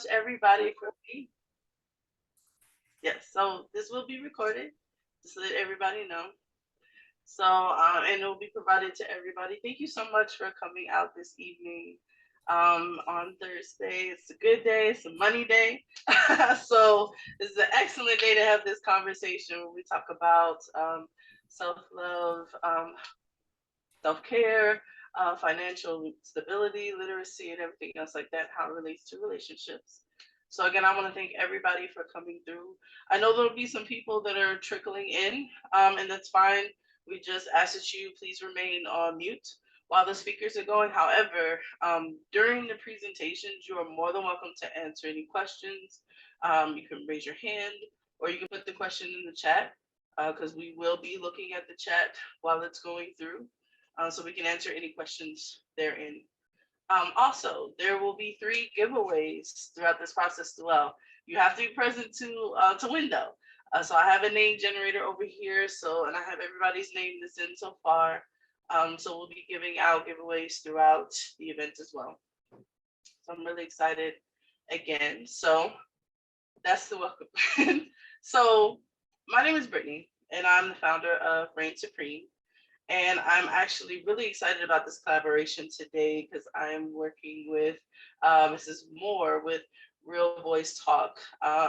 Everybody for me. Yes, so this will be recorded, just to let everybody know. So, and it will be provided to everybody. Thank you so much for coming out this evening on Thursday. It's a good day, it's a money day. So, this is an excellent day to have this conversation where we talk about self love, self care, financial stability, literacy, and everything else like that, how it relates to relationships. So, again, I want to thank everybody for coming through. I know there'll be some people that are trickling in, and that's fine. We just ask that you please remain on mute while the speakers are going. However, during the presentations, you are more than welcome to answer any questions. You can raise your hand or you can put the question in the chat because we will be looking at the chat while it's going through so we can answer any questions therein. Also, there will be three giveaways throughout this process as well. You have to be present to win though. So I have a name generator over here. So and I have everybody's name that's in so far. So we'll be giving out giveaways throughout the event as well. So I'm really excited again. So that's the welcome. So my name is Brittany, and I'm the founder of Reign Supreme. And I'm actually really excited about this collaboration today because I'm working with Mrs. Moore with Real Voice Talk.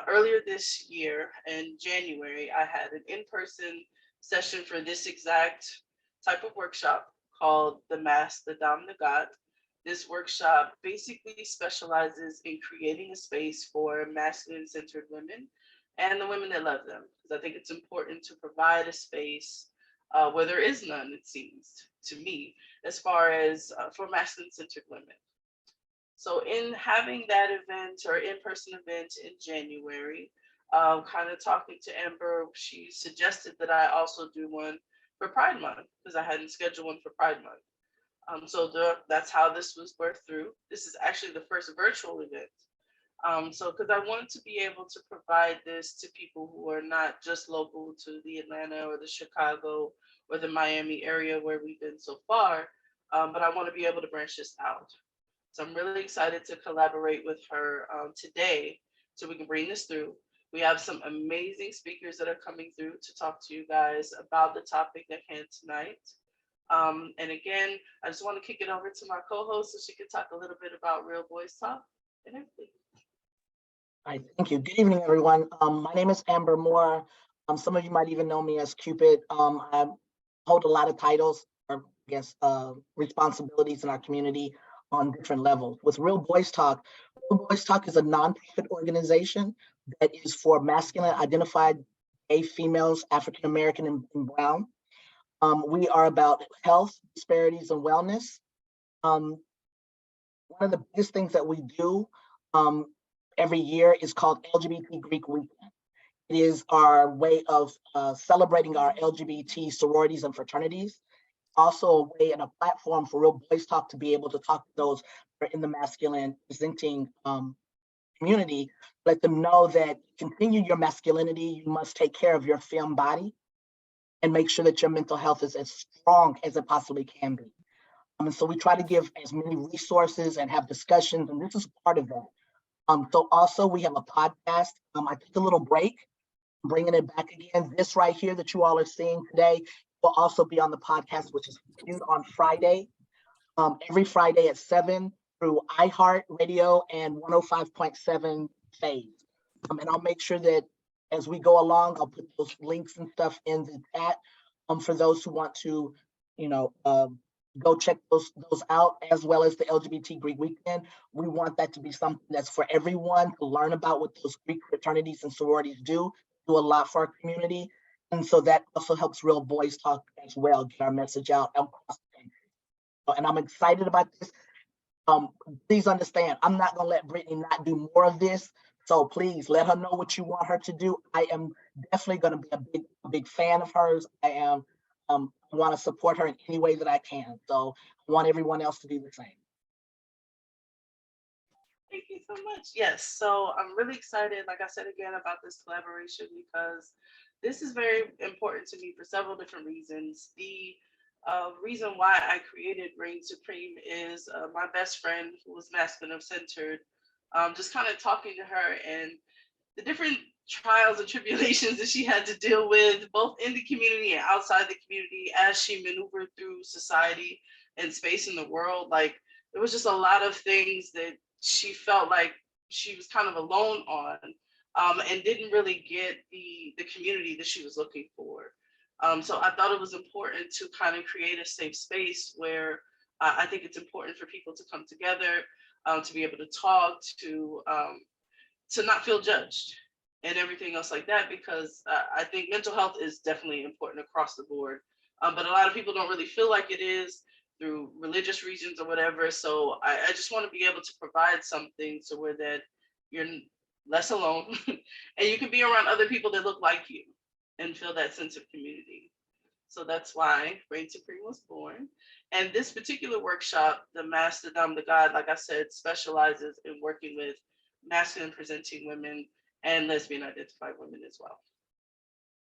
Earlier this year in January, I had an in person session for this exact type of workshop called the MASC, the Dom the God. This workshop basically specializes in creating a space for masculine centered women and the women that love them. Because I think it's important to provide a space where there is none, it seems to me, as far as for masculine centered women. So, in having that event or in person event in January, kind of talking to Amber, she suggested that I also do one for Pride Month because I hadn't scheduled one for Pride Month. That's how this was birthed through. This is actually the first virtual event. So, because I want to be able to provide this to people who are not just local to the Atlanta or the Chicago or the Miami area where we've been so far, but I want to be able to branch this out. So I'm really excited to collaborate with her today so we can bring this through. We have some amazing speakers that are coming through to talk to you guys about the topic at hand tonight. And again, I just want to kick it over to my co-host so she can talk a little bit about Real Voice Talk and everything. All right, thank you. Good evening, everyone. My name is Amber Moore. Some of you might even know me as Cupid. I hold a lot of titles, or I guess responsibilities in our community on different levels. With Real Boys Talk is a nonprofit organization that is for masculine identified gay females, African American, and brown. We are about health disparities and wellness. Um, One of the biggest things that we do um, every year is called LGBT Greek Weekend. It is our way of celebrating our LGBT sororities and fraternities. Also a way and a platform for Real Boys Talk to be able to talk to those that are in the masculine presenting community, let them know that continue your masculinity, you must take care of your femme body and make sure that your mental health is as strong as it possibly can be. And so we try to give as many resources and have discussions, and this is part of that. So also we have a podcast. I took a little break, bringing it back again. This right here that you all are seeing today will also be on the podcast, which is viewed on Friday, every Friday at 7 through iHeart Radio and 105.7 Phase. And I'll make sure that as we go along, I'll put those links and stuff in the chat for those who want to, you know, go check those out, as well as the LGBT Greek Weekend. We want that to be something that's for everyone to learn about what those Greek fraternities and sororities do a lot for our community. And so that also helps Real Boys Talk as well, get our message out across the country. And I'm excited about this. Please understand, I'm not gonna let Brittany not do more of this. So please let her know what you want her to do. I am definitely gonna be a big fan of hers. I want to support her in any way that I can. So I want everyone else to do the same. Thank you so much. Yes, so I'm really excited, like I said again, about this collaboration because this is very important to me for several different reasons. The reason why I created Reign Supreme is my best friend, who was masculine centered, just kind of talking to her and the different trials and tribulations that she had to deal with, both in the community and outside the community, as she maneuvered through society and space in the world. Like, there was just a lot of things that she felt like she was kind of alone on, and didn't really get the community that she was looking for. So I thought it was important to kind of create a safe space where I think it's important for people to come together, to be able to talk, to not feel judged and everything else like that, because I think mental health is definitely important across the board. But a lot of people don't really feel like it is through religious reasons or whatever. So I just want to be able to provide something so where that you're less alone and you can be around other people that look like you and feel that sense of community. So that's why Reign Supreme was born. And this particular workshop, the Master Dom, the God, like I said, specializes in working with masculine presenting women and lesbian identified women as well.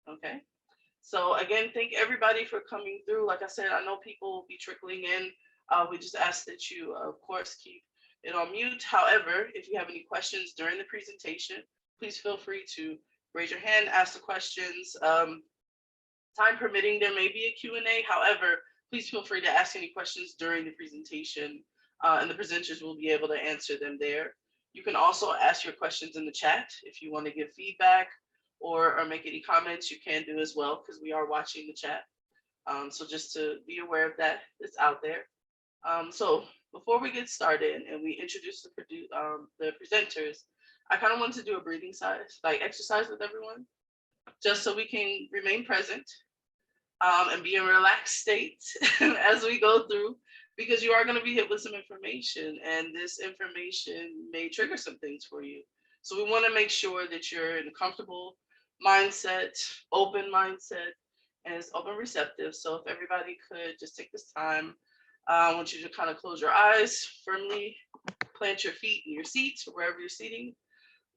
Okay. So again, thank everybody for coming through. Like I said, I know people will be trickling in. We just ask that you, of course, keep it on mute. However, if you have any questions during the presentation, please feel free to raise your hand, ask the questions. Time permitting, there may be a Q&A. However, please feel free to ask any questions during the presentation, and the presenters will be able to answer them there. You can also ask your questions in the chat if you want to give feedback or make any comments, you can do as well, because we are watching the chat. So just to be aware of that, it's out there. So before we get started and we introduce the presenters, I kind of want to do a breathing exercise with everyone, just so we can remain present and be in a relaxed state as we go through, because you are going to be hit with some information and this information may trigger some things for you. So we want to make sure that you're in a comfortable mindset, open mindset, and it's open receptive. So if everybody could just take this time, I want you to kind of close your eyes, firmly plant your feet in your seats or wherever you're sitting.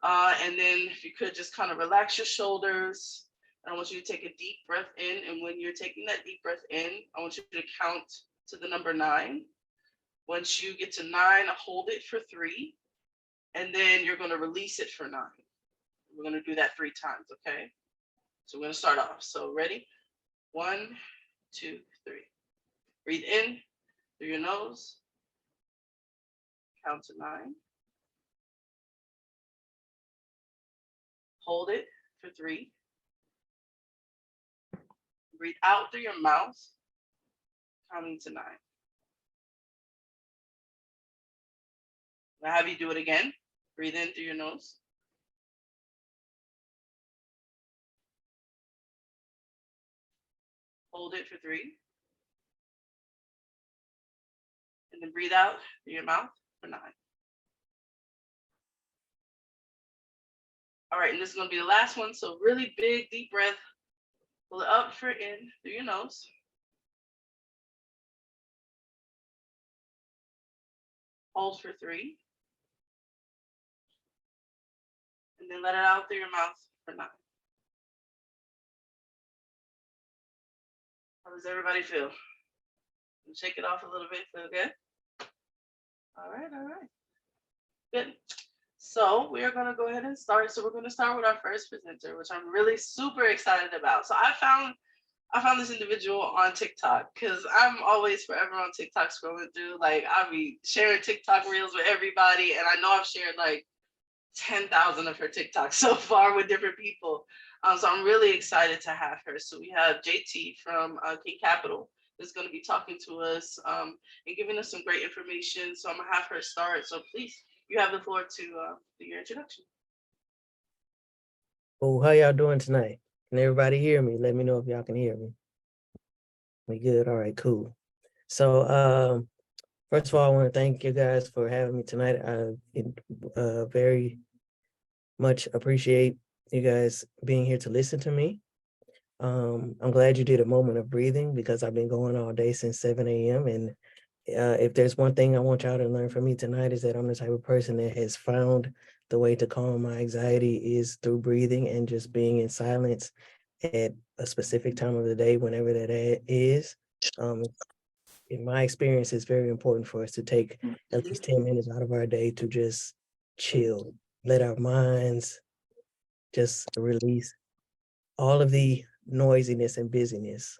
And then if you could just kind of relax your shoulders. I want you to take a deep breath in. And when you're taking that deep breath in, I want you to count to the number 9. Once you get to 9, hold it for 3. And then you're going to release it for 9. We're going to do that 3 times, okay? So we're going to start off. So ready? 1, 2, 3. Breathe in through your nose. Count to 9. Hold it for 3. Breathe out through your mouth, counting to 9. Now have you do it again. Breathe in through your nose. Hold it for 3. And then breathe out through your mouth for 9. All right, and this is going to be the last one. So really big, deep breath. Pull it up for in through your nose. Hold for 3. And then let it out through your mouth for 9. How does everybody feel? Shake it off a little bit. Feel good? All right. Good. So we are going to go ahead and start. So we're going to start with our first presenter, which I'm really super excited about. So I found this individual on TikTok, because I'm always forever on TikTok scrolling through. Like, I'll be sharing TikTok reels with everybody, and I know I've shared like 10,000 of her TikToks so far with different people. So I'm really excited to have her. So we have JT from King Capital is going to be talking to us and giving us some great information. So I'm going to have her start. So please, you have the floor to do your introduction. Oh, how y'all doing tonight? Can everybody hear me? Let me know if y'all can hear me. We good? All right, cool. So first of all, I want to thank you guys for having me tonight. I very much appreciate you guys being here to listen to me. I'm glad you did a moment of breathing, because I've been going all day since 7 a.m. And if there's one thing I want y'all to learn from me tonight, is that I'm the type of person that has found the way to calm my anxiety is through breathing and just being in silence at a specific time of the day, whenever that is. In my experience, it's very important for us to take at least 10 minutes out of our day to just chill, let our minds just release all of the noisiness and busyness.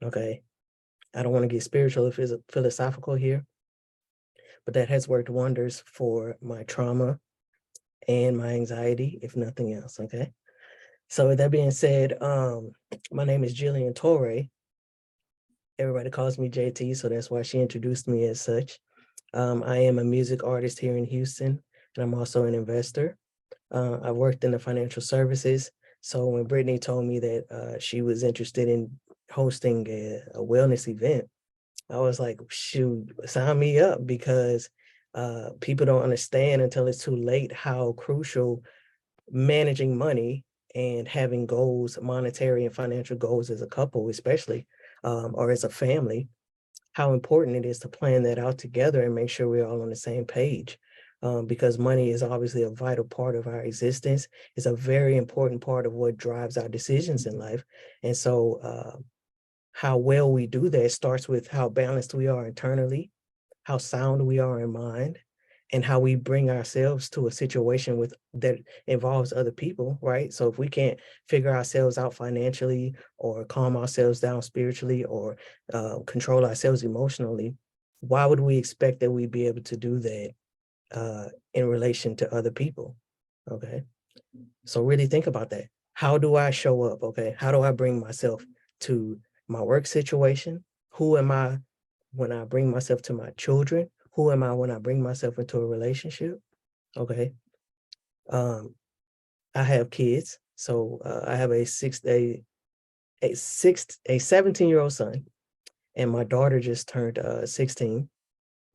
Okay. I don't want to get spiritual or philosophical here, but that has worked wonders for my trauma and my anxiety, if nothing else. Okay. So with that being said, my name is Jillian Torre. Everybody calls me JT, so that's why she introduced me as such. I am a music artist here in Houston, and I'm also an investor. I've worked in the financial services. So when Brittany told me that she was interested in hosting a wellness event, I was like, shoot, sign me up, because people don't understand until it's too late how crucial managing money and having goals, monetary and financial goals as a couple, especially, or as a family, how important it is to plan that out together and make sure we're all on the same page. Because money is obviously a vital part of our existence. It's a very important part of what drives our decisions in life. And so how well we do that starts with how balanced we are internally, how sound we are in mind, and how we bring ourselves to a situation with that involves other people, right? So if we can't figure ourselves out financially, or calm ourselves down spiritually, or control ourselves emotionally, why would we expect that we'd be able to do that in relation to other people? Okay. So really think about that. How do I show up? Okay. How do I bring myself to my work situation? Who am I when I bring myself to my children? Who am I when I bring myself into a relationship? Okay. I have kids. So I have a 17-year-old son, and my daughter just turned 16.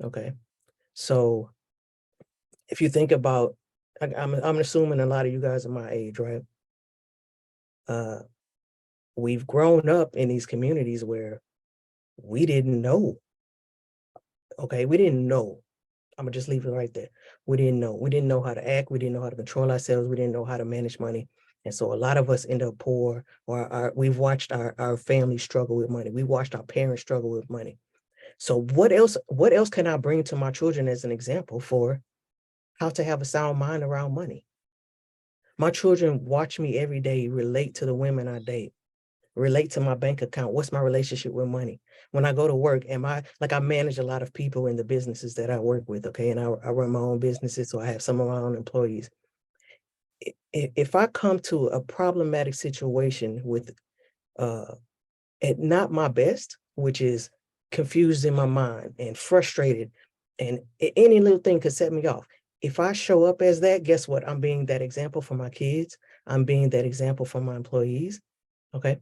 Okay. So if you think about, I'm assuming a lot of you guys are my age, right? We've grown up in these communities where we didn't know. Okay, we didn't know. I'm gonna just leave it right there. We didn't know. We didn't know how to act. We didn't know how to control ourselves. We didn't know how to manage money. And so a lot of us end up poor, or we've watched our family struggle with money. We watched our parents struggle with money. So what else can I bring to my children as an example for how to have a sound mind around money? My children watch me every day relate to the women I date, relate to my bank account. What's my relationship with money? When I go to work, I manage a lot of people in the businesses that I work with, okay? And I run my own businesses, so I have some of my own employees. If I come to a problematic situation with at not my best, which is confused in my mind and frustrated, and any little thing could set me off. If I show up as that, guess what? I'm being that example for my kids. I'm being that example for my employees, okay?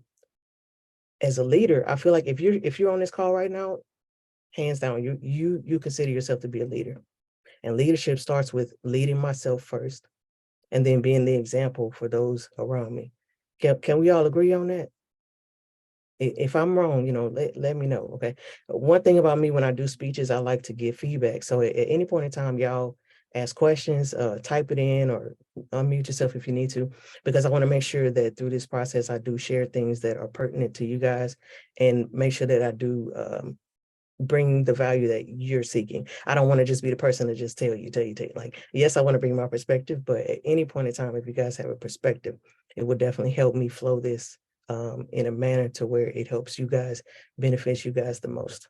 As a leader, I feel like if you're on this call right now, hands down, you consider yourself to be a leader. And leadership starts with leading myself first, and then being the example for those around me. Can we all agree on that? If I'm wrong, let me know, okay? One thing about me, when I do speeches, I like to give feedback. So at any point in time, y'all ask questions, type it in, or unmute yourself if you need to, because I want to make sure that through this process, I do share things that are pertinent to you guys, and make sure that I do bring the value that you're seeking. I don't want to just be the person to just tell you. Like, yes, I want to bring my perspective, but at any point in time, if you guys have a perspective, it would definitely help me flow this in a manner to where it helps you guys, benefits you guys the most.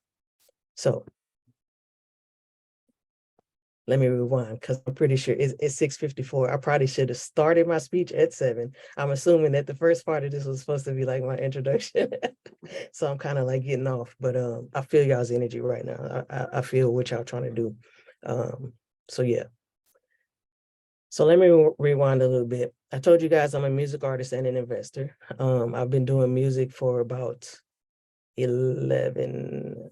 So let me rewind, because I'm pretty sure it's 6:54. I probably should have started my speech at 7. I'm assuming that the first part of this was supposed to be like my introduction. So I'm kind of like getting off, but I feel y'all's energy right now. I feel what y'all trying to do. So yeah. So let me rewind a little bit. I told you guys I'm a music artist and an investor. I've been doing music for about 11.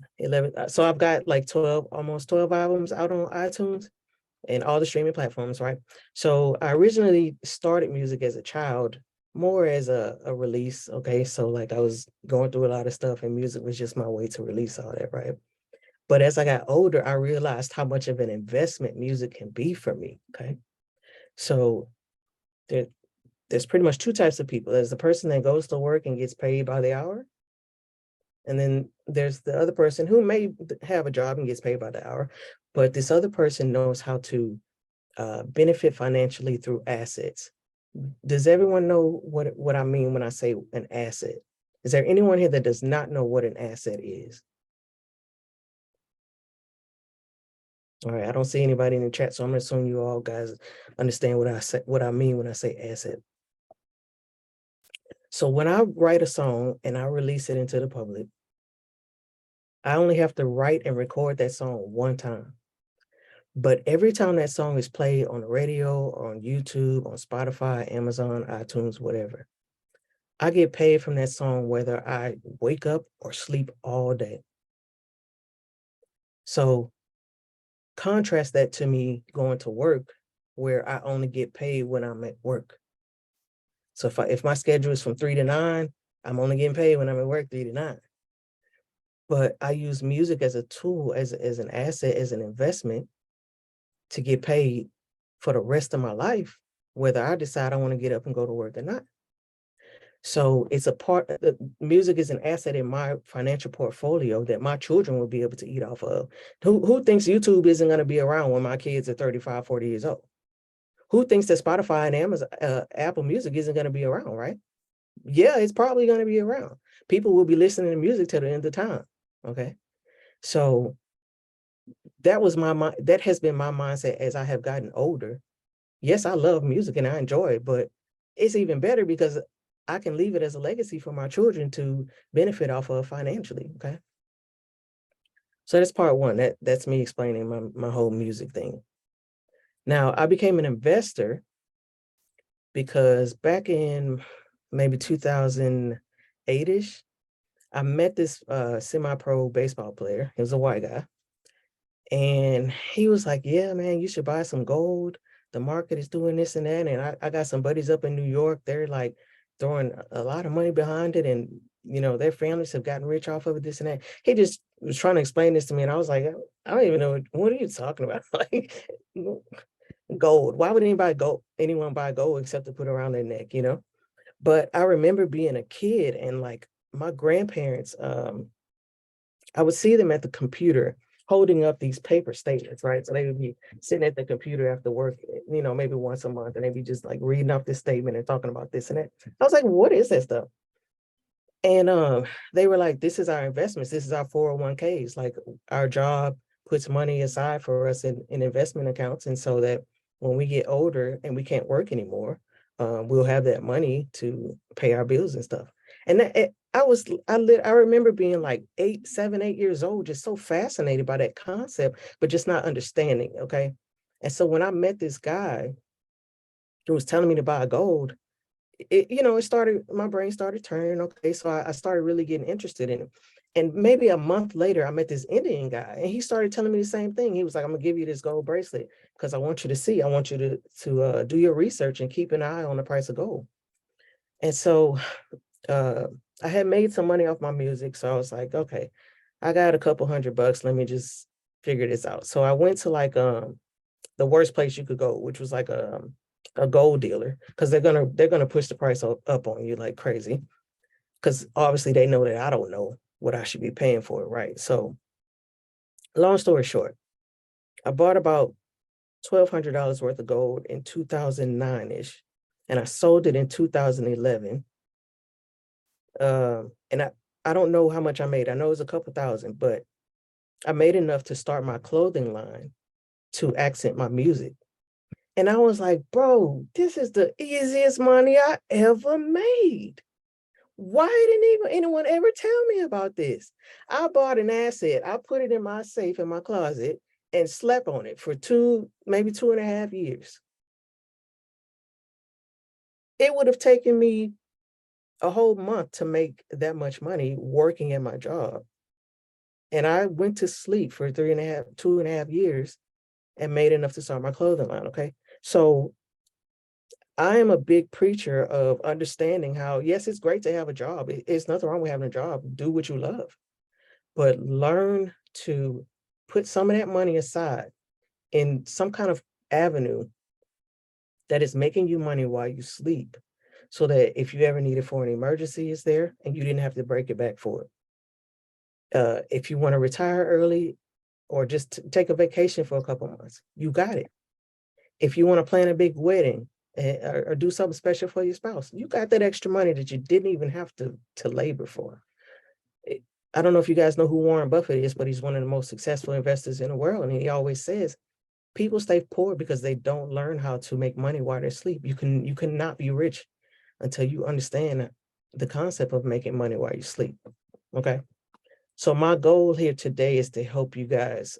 So I've got like 12, almost 12 albums out on iTunes and all the streaming platforms, right? So I originally started music as a child, more as a release, okay? So like I was going through a lot of stuff, and music was just my way to release all that, right? But as I got older, I realized how much of an investment music can be for me, okay? So there's pretty much two types of people. There's the person that goes to work and gets paid by the hour. And then there's the other person who may have a job and gets paid by the hour, but this other person knows how to benefit financially through assets. Does everyone know what I mean when I say an asset? Is there anyone here that does not know what an asset is? All right, I don't see anybody in the chat, so I'm assuming you all guys understand what I mean when I say asset. So when I write a song and I release it into the public, I only have to write and record that song one time. But every time that song is played on the radio, on YouTube, on Spotify, Amazon, iTunes, whatever, I get paid from that song whether I wake up or sleep all day. So contrast that to me going to work where I only get paid when I'm at work. So if my schedule is from 3 to 9, I'm only getting paid when I'm at work 3 to 9. But I use music as a tool, as an asset, as an investment to get paid for the rest of my life, whether I decide I want to get up and go to work or not. So it's a part, music is an asset in my financial portfolio that my children will be able to eat off of. Who thinks YouTube isn't going to be around when my kids are 35, 40 years old? Who thinks that Spotify and Amazon, Apple Music isn't going to be around, right? Yeah, it's probably going to be around. People will be listening to music till the end of time. Okay. So that was that has been my mindset as I have gotten older. Yes, I love music and I enjoy it, but it's even better because I can leave it as a legacy for my children to benefit off of financially. Okay. So that's part one. That's me explaining my whole music thing. Now I became an investor because back in maybe 2008-ish, I met this semi-pro baseball player. He was a white guy. And he was like, yeah, man, you should buy some gold. The market is doing this and that. And I got some buddies up in New York. They're like throwing a lot of money behind it. And, you know, their families have gotten rich off of it, this and that. He just was trying to explain this to me. And I was like, I don't even know, what are you talking about? Like, gold. Why would anyone buy gold except to put around their neck, you know? But I remember being a kid and like my grandparents, I would see them at the computer holding up these paper statements, right? So they would be sitting at the computer after work, you know, maybe once a month, and they'd be just like reading off this statement and talking about this and that. I was like, what is that stuff? And they were like, this is our investments. This is our 401ks. Like our job puts money aside for us in investment accounts. And so that when we get older and we can't work anymore, we'll have that money to pay our bills and stuff. And I remember being like 7, 8 years old, just so fascinated by that concept, but just not understanding. Okay. And so when I met this guy who was telling me to buy gold, my brain started turning. Okay. So I started really getting interested in it. And maybe a month later, I met this Indian guy and he started telling me the same thing. He was like, I'm gonna give you this gold bracelet because I want you to see, I want you to do your research and keep an eye on the price of gold. And so I had made some money off my music. So I was like, okay, I got a couple $100. Let me just figure this out. So I went to like the worst place you could go, which was like a gold dealer, because they're gonna push the price up on you like crazy. Because obviously they know that I don't know what I should be paying for it, right? So long story short, I bought about $1,200 worth of gold in 2009-ish, and I sold it in 2011. And I don't know how much I made. I know it was a couple thousand, but I made enough to start my clothing line to accent my music. And I was like, bro, this is the easiest money I ever made. Why didn't anyone ever tell me about this? I bought an asset. I put it in my safe in my closet and slept on it for maybe 2.5 years. It would have taken me a whole month to make that much money working at my job. And I went to sleep for 2.5 years and made enough to start my clothing line. Okay. So I am a big preacher of understanding how, yes, it's great to have a job. It's nothing wrong with having a job. Do what you love, but learn to put some of that money aside in some kind of avenue that is making you money while you sleep, so that if you ever need it for an emergency, it's there and you didn't have to break it back for it. If you want to retire early or just take a vacation for a couple months, you got it. If you want to plan a big wedding or do something special for your spouse, you got that extra money that you didn't even have to labor for. I don't know if you guys know who Warren Buffett is, but he's one of the most successful investors in the world. And he always says, people stay poor because they don't learn how to make money while they sleep. You cannot be rich until you understand the concept of making money while you sleep. Okay. So my goal here today is to help you guys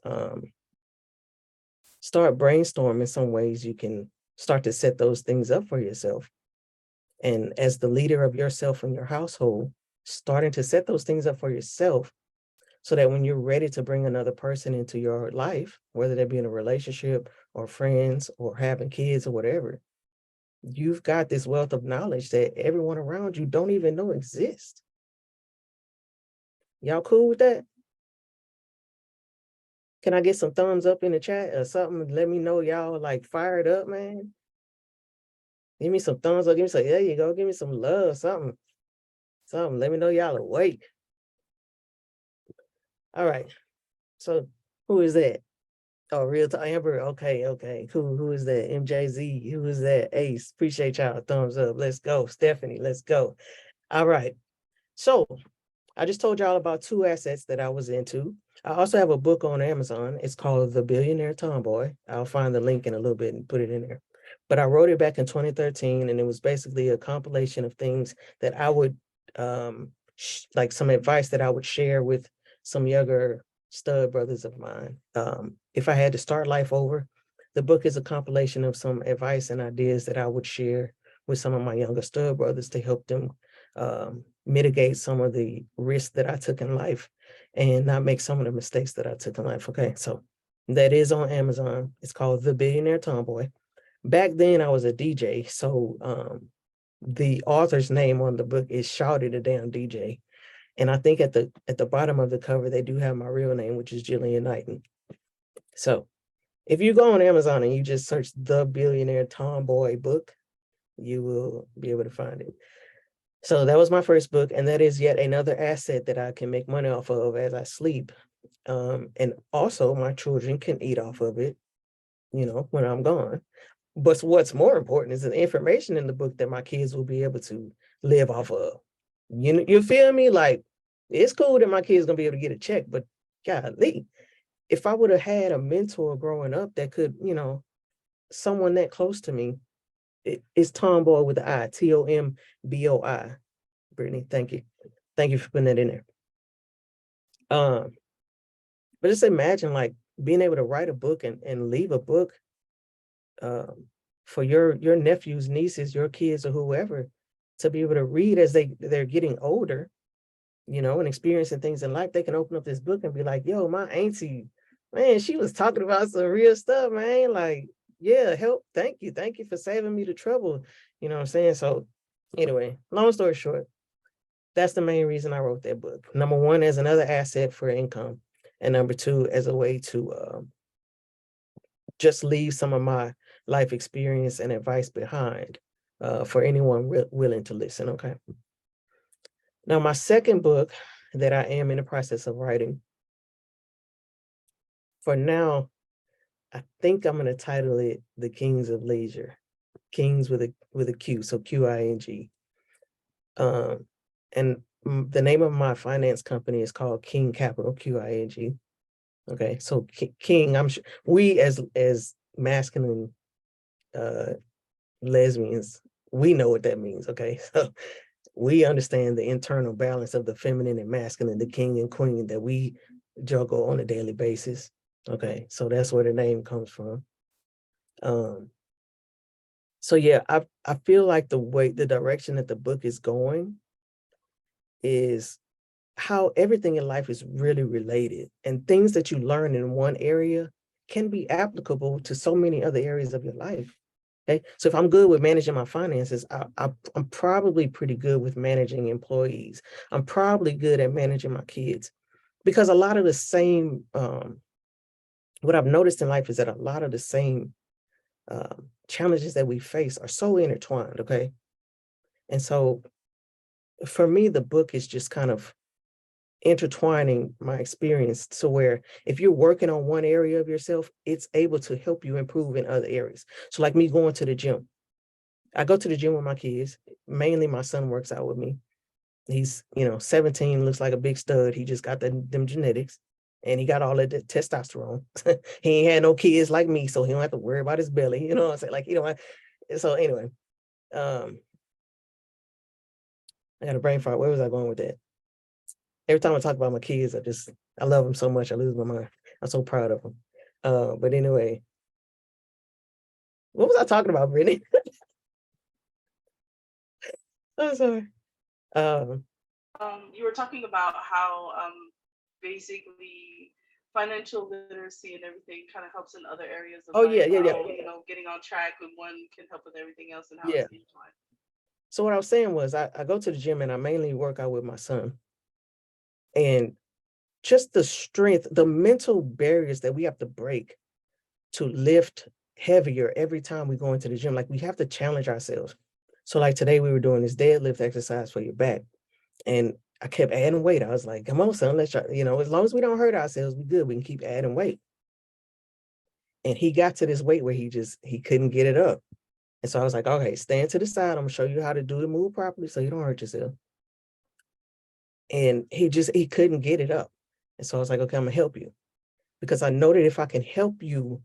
start brainstorming some ways you can start to set those things up for yourself. And as the leader of yourself and your household, starting to set those things up for yourself so that when you're ready to bring another person into your life, whether that be in a relationship or friends or having kids or whatever, you've got this wealth of knowledge that everyone around you don't even know exists. Y'all cool with that? Can I get some thumbs up in the chat or something? Let me know y'all like fired up, man. Give me some thumbs up. Give me some, there you go. Give me some love, something. Something. Let me know y'all awake. All right. So who is that? Oh, real time Amber. Okay, okay. Who is that? MJZ. Who is that? Ace. Appreciate y'all. Thumbs up. Let's go. Stephanie, let's go. All right. So I just told y'all about 2 assets that I was into. I also have a book on Amazon. It's called The Billionaire Tomboy. I'll find the link in a little bit and put it in there. But I wrote it back in 2013, and it was basically a compilation of things that I would, like some advice that I would share with some younger stud brothers of mine. If I had to start life over, the book is a compilation of some advice and ideas that I would share with some of my younger stud brothers to help them mitigate some of the risks that I took in life and not make some of the mistakes that I took in life. Okay, so that is on Amazon. It's called The Billionaire Tomboy. Back then I was a DJ, so the author's name on the book is Shawty the Damn DJ. And I think at the bottom of the cover, they do have my real name, which is Jillian Knighton. So if you go on Amazon and you just search The Billionaire Tomboy book, you will be able to find it. So that was my first book, and that is yet another asset that I can make money off of as I sleep. And also my children can eat off of it, you know, when I'm gone. But what's more important is the information in the book that my kids will be able to live off of. You feel me? Like, it's cool that my kids gonna be able to get a check, but golly, if I would have had a mentor growing up that could, you know, someone that close to me, it's Tomboy with the I, Tomboi. Brittany, thank you. Thank you for putting that in there. But just imagine like being able to write a book and leave a book for your nephews, nieces, your kids, or whoever to be able to read as they're getting older, you know, and experiencing things in life. They can open up this book and be like, yo, my auntie, man, she was talking about some real stuff, man. Like, yeah, help. Thank you for saving me the trouble. You know what I'm saying? So anyway, long story short, that's the main reason I wrote that book. Number 1, as another asset for income. And number 2, as a way to just leave some of my life experience and advice behind for anyone willing to listen, okay? Now, my second book that I am in the process of writing, for now, I think I'm gonna title it The Kings of Leisure. Kings with a Q, so Q-I-N-G. And the name of my finance company is called King Capital, Q-I-N-G. Okay, so King, I'm sure we as masculine lesbians, we know what that means. Okay, so we understand the internal balance of the feminine and masculine, the king and queen that we juggle on a daily basis. Okay, so that's where the name comes from. So yeah, I feel like the direction that the book is going is how everything in life is really related, and things that you learn in one area can be applicable to so many other areas of your life. Okay, so if I'm good with managing my finances, I'm probably pretty good with managing employees. I'm probably good at managing my kids, because a lot of the same, what I've noticed in life is that a lot of the same challenges that we face are so intertwined, okay? And so for me, the book is just kind of intertwining my experience to where if you're working on one area of yourself, it's able to help you improve in other areas. So like me going to the gym. I go to the gym with my kids. Mainly my son works out with me. He's, 17, looks like a big stud. He just got them genetics and he got all of the testosterone. He ain't had no kids like me, so he don't have to worry about his belly. You know what I'm saying? Like, so anyway, I got a brain fart. Where was I going with that? Every time I talk about my kids, I love them so much. I lose my mind. I'm so proud of them. But anyway, what was I talking about, Brittany? I'm sorry. You were talking about how basically financial literacy and everything kind of helps in other areas of life. Yeah. How, getting on track with one can help with everything else and how it's intertwined. So what I was saying was I go to the gym and I mainly work out with my son. And just the strength, the mental barriers that we have to break to lift heavier every time we go into the gym. Like we have to challenge ourselves. So like today we were doing this deadlift exercise for your back. And I kept adding weight. I was like, come on, son, let's try, as long as we don't hurt ourselves, we good. We can keep adding weight. And he got to this weight where he couldn't get it up. And so I was like, okay, stand to the side. I'm gonna show you how to do the move properly so you don't hurt yourself. And he couldn't get it up. And so I was like, okay, I'm gonna help you. Because I know that if I can help you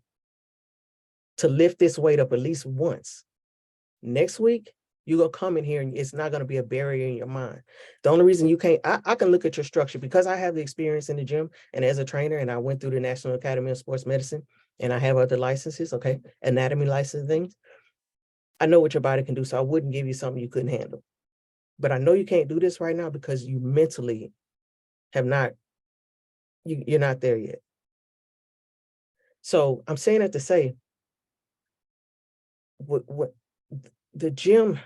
to lift this weight up at least once, next week, you're gonna come in here and it's not gonna be a barrier in your mind. The only reason you can't, I can look at your structure because I have the experience in the gym and as a trainer, and I went through the National Academy of Sports Medicine and I have other licenses, okay, anatomy license things. I know what your body can do, so I wouldn't give you something you couldn't handle. But I know you can't do this right now because you mentally have not, you're not there yet. So I'm saying that to say, what the gym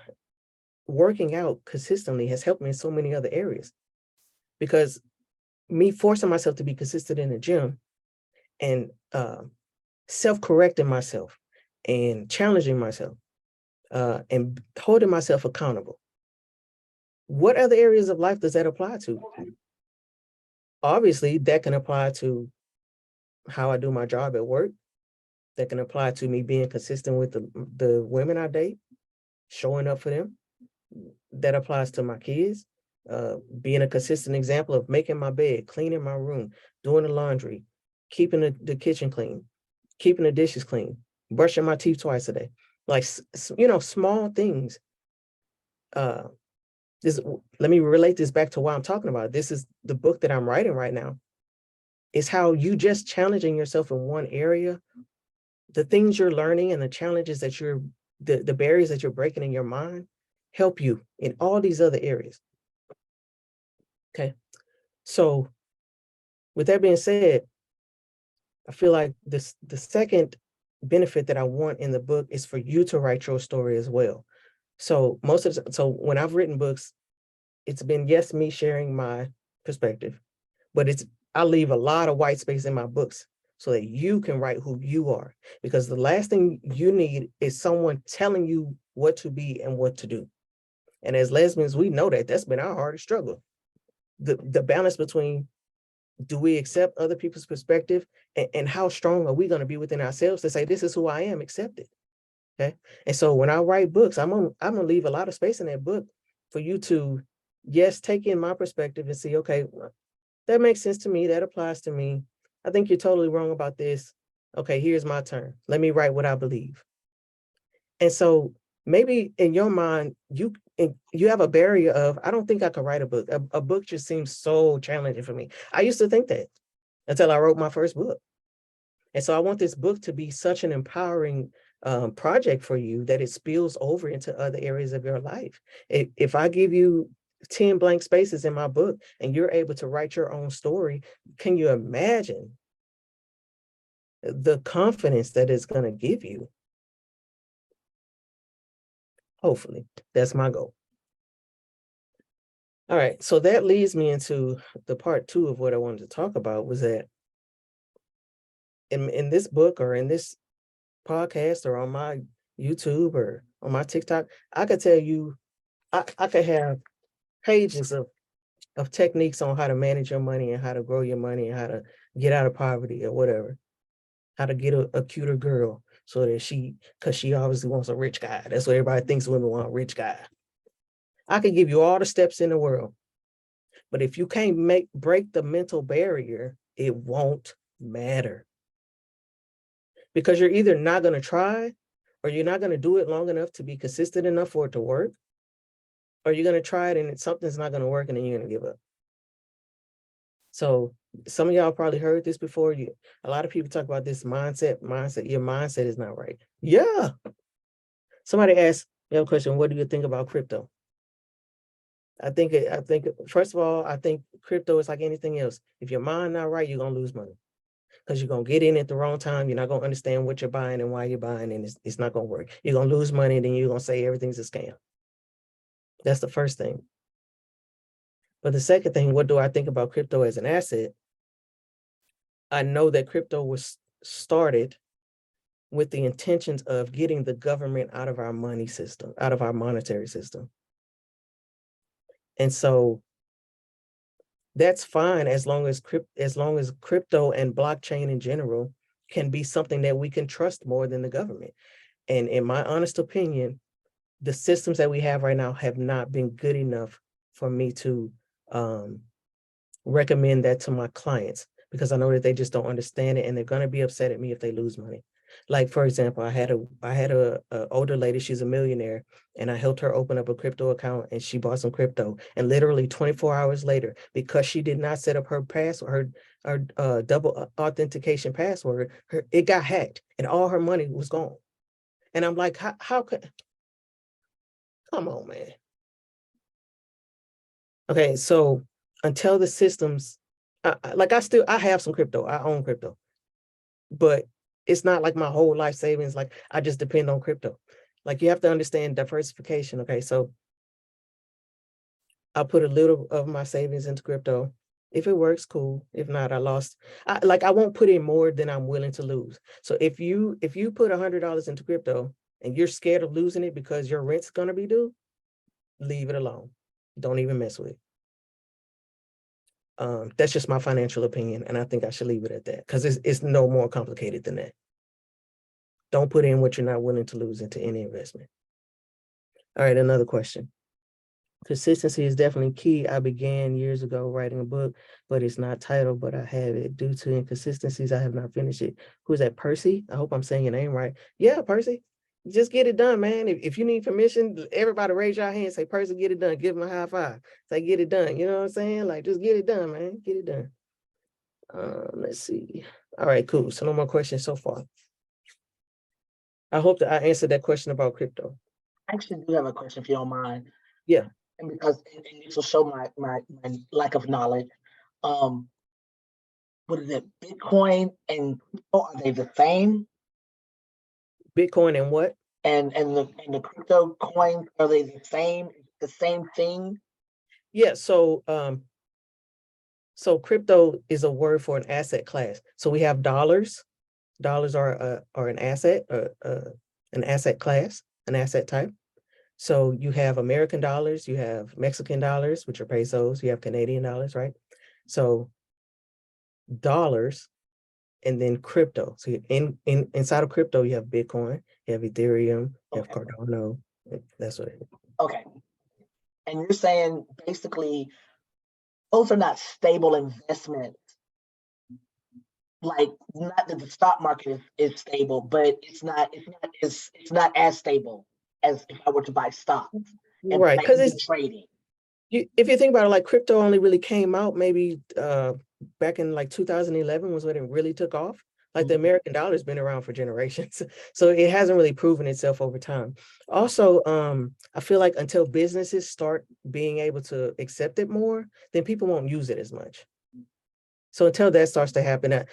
working out consistently has helped me in so many other areas, because me forcing myself to be consistent in the gym and self-correcting myself and challenging myself and holding myself accountable. What other areas of life does that apply to? Obviously, that can apply to how I do my job at work. That can apply to me being consistent with the women I date, showing up for them. That applies to my kids, being a consistent example of making my bed, cleaning my room, doing the laundry, keeping the kitchen clean, keeping the dishes clean, brushing my teeth twice a day. Like, small things. Let me relate this back to why I'm talking about it. This is the book that I'm writing right now. It's how you just challenging yourself in one area, the things you're learning and the challenges that the barriers that you're breaking in your mind help you in all these other areas. Okay. So with that being said, I feel like the second benefit that I want in the book is for you to write your story as well. So so when I've written books, it's been, yes, me sharing my perspective, but I leave a lot of white space in my books so that you can write who you are. Because the last thing you need is someone telling you what to be and what to do. And as lesbians, we know that that's been our hardest struggle. The balance between, do we accept other people's perspective, and how strong are we going to be within ourselves to say, this is who I am, accept it. Okay. And so when I write books, I'm gonna leave a lot of space in that book for you to, yes, take in my perspective and see, okay, that makes sense to me. That applies to me. I think you're totally wrong about this. Okay, here's my turn. Let me write what I believe. And so maybe in your mind, you have a barrier of, I don't think I could write a book. A book just seems so challenging for me. I used to think that until I wrote my first book. And so I want this book to be such an empowering project for you that it spills over into other areas of your life. If I give you 10 blank spaces in my book and you're able to write your own story, can you imagine the confidence that it's going to give you? Hopefully, that's my goal. All right, so that leads me into the part 2 of what I wanted to talk about, was that in this book or in this podcast or on my YouTube or on my TikTok, I could tell you, I could have pages of of techniques on how to manage your money and how to grow your money and how to get out of poverty or whatever. How to get a cuter girl so that because she obviously wants a rich guy. That's what everybody thinks women want, a rich guy. I can give you all the steps in the world, but if you can't break the mental barrier, it won't matter. Because you're either not going to try, or you're not going to do it long enough to be consistent enough for it to work, or you're going to try it and something's not going to work and then you're going to give up. So some of y'all probably heard this before. A lot of people talk about this mindset. Your mindset is not right. Yeah. Somebody asked me a question, what do you think about crypto? I think first of all, I think crypto is like anything else. If your mind not right, you're gonna lose money. Because you're gonna get in at the wrong time. You're not gonna understand what you're buying and why you're buying, and it's not gonna work. You're gonna lose money, and then you're gonna say everything's a scam. That's the first thing. But the second thing, what do I think about crypto as an asset? I know that crypto was started with the intentions of getting the government out of our money system, out of our monetary system. And so that's fine as long as crypto and blockchain in general can be something that we can trust more than the government. And in my honest opinion, the systems that we have right now have not been good enough for me to recommend that to my clients, because I know that they just don't understand it and they're going to be upset at me if they lose money. Like, for example, I had a older lady, she's a millionaire, and I helped her open up a crypto account and she bought some crypto. And literally 24 hours later, because she did not set up her password, her double authentication password, it got hacked and all her money was gone. And I'm like, how could, come on, man. Okay, so until the systems, I have some crypto, I own crypto, but it's not like my whole life savings. Like, I just depend on crypto. Like, you have to understand diversification. Okay, so I put a little of my savings into crypto. If it works, cool. If not, I won't put in more than I'm willing to lose. So if you put $100 into crypto and you're scared of losing it because your rent's gonna be due, leave it alone. Don't even mess with it. That's just my financial opinion, and I think I should leave it at that, because it's no more complicated than that. Don't put in what you're not willing to lose into any investment. All right, another question. Consistency is definitely key. I began years ago writing a book, but it's not titled, but I have it. Due to inconsistencies, I have not finished it. Who's that, Percy? I hope I'm saying your name right. Yeah, Percy. Just get it done, man. If you need permission, everybody raise your hand, say, Percy, get it done. Give him a high five. Say, get it done. You know what I'm saying? Like, just get it done, man. Get it done. Let's see. All right, cool. So no more questions so far. I hope that I answered that question about crypto. I actually do have a question, if you don't mind. Yeah. And because and this will show my lack of knowledge. What is it? Bitcoin and crypto, are they the same? Bitcoin and what? And the crypto coins, are they the same? The same thing? Yeah. So crypto is a word for an asset class. So we have dollars. Dollars are an asset, an asset class, an asset type. So you have American dollars, you have Mexican dollars, which are pesos, you have Canadian dollars, right? So dollars and then crypto. So inside of crypto, you have Bitcoin, you have Ethereum, you have Cardano. That's what it is. Okay. And you're saying basically those are not stable investments. Like, not that the stock market is stable, but it's not as stable as if I were to buy stocks and Right, because it's trading. if you think about it, like, crypto only really came out maybe back in like 2011 was when it really took off. Like, the American dollar has been around for generations, so it hasn't really proven itself over time. Also, I feel like until businesses start being able to accept it more, then people won't use it as much. So until that starts to happen,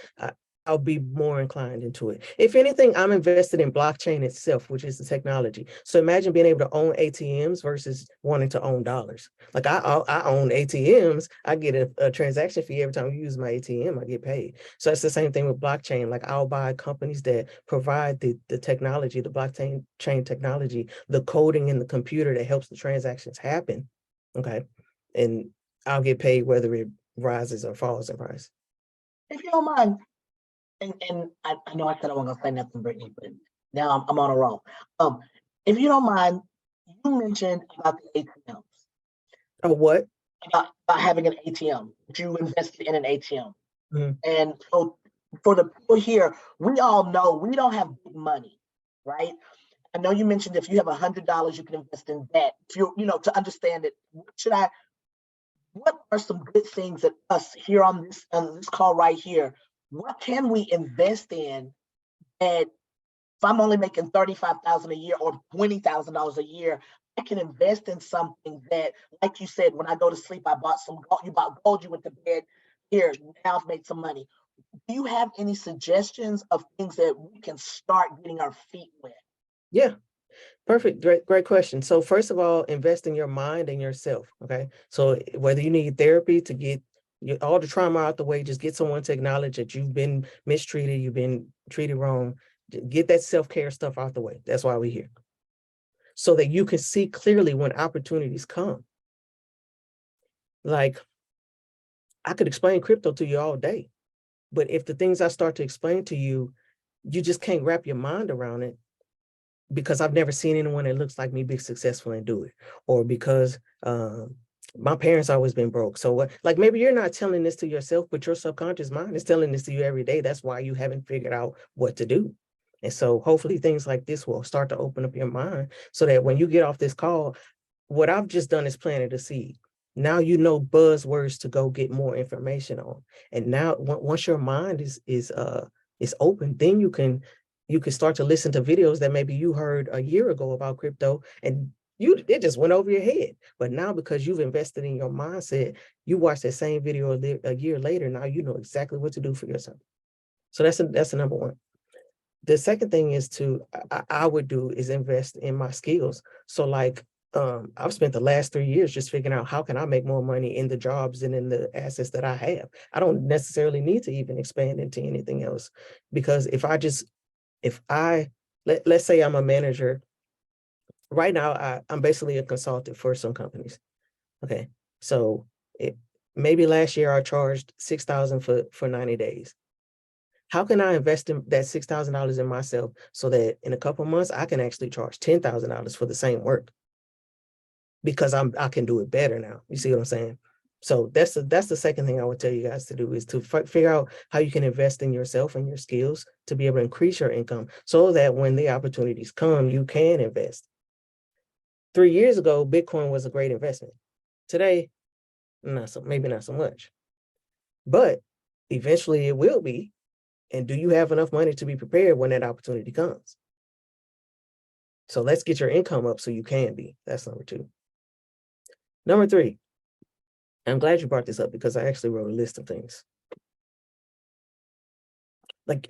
I'll be more inclined into it. If anything, I'm invested in blockchain itself, which is the technology. So imagine being able to own ATMs versus wanting to own dollars. Like, I own ATMs. I get a transaction fee every time you use my ATM. I get paid. So it's the same thing with blockchain. Like, I'll buy companies that provide the technology, the blockchain technology, the coding in the computer that helps the transactions happen. Okay, and I'll get paid whether it rises or falls in price. If you don't mind, and I know I said I wasn't gonna say nothing, Brittany, but now I'm on a roll. If you don't mind, you mentioned about the ATMs, Oh, what? about having an ATM, that you invested in an ATM. Mhm. And so for the people here, we all know we don't have big money, right? I know you mentioned if you have $100, you can invest in that. If you know, to understand it, what are some good things that us here on this call right here, what can we invest in that if I'm only making 35,000 a year or $20,000 a year, I can invest in something that, like you said, when I go to sleep, I bought some gold, you bought gold, you went to bed, here, now I've made some money. Do you have any suggestions of things that we can start getting our feet wet? Yeah. Perfect. Great question. So first of all, invest in your mind and yourself. Okay. So whether you need therapy to get all the trauma out the way, just get someone to acknowledge that you've been mistreated, you've been treated wrong. Get that self-care stuff out the way. That's why we're here. So that you can see clearly when opportunities come. Like, I could explain crypto to you all day, but if the things I start to explain to you, you just can't wrap your mind around it, because I've never seen anyone that looks like me be successful and do it, or because my parents always been broke. So what, like, maybe you're not telling this to yourself, but your subconscious mind is telling this to you every day. That's why you haven't figured out what to do. And so hopefully things like this will start to open up your mind so that when you get off this call, what I've just done is planted a seed. Now you know buzzwords to go get more information on. And now once your mind is open, then you can start to listen to videos that maybe you heard a year ago about crypto and it just went over your head. But now, because you've invested in your mindset, you watch that same video a year later, now you know exactly what to do for yourself. So that's the number one. The second thing is I would do is invest in my skills. So like, I've spent the last 3 years just figuring out how can I make more money in the jobs and in the assets that I have. I don't necessarily need to even expand into anything else, because let's say I'm a manager right now, I'm basically a consultant for some companies. Okay. So maybe last year I charged $6,000 for 90 days. How can I invest in that $6,000 in myself so that in a couple of months I can actually charge $10,000 for the same work? Because I can do it better now. You see what I'm saying? So that's the second thing I would tell you guys to do, is to figure out how you can invest in yourself and your skills to be able to increase your income so that when the opportunities come, you can invest. 3 years ago, Bitcoin was a great investment. Today, maybe not so much, but eventually it will be. And do you have enough money to be prepared when that opportunity comes? So let's get your income up so you can be. That's number two. Number three, I'm glad you brought this up because I actually wrote a list of things. Like,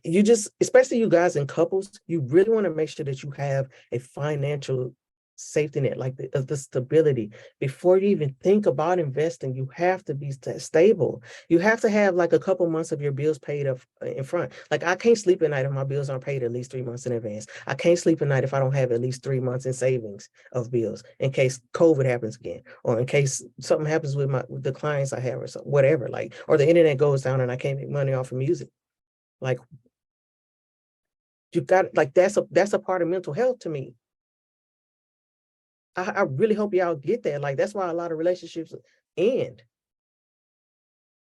especially you guys in couples, you really want to make sure that you have a financial safety net, like the stability. Before you even think about investing, you have to be stable. You have to have like a couple months of your bills paid up in front. Like, I can't sleep at night if my bills aren't paid at least 3 months in advance. I can't sleep at night if I don't have at least 3 months in savings of bills in case COVID happens again, or in case something happens with the clients I have, or something, whatever, like, or the internet goes down and I can't make money off of music. Like, you got, like, that's a part of mental health to me. I really hope y'all get that. Like, that's why a lot of relationships end,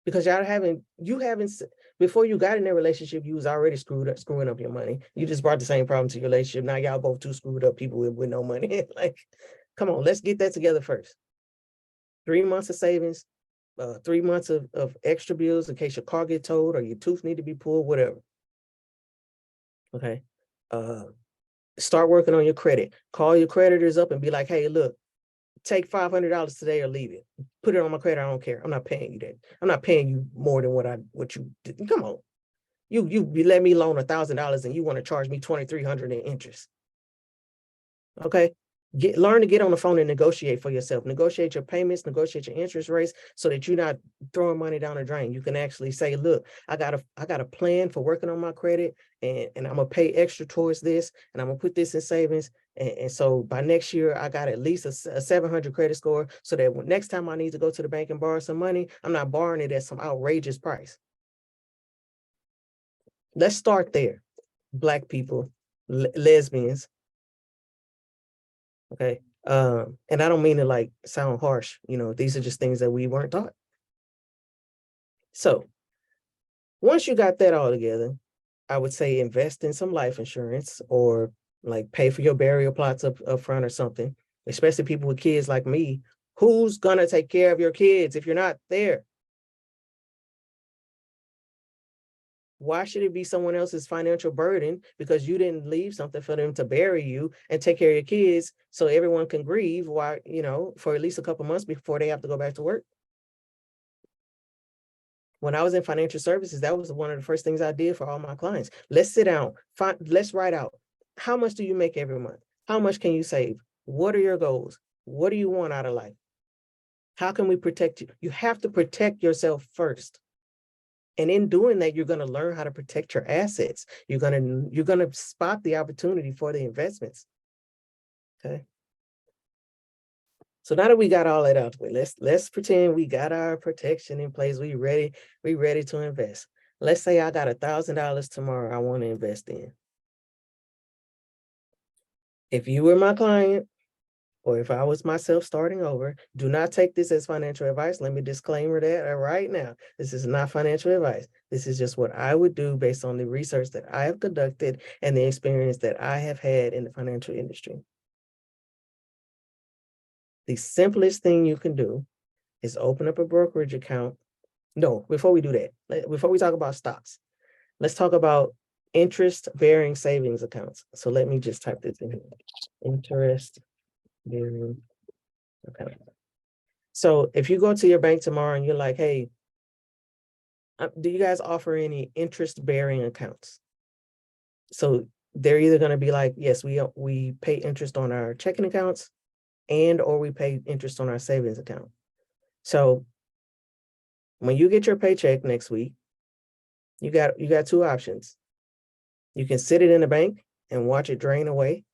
because you haven't before you got in that relationship, you was already screwing up your money. You just brought the same problem to your relationship. Now y'all both two screwed up people with no money. Like, come on, let's get that together first. 3 months of savings, 3 months of extra bills in case your car get towed or your tooth need to be pulled, whatever. Okay. Start working on your credit. Call your creditors up and be like, hey, look, take $500 today or leave it. Put it on my credit. I don't care. I'm not paying you that. I'm not paying you more than what you did. Come on. You let me loan $1,000 and you want to charge me $2,300 in interest. Okay. Learn to get on the phone and negotiate for yourself. Negotiate your payments, negotiate your interest rates so that you're not throwing money down the drain. You can actually say, look, I got a plan for working on my credit, and I'm gonna pay extra towards this, and I'm gonna put this in savings, And so by next year, I got at least a 700 credit score, so that next time I need to go to the bank and borrow some money, I'm not borrowing it at some outrageous price. Let's start there. Black people, lesbians. Okay. And I don't mean to like sound harsh, these are just things that we weren't taught. So once you got that all together, I would say invest in some life insurance, or like pay for your burial plots up front or something, especially people with kids like me. Who's gonna take care of your kids if you're not there? Why should it be someone else's financial burden because you didn't leave something for them to bury you and take care of your kids so everyone can grieve for at least a couple months before they have to go back to work? When I was in financial services, that was one of the first things I did for all my clients. Let's sit down, let's write out, how much do you make every month? How much can you save? What are your goals? What do you want out of life? How can we protect you? You have to protect yourself first. And in doing that, you're going to learn how to protect your assets. You're going to spot the opportunity for the investments. Okay. So now that we got all that out of the way, let's pretend we got our protection in place. We ready to invest. Let's say I got $1,000 tomorrow I want to invest in. If you were my client, or if I was myself starting over, do not take this as financial advice. Let me disclaimer that right now. This is not financial advice. This is just what I would do based on the research that I have conducted and the experience that I have had in the financial industry. The simplest thing you can do is open up a brokerage account. No, before we do that, before we talk about stocks, let's talk about interest-bearing savings accounts. So let me just type this in here. Interest-bearing account. So if you go to your bank tomorrow and you're like, hey, do you guys offer any interest-bearing accounts? So they're either going to be like, yes, we pay interest on our checking accounts, or we pay interest on our savings account. So when you get your paycheck next week, you got two options. You can sit it in the bank and watch it drain away.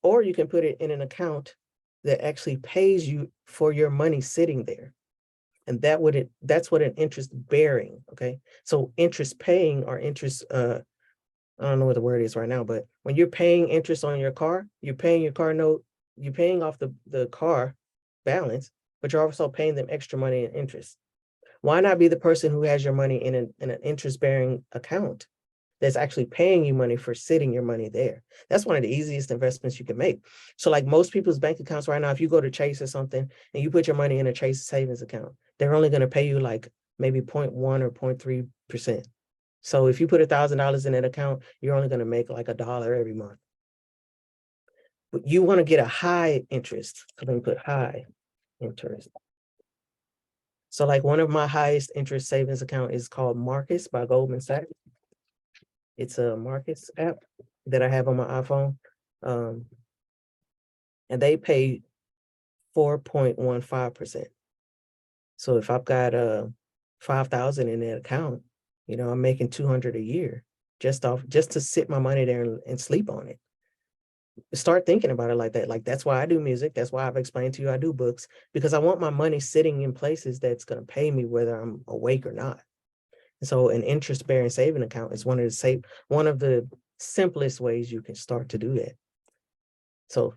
Or you can put it in an account that actually pays you for your money sitting there. And that's what an interest bearing, okay? So interest paying or interest, I don't know what the word is right now, but when you're paying interest on your car, you're paying your car note, you're paying off the car balance, but you're also paying them extra money in interest. Why not be the person who has your money in an interest-bearing account that's actually paying you money for sitting your money there? That's one of the easiest investments you can make. So like most people's bank accounts right now, if you go to Chase or something and you put your money in a Chase savings account, they're only going to pay you like maybe 0.1 or 0.3%. So if you put $1,000 in that account, you're only going to make like $1 every month. But you want to get a high interest. So let me put high interest. So like one of my highest interest savings account is called Marcus by Goldman Sachs. It's a Marcus app that I have on my iPhone. And they pay 4.15%. So if I've got 5,000 in that account, I'm making 200 a year just to sit my money there and sleep on it. Start thinking about it like that. Like that's why I do music. That's why I've explained to you I do books, because I want my money sitting in places that's going to pay me whether I'm awake or not. And so an interest-bearing saving account is one of the simplest ways you can start to do that. So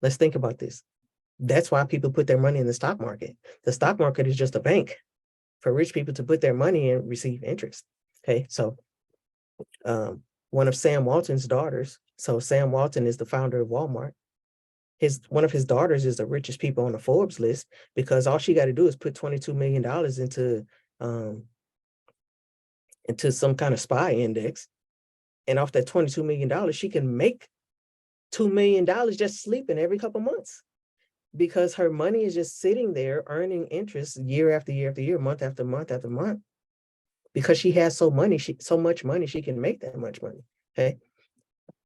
let's think about this. That's why people put their money in the stock market. The stock market is just a bank for rich people to put their money and receive interest. Okay, so one of Sam Walton's daughters, so Sam Walton is the founder of Walmart. One of his daughters is the richest people on the Forbes list because all she got to do is put $22 million into some kind of SPY index. And off that $22 million, she can make $2 million just sleeping every couple months because her money is just sitting there earning interest year after year after year, month after month after month, because she has so much money, she can make that much money. Okay.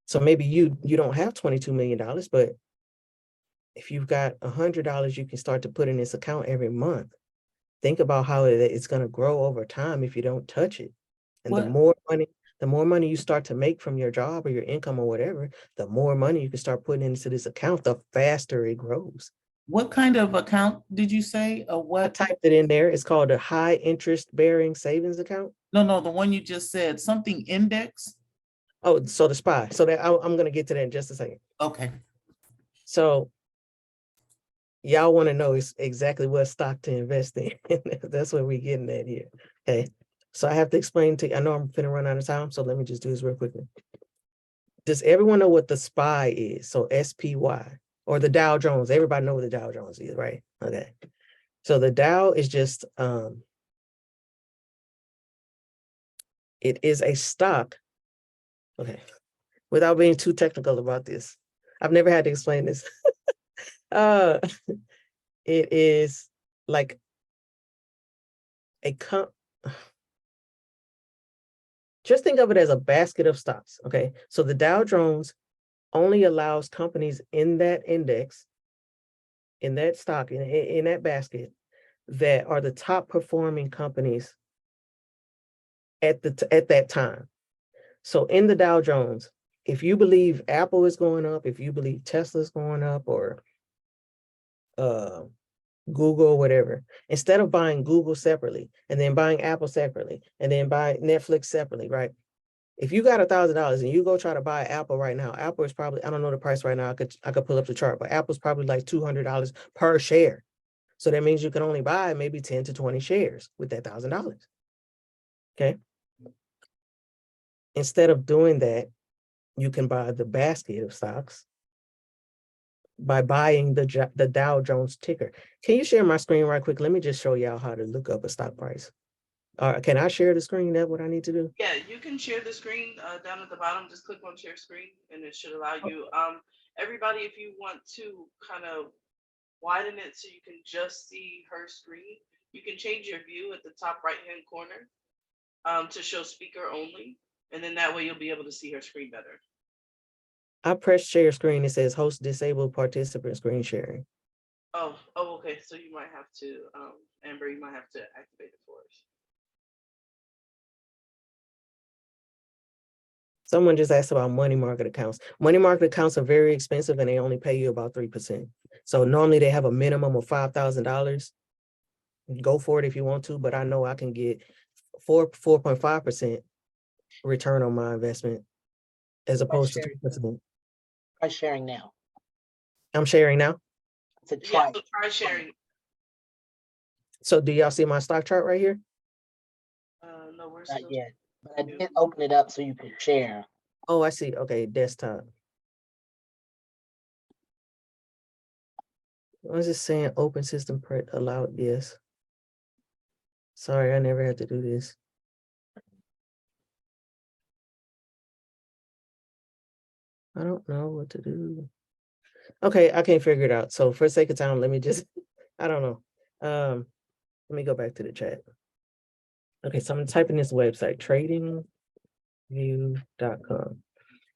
So maybe you don't have $22 million, but if you've got $100, you can start to put in this account every month. Think about how it's going to grow over time if you don't touch it. And the more money The more money you start to make from your job or your income or whatever, the more money you can start putting into this account, the faster it grows. What kind of account did you say? I What? typed it in there. It's called a high interest bearing savings account. No, the one you just said, something index? Oh, so the SPY. So that I'm going to get to that in just a second. Okay. So y'all want to know exactly what stock to invest in. That's what we're getting at here. Okay. So I have to explain to you. I know I'm finna run out of time, so let me just do this real quickly. Does everyone know what the SPY is? So SPY or the Dow Jones. Everybody know what the Dow Jones is, right? Okay. So the Dow is just it is a stock. Okay. Without being too technical about this, I've never had to explain this. It is like just think of it as a basket of stocks. Okay. So the Dow Jones only allows companies in that index, in that stock, in that basket, that are the top performing companies at that time. So in the Dow Jones, if you believe Apple is going up, if you believe Tesla is going up, or Google or whatever, instead of buying Google separately and then buying Apple separately and then buy Netflix separately, right? If you got $1,000 and you go try to buy Apple right now, Apple is probably, I don't know the price right now, I could pull up the chart, but Apple's probably like $200 per share. So that means you can only buy maybe 10 to 20 shares with that $1,000. Okay. Instead of doing that, you can buy the basket of stocks by buying the Dow Jones ticker. Can you share my screen right quick? Let me just show y'all how to look up a stock price. Can I share the screen? That's what I need to do? Yeah, you can share the screen down at the bottom. Just click on share screen and it should allow you. Everybody, if you want to kind of widen it so you can just see her screen, you can change your view at the top right hand corner to show speaker only. And then that way you'll be able to see her screen better. I pressed share screen. It says host disabled participant screen sharing. Oh, okay. So you might have to, Amber, you might have to activate it for us. Someone just asked about money market accounts. Money market accounts are very expensive and they only pay you about 3%. So normally they have a minimum of $5,000. Go for it if you want to, but I know I can get 4.5% return on my investment as opposed to 3%. Try sharing now. I'm sharing now. To try. Yeah, so try sharing. So do y'all see my stock chart right here? No, we're Not still. yet, but I did open it up so you can share. Oh, I see. Okay, desktop. I was just saying open system print allowed. Yes. Sorry, I never had to do this. I don't know what to do. Okay, I can't figure it out. So for sake of time, let me just, I don't know. Let me go back to the chat. Okay, so I'm typing this website, tradingview.com.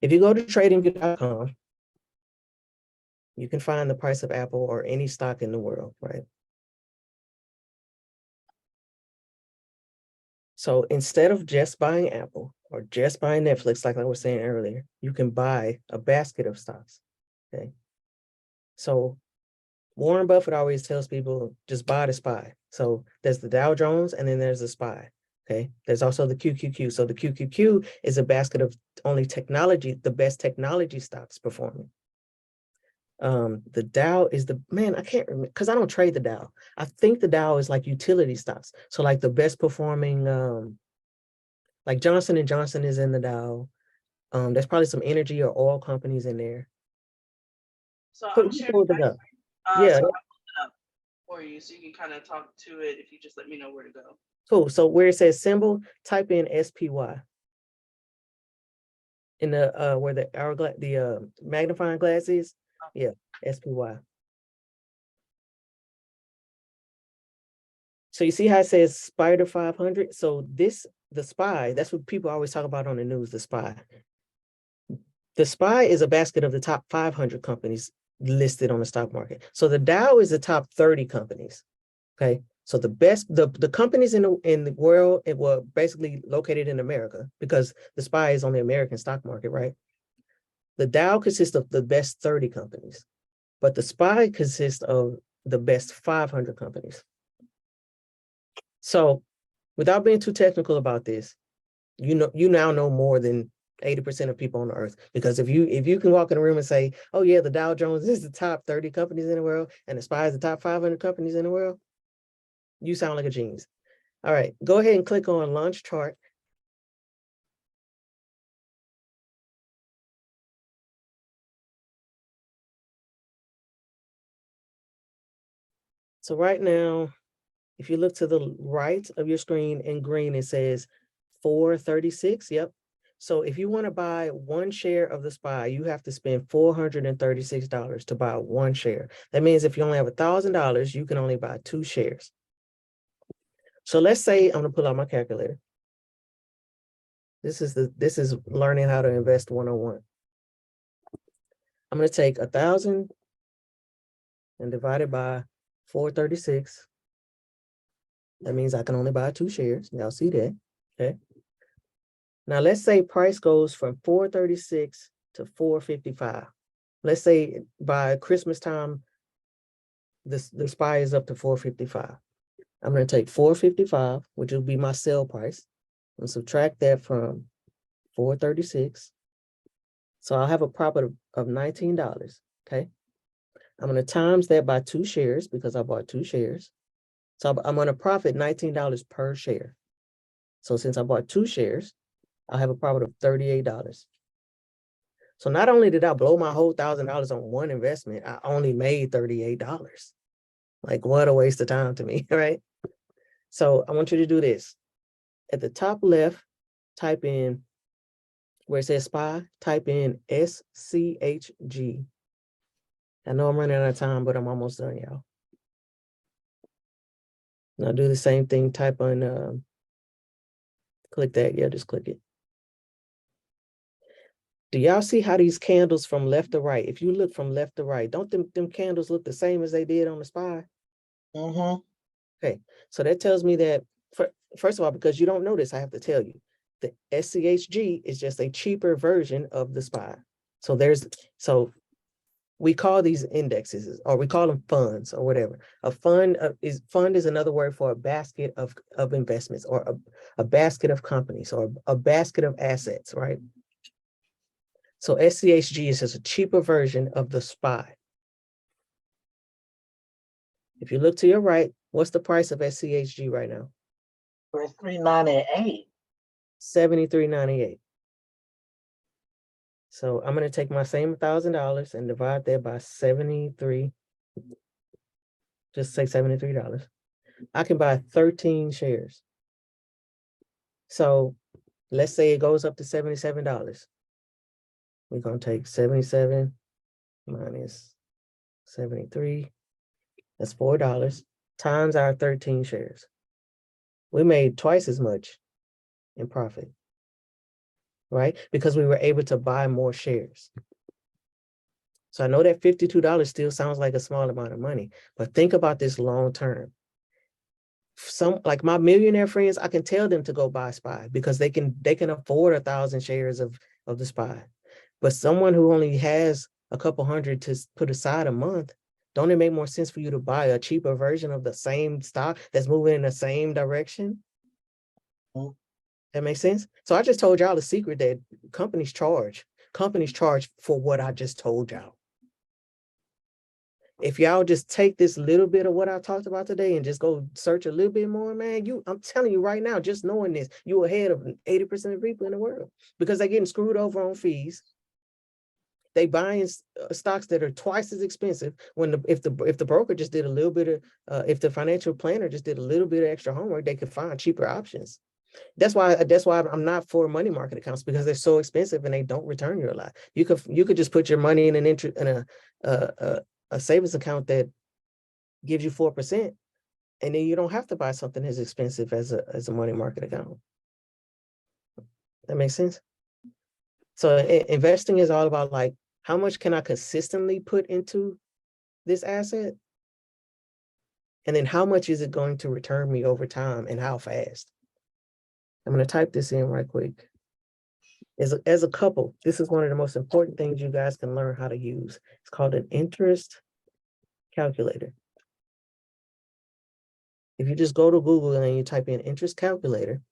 If you go to tradingview.com, you can find the price of Apple or any stock in the world, right? So instead of just buying Apple or just buying Netflix, like I was saying earlier, you can buy a basket of stocks, okay? So Warren Buffett always tells people, just buy the SPY. So there's the Dow Jones and then there's the SPY, okay? There's also the QQQ. So the QQQ is a basket of only technology, the best technology stocks performing. The Dow is man, I can't remember because I don't trade the Dow. I think the Dow is like utility stocks. So like the best performing, like Johnson & Johnson is in the Dow. There's probably some energy or oil companies in there. So Who I'm sharing pulled it my up? screen. Yeah, So I pulled it up for you so you can kind of talk to it if you just let me know where to go. cool. So where it says symbol, type in SPY. In the where the hourglass, the magnifying glass is, yeah, SPY. So you see how it says Spider 500? So the SPY, that's what people always talk about on the news, the SPY. The SPY is a basket of the top 500 companies listed on the stock market. So the Dow is the top 30 companies, okay? So the companies in the world, it were basically located in America because the SPY is on the American stock market, right? The Dow consists of the best 30 companies, but the SPY consists of the best 500 companies. So without being too technical about this, you now know more than 80% of people on the earth, because if you can walk in a room and say, oh yeah, the Dow Jones is the top 30 companies in the world and the SPY is the top 500 companies in the world, you sound like a genius. All right, go ahead and click on launch chart. So right now, if you look to the right of your screen in green, it says 436. Yep. So if you want to buy one share of the SPY, you have to spend $436 to buy one share. That means if you only have $1,000, you can only buy 2 shares. So let's say I'm going to pull out my calculator. This is learning how to invest 101. I'm going to take 1,000 and divide it by 436. That means I can only buy 2 shares. Y'all see that? Okay. Now let's say price goes from 436 to 455. Let's say by Christmas time, the SPY is up to 455. I'm going to take 455, which will be my sell price, and subtract that from 436. So I'll have a profit of $19. Okay. I'm going to times that by 2 shares because I bought 2 shares. So I'm going to profit $19 per share. So since I bought 2 shares, I'll have a profit of $38. So not only did I blow my whole $1,000 on one investment, I only made $38. Like, what a waste of time to me, right? So I want you to do this. At the top left, type in where it says SPY, type in SCHG. I know I'm running out of time, but I'm almost done, y'all. Now do the same thing, type on, click that, yeah, just click it. Do y'all see how these candles from left to right, if you look from left to right, don't them candles look the same as they did on the SPY? Mm-hmm. Okay, so that tells me that, first of all, because you don't know this, I have to tell you, the SCHG is just a cheaper version of the SPY. So we call these indexes, or we call them funds or whatever. A fund is another word for a basket of investments, or a basket of companies, or a basket of assets, right? So SCHG is just a cheaper version of the SPY. If you look to your right, what's the price of SCHG right now? It's $398. $73.98. So I'm going to take my same $1,000 and divide that by 73. Just say $73. I can buy 13 shares. So let's say it goes up to $77. We're going to take 77 minus 73. That's $4 times our 13 shares. We made twice as much in profit, right? Because we were able to buy more shares. So I know that $52 still sounds like a small amount of money, but think about this long term. Some, like my millionaire friends, I can tell them to go buy SPY because they can afford 1,000 shares of the SPY. But someone who only has a couple hundred to put aside a month, don't it make more sense for you to buy a cheaper version of the same stock that's moving in the same direction? Mm-hmm. That makes sense? So I just told y'all the secret that companies charge for what I just told y'all. If y'all just take this little bit of what I talked about today and just go search a little bit more, man, I'm telling you right now, just knowing this, you're ahead of 80% of people in the world because they're getting screwed over on fees. They buying stocks that are twice as expensive when if the broker just did a little bit of, if the financial planner just did a little bit of extra homework, they could find cheaper options. That's why I'm not for money market accounts, because they're so expensive and they don't return you a lot. You could just put your money in a savings account that gives you 4%, and then you don't have to buy something as expensive as a money market account. That makes sense. So investing is all about, like, how much can I consistently put into this asset? And then how much is it going to return me over time and how fast? I'm going to type this in right quick. As a couple, this is one of the most important things you guys can learn how to use. It's called an interest calculator. If you just go to Google and you type in interest calculator,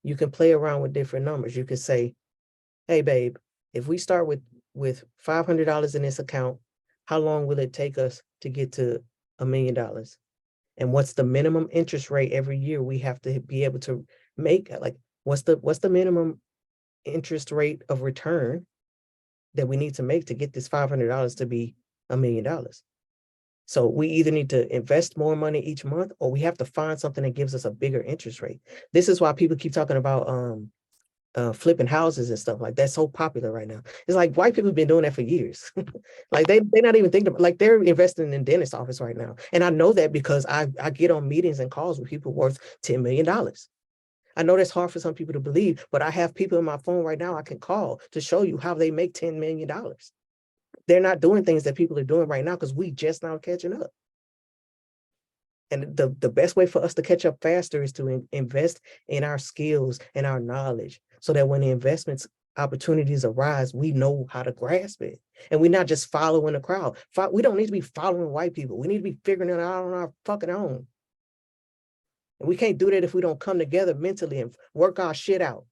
you can play around with different numbers. You could say, hey, babe, if we start with $500 in this account, how long will it take us to get to $1 million? And what's the minimum interest rate every year we have to be able to make? Like, what's the minimum interest rate of return that we need to make to get this $500 to be $1 million? So we either need to invest more money each month, or we have to find something that gives us a bigger interest rate. This is why people keep talking about flipping houses and stuff like that's so popular right now. It's like white people have been doing that for years. Like they're not even thinking about, like they're investing in dentist office right now. And I know that because I get on meetings and calls with people worth $10 million. I know that's hard for some people to believe, but I have people in my phone right now I can call to show you how they make $10 million. They're not doing things that people are doing right now because we just now catching up. And the best way for us to catch up faster is to invest in our skills and our knowledge so that when the investments opportunities arise, we know how to grasp it. And we're not just following the crowd. We don't need to be following white people. We need to be figuring it out on our fucking own. And we can't do that if we don't come together mentally and work our shit out.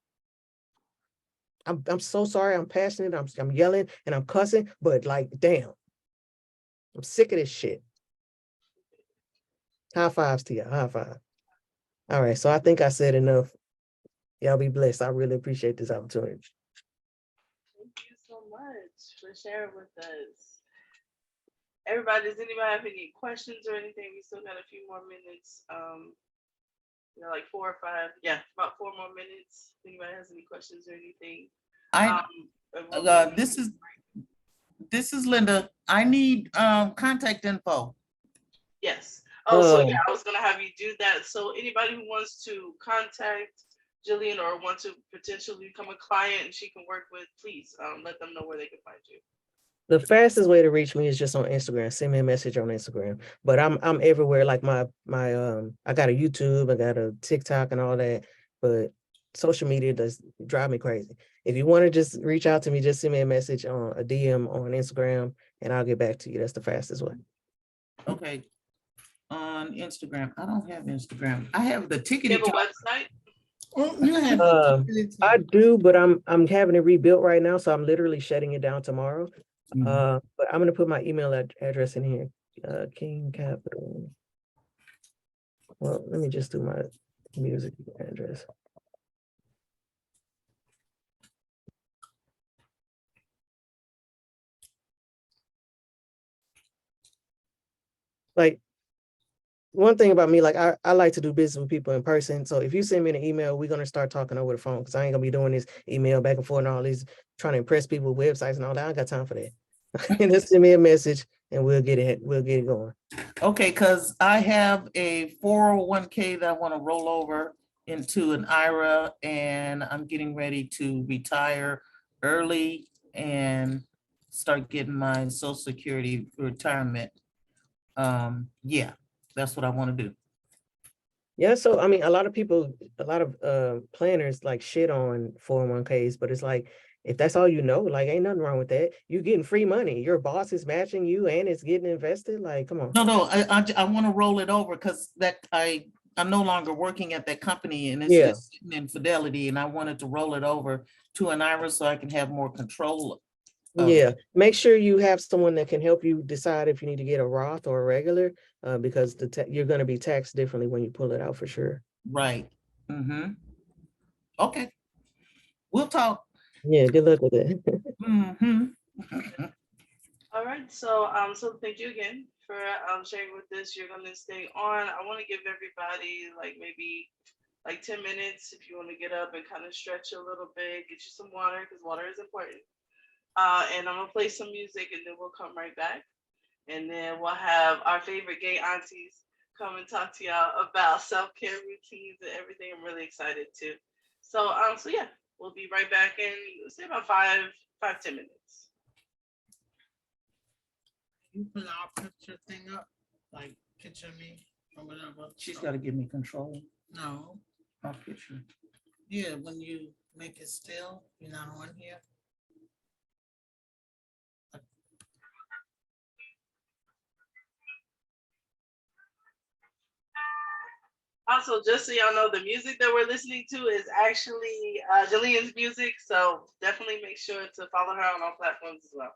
I'm so sorry. I'm passionate. I'm yelling and I'm cussing, but like, damn, I'm sick of this shit. High fives to you. High five. All right. So I think I said enough. Y'all be blessed. I really appreciate this opportunity. Thank you so much for sharing with us. Everybody, does anybody have any questions or anything? We still got a few more minutes. Like 4 or 5. Yeah, about 4 more minutes. If anybody has any questions or anything. This is Linda. I need contact info. Yes. So yeah, I was gonna have you do that. So anybody who wants to contact Jillian or want to potentially become a client and she can work with, please let them know where they can find you. The fastest way to reach me is just on Instagram. Send me a message on Instagram. But I'm everywhere. Like my I got a YouTube, I got a TikTok and all that. But social media does drive me crazy. If you want to just reach out to me, just send me a message on a DM on Instagram and I'll get back to you. That's the fastest way. Okay. On Instagram. I don't have Instagram. I have the ticket. You have a website? I do, but I'm having it rebuilt right now, so I'm literally shutting it down tomorrow. But I'm gonna put my email address in here. King Capital. Well, let me just do my music address. Like, one thing about me, like I like to do business with people in person. So if you send me an email, we're gonna start talking over the phone because I ain't gonna be doing this email back and forth and all these trying to impress people with websites and all that. I ain't got time for that. And just send me a message and we'll get it going. Okay, because I have a 401k that I want to roll over into an IRA, and I'm getting ready to retire early and start getting my Social Security retirement. Yeah, that's what I want to do. Yeah, so I mean, a lot of planners like shit on 401ks, but it's like, if that's all you know, like ain't nothing wrong with that. You're getting free money. Your boss is matching you and it's getting invested. Like, come on. No, I want to roll it over because I'm no longer working at that company and it's Yeah. just sitting in Fidelity, and I wanted to roll it over to an IRA so I can have more control. Yeah, make sure you have someone that can help you decide if you need to get a Roth or a regular, because you're going to be taxed differently when you pull it out for sure. Right. Mm-hmm. Okay. We'll talk. Yeah, good luck with it. Mm-hmm. All right, so thank you again for sharing with us. You're gonna stay on. I want to give everybody like maybe like 10 minutes if you want to get up and kind of stretch a little bit, get you some water because water is important. And I'm gonna play some music and then we'll come right back. And then we'll have our favorite gay aunties come and talk to y'all about self-care routines and everything. I'm really excited too. So yeah, we'll be right back in say about 5-10 minutes. You put our picture thing up, like picture me. or whatever. She's got to give me control. No, I'll get you. yeah, when you make it still, you're not on here. Also, just so y'all know, the music that we're listening to is actually Jillian's music. So definitely make sure to follow her on all platforms as well.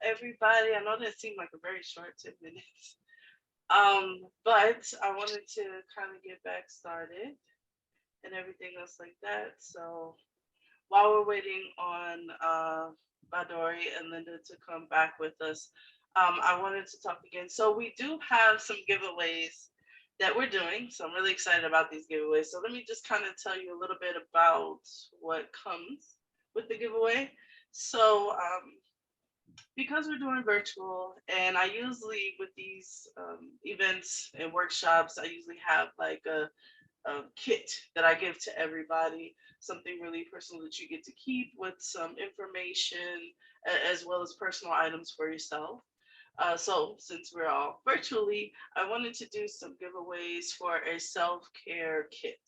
everybody. I know that seemed like a very short 10 minutes. But I wanted to kind of get back started and everything else like that. So while we're waiting on Badori and Linda to come back with us, I wanted to talk again. So we do have some giveaways that we're doing. So I'm really excited about these giveaways. So let me just kind of tell you a little bit about what comes with the giveaway. So because we're doing virtual, and I usually with these events and workshops, I usually have like a kit that I give to everybody, something really personal that you get to keep with some information as well as personal items for yourself. So since we're all virtually, I wanted to do some giveaways for a self-care kit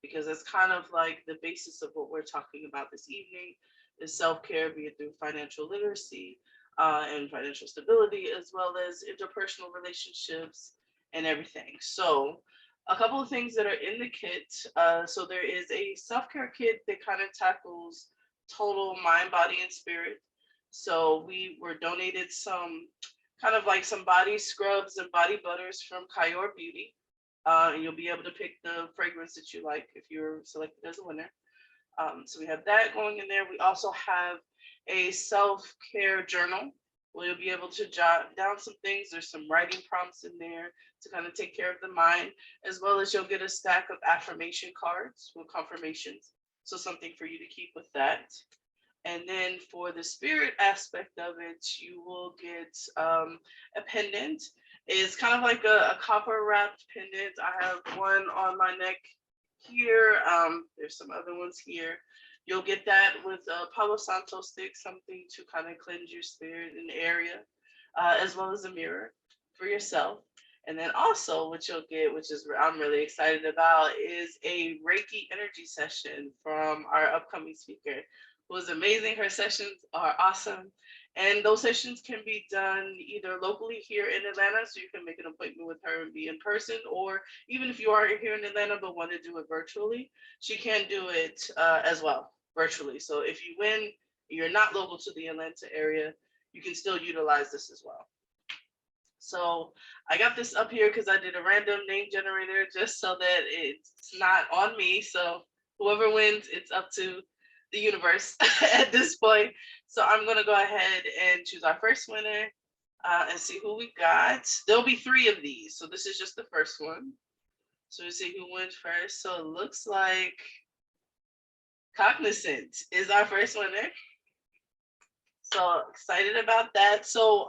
because it's kind of like the basis of what we're talking about this evening is self-care, be it through financial literacy and financial stability, as well as interpersonal relationships and everything. So a couple of things that are in the kit. So there is a self-care kit that kind of tackles total mind, body, and spirit. So we were donated some kind of like some body scrubs and body butters from Kyor Beauty. And you'll be able to pick the fragrance that you like if you're selected as a winner. So we have that going in there. We also have a self-care journal where you'll be able to jot down some things. There's some writing prompts in there to kind of take care of the mind, as well as you'll get a stack of affirmation cards with confirmations. So something for you to keep with that. And then for the spirit aspect of it, you will get a pendant. It's kind of like a copper wrapped pendant. I have one on my neck here. There's some other ones here. You'll get that with a Palo Santo stick, something to kind of cleanse your spirit in the area, as well as a mirror for yourself. And then also what you'll get, which is I'm really excited about, is a Reiki energy session from our upcoming speaker, who is amazing. Her sessions are awesome. And those sessions can be done either locally here in Atlanta, so you can make an appointment with her and be in person, or even if you are here in Atlanta but want to do it virtually, she can do it as well, virtually. So if you win, you're not local to the Atlanta area, you can still utilize this as well. So I got this up here because I did a random name generator just so that it's not on me. So whoever wins, it's up to the universe at this point. So I'm gonna go ahead and choose our first winner and see who we got. There'll be 3 of these. So this is just the first one. So we'll see who wins first. So it looks like Cognizant is our first winner. So excited about that. So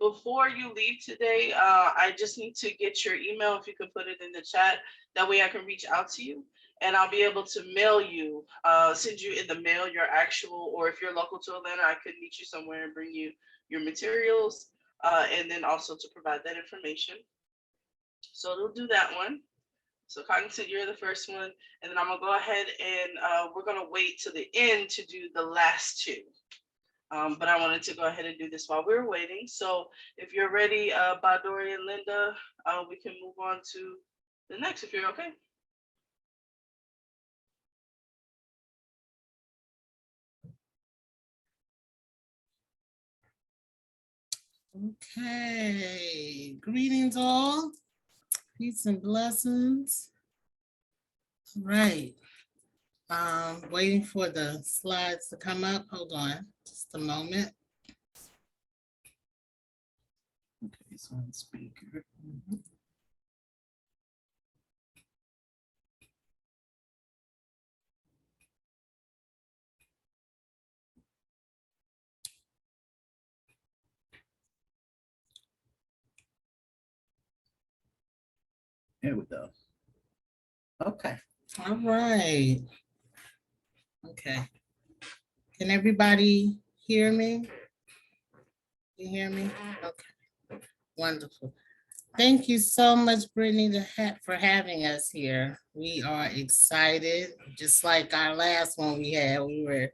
before you leave today, I just need to get your email, if you could put it in the chat. That way I can reach out to you and I'll be able to mail you, send you in the mail your actual, or if you're local to Atlanta, I could meet you somewhere and bring you your materials and then also to provide that information. So they'll do that one. So Cognizant, you're the first one. And then I'm gonna go ahead and we're gonna wait to the end to do the last 2. But I wanted to go ahead and do this while we were waiting. So if you're ready, Badori and Linda, we can move on to the next if you're okay. Okay, greetings all, peace and blessings. All right, waiting for the slides to come up. Hold on just a moment. Okay, it's on speaker. There we go. Okay. All right. Okay. Can everybody hear me? You hear me? Okay. Wonderful. Thank you so much, Brittany, for having us here. We are excited, just like our last one we had. We were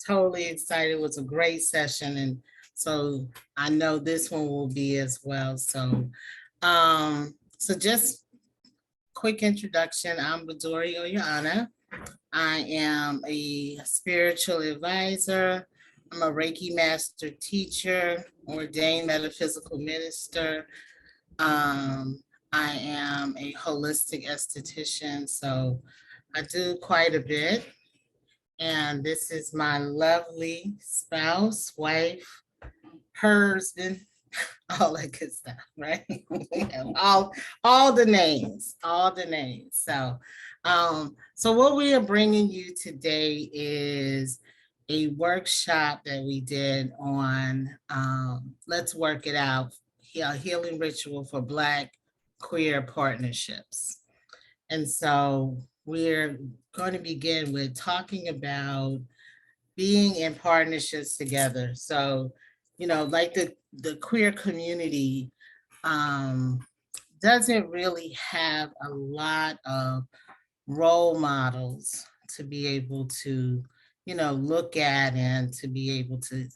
totally excited. It was a great session, and so I know this one will be as well. So, so just quick introduction. I'm Badori Oyana. I am a spiritual advisor, I'm a Reiki master teacher, ordained metaphysical minister. I am a holistic esthetician, so I do quite a bit. And this is my lovely spouse, wife, husband, all that good stuff, right? We have all the names, all the names. So what we are bringing you today is a workshop that we did on Let's Work It Out, a healing ritual for Black queer partnerships. And so we're going to begin with talking about being in partnerships together. So, like the queer community doesn't really have a lot of role models to be able to, look at and to be able to,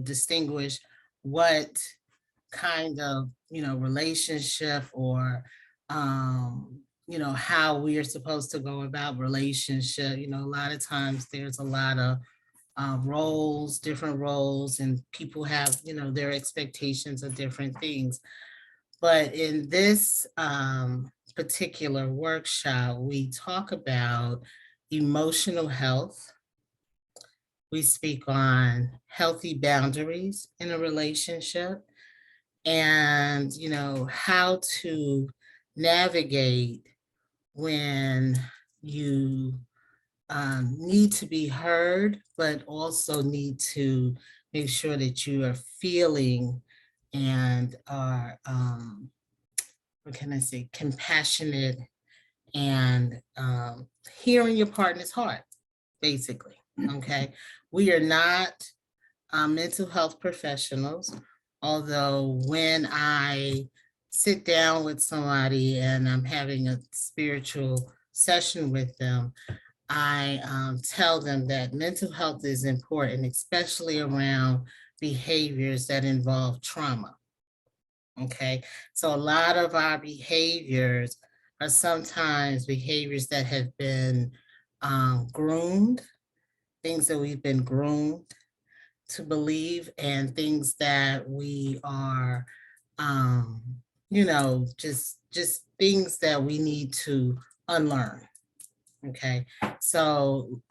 distinguish what kind of, relationship or, how we are supposed to go about relationship. A lot of times there's a lot of roles, different roles, and people have, their expectations of different things. But in this particular workshop, we talk about emotional health. We speak on healthy boundaries in a relationship and, how to navigate when you need to be heard, but also need to make sure that you are feeling and are, what can I say, compassionate and hearing your partner's heart, basically, okay? We are not mental health professionals, although when I sit down with somebody and I'm having a spiritual session with them, I tell them that mental health is important, especially around behaviors that involve trauma. Okay, so a lot of our behaviors are sometimes behaviors that have been groomed, things that we've been groomed to believe, and things that we are, just things that we need to unlearn. Okay, so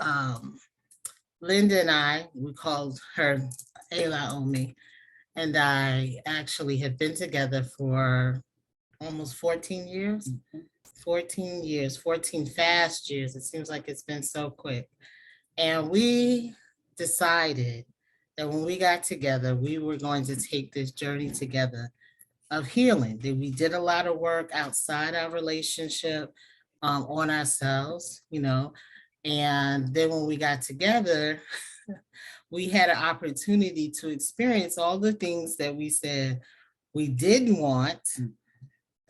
Linda and I, we called her Ayla Omi, and I actually have been together for almost 14 years. 14 years, 14 fast years. It seems like it's been so quick. And we decided that when we got together, we were going to take this journey together of healing. That we did a lot of work outside our relationship on ourselves, and then when we got together, we had an opportunity to experience all the things that we said we didn't want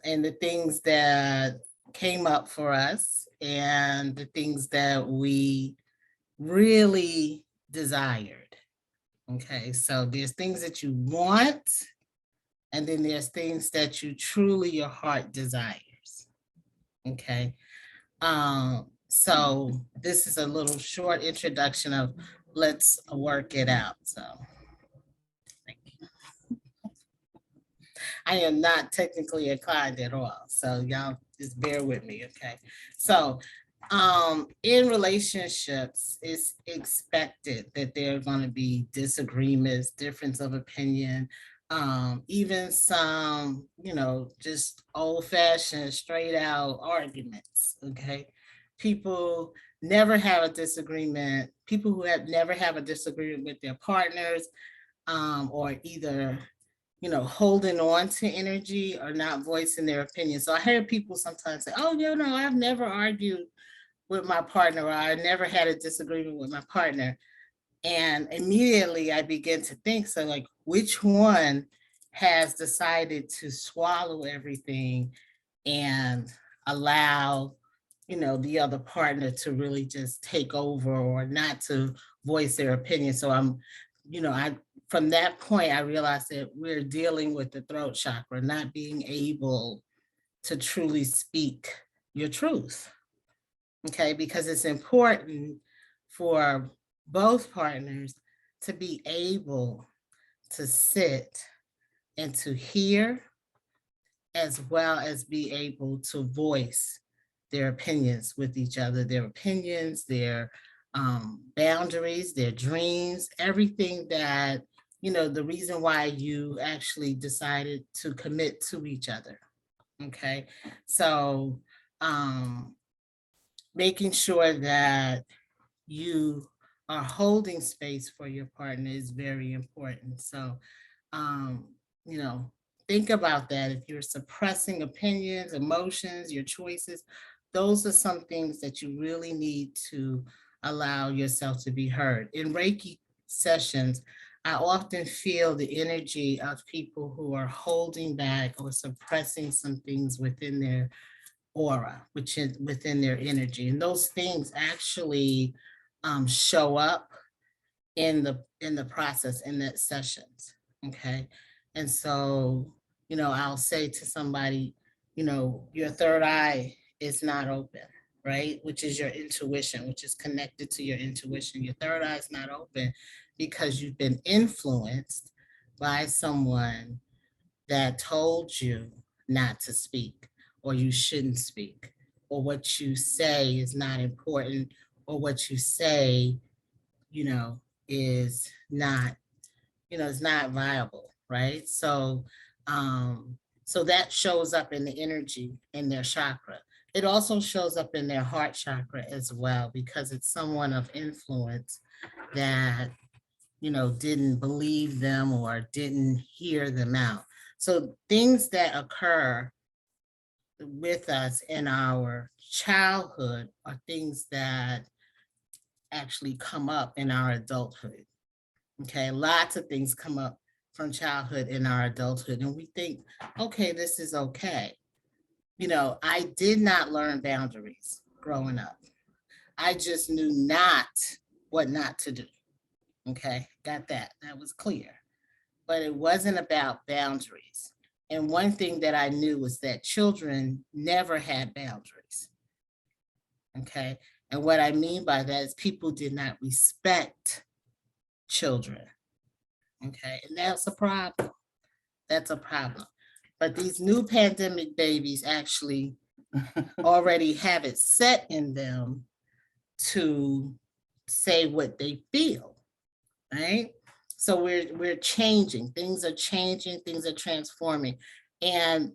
and the things that came up for us and the things that we really desired. Okay, so there's things that you want, and then there's things that you truly, your heart desires. Okay, so this is a little short introduction of Let's Work It Out. So thank you. I am not technically inclined at all, so y'all just bear with me, okay? So in relationships, it's expected that there are going to be disagreements, difference of opinion, even some, just old-fashioned, straight out arguments, okay? People never have a disagreement. People who have never have a disagreement with their partners, or either, holding on to energy or not voicing their opinion. So I hear people sometimes say, oh, I've never argued with my partner, or I never had a disagreement with my partner. And immediately I begin to think, so like, which one has decided to swallow everything and allow, the other partner to really just take over or not to voice their opinion? So I'm, from that point, I realized that we're dealing with the throat chakra, not being able to truly speak your truth. Okay, because it's important for both partners to be able to sit and to hear, as well as be able to voice their opinions with each other, their opinions, their boundaries, their dreams, everything that, the reason why you actually decided to commit to each other. Okay, so making sure that you are holding space for your partner is very important. So, um, you know, think about that. If you're suppressing opinions, emotions, your choices, those are some things that you really need to allow yourself to be heard. In Reiki sessions, I often feel the energy of people who are holding back or suppressing some things within their aura, which is within their energy. And those things actually show up in the process, in the sessions. Okay. And so, I'll say to somebody, your third eye is not open, right? Which is your intuition, which is connected to your intuition. Your third eye is not open because you've been influenced by someone that told you not to speak, or you shouldn't speak, or what you say is not important, or what you say, is not, is not viable, right? So, so that shows up in the energy in their chakra. It also shows up in their heart chakra as well, because it's someone of influence that, didn't believe them or didn't hear them out. So things that occur with us in our childhood are things that actually come up in our adulthood. Okay, lots of things come up from childhood in our adulthood, and we think, okay, this is okay. I did not learn boundaries growing up. I just knew not what not to do. Okay, got that. That was clear. But it wasn't about boundaries. And one thing that I knew was that children never had boundaries. Okay. And what I mean by that is people did not respect children. Okay. And that's a problem. That's a problem. But these new pandemic babies actually already have it set in them to say what they feel, right? So we're changing, things are changing, things are transforming. And,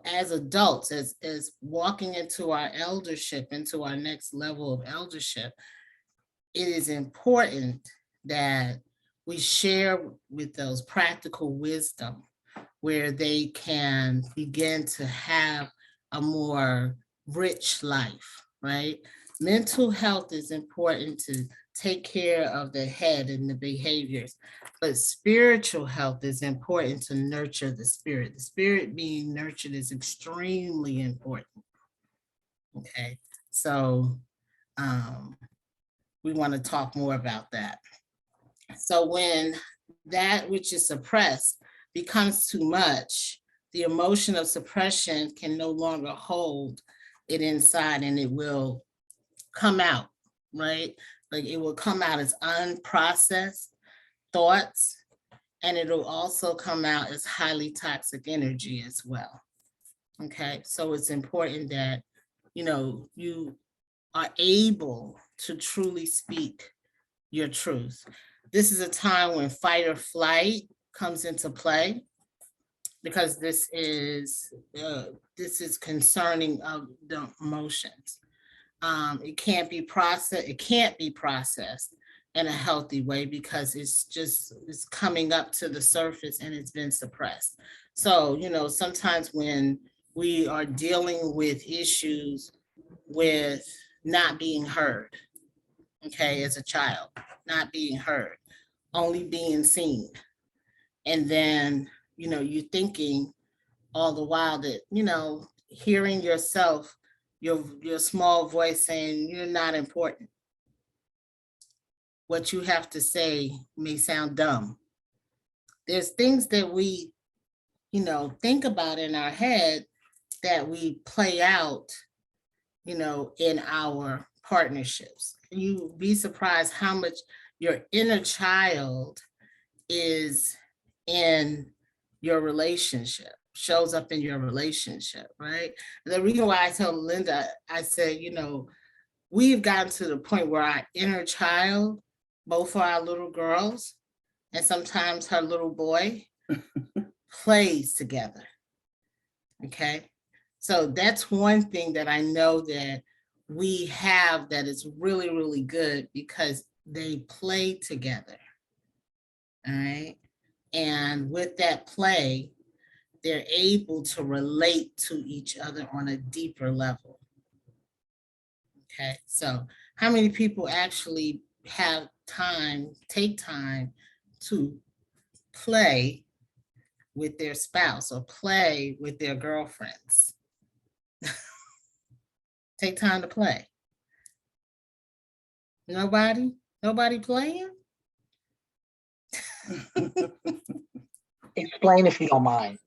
as adults, as walking into our eldership, into our next level of eldership, it is important that we share with those practical wisdom where they can begin to have a more rich life, right? Mental health is important to take care of the head and the behaviors, but spiritual health is important to nurture the spirit. The spirit being nurtured is extremely important. Okay, so we want to talk more about that. So when that which is suppressed becomes too much, the emotion of suppression can no longer hold it inside, and it will come out, right? Like it will come out as unprocessed thoughts, and it'll also come out as highly toxic energy as well. Okay, so it's important that, you are able to truly speak your truth. This is a time when fight or flight comes into play, because this is concerning of the emotions. It can't be processed. It can't be processed in a healthy way because it's coming up to the surface and it's been suppressed. So, sometimes when we are dealing with issues with not being heard, okay, as a child, not being heard, only being seen. And then, you're thinking all the while that, hearing yourself, your small voice saying you're not important. What you have to say may sound dumb. There's things that we, think about in our head that we play out, in our partnerships. You be surprised how much your inner child is in your relationship, shows up in your relationship, right? The reason why I tell Linda, I said, you know, we've gotten to the point where our inner child, both for our little girls and sometimes her little boy, plays together. Okay. So that's one thing that I know that we have that is really, really good because they play together. All right. And with that play, they're able to relate to each other on a deeper level. Okay. So how many people actually have time, take time to play with their spouse or play with their girlfriends? Take time to play. Nobody? Nobody playing? Explain if you don't mind.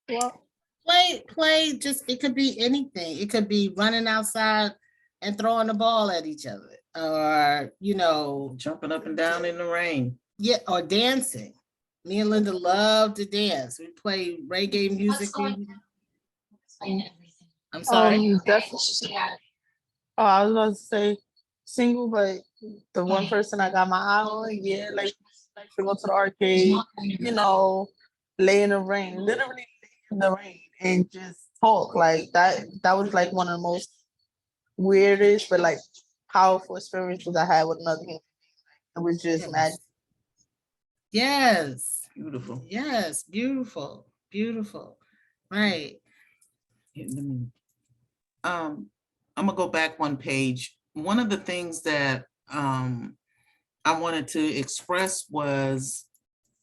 Well, play, just, it could be anything. It could be running outside and throwing the ball at each other, or, you know, Jumping up and down in the rain. yeah, or dancing. Me and Linda love to dance. We play reggae music. I'm sorry. Definitely. Oh, I was about to say single, but the one person I got my eye on, yeah, like to go to the arcade, you know, lay in the rain, literally lay in the rain and just talk like that. That was like one of the most weirdest, but like powerful experiences I had with another human. It was just magic. Yes. Beautiful. Yes. Beautiful. Beautiful. Right. I'm gonna go back one page. One of the things that I wanted to express was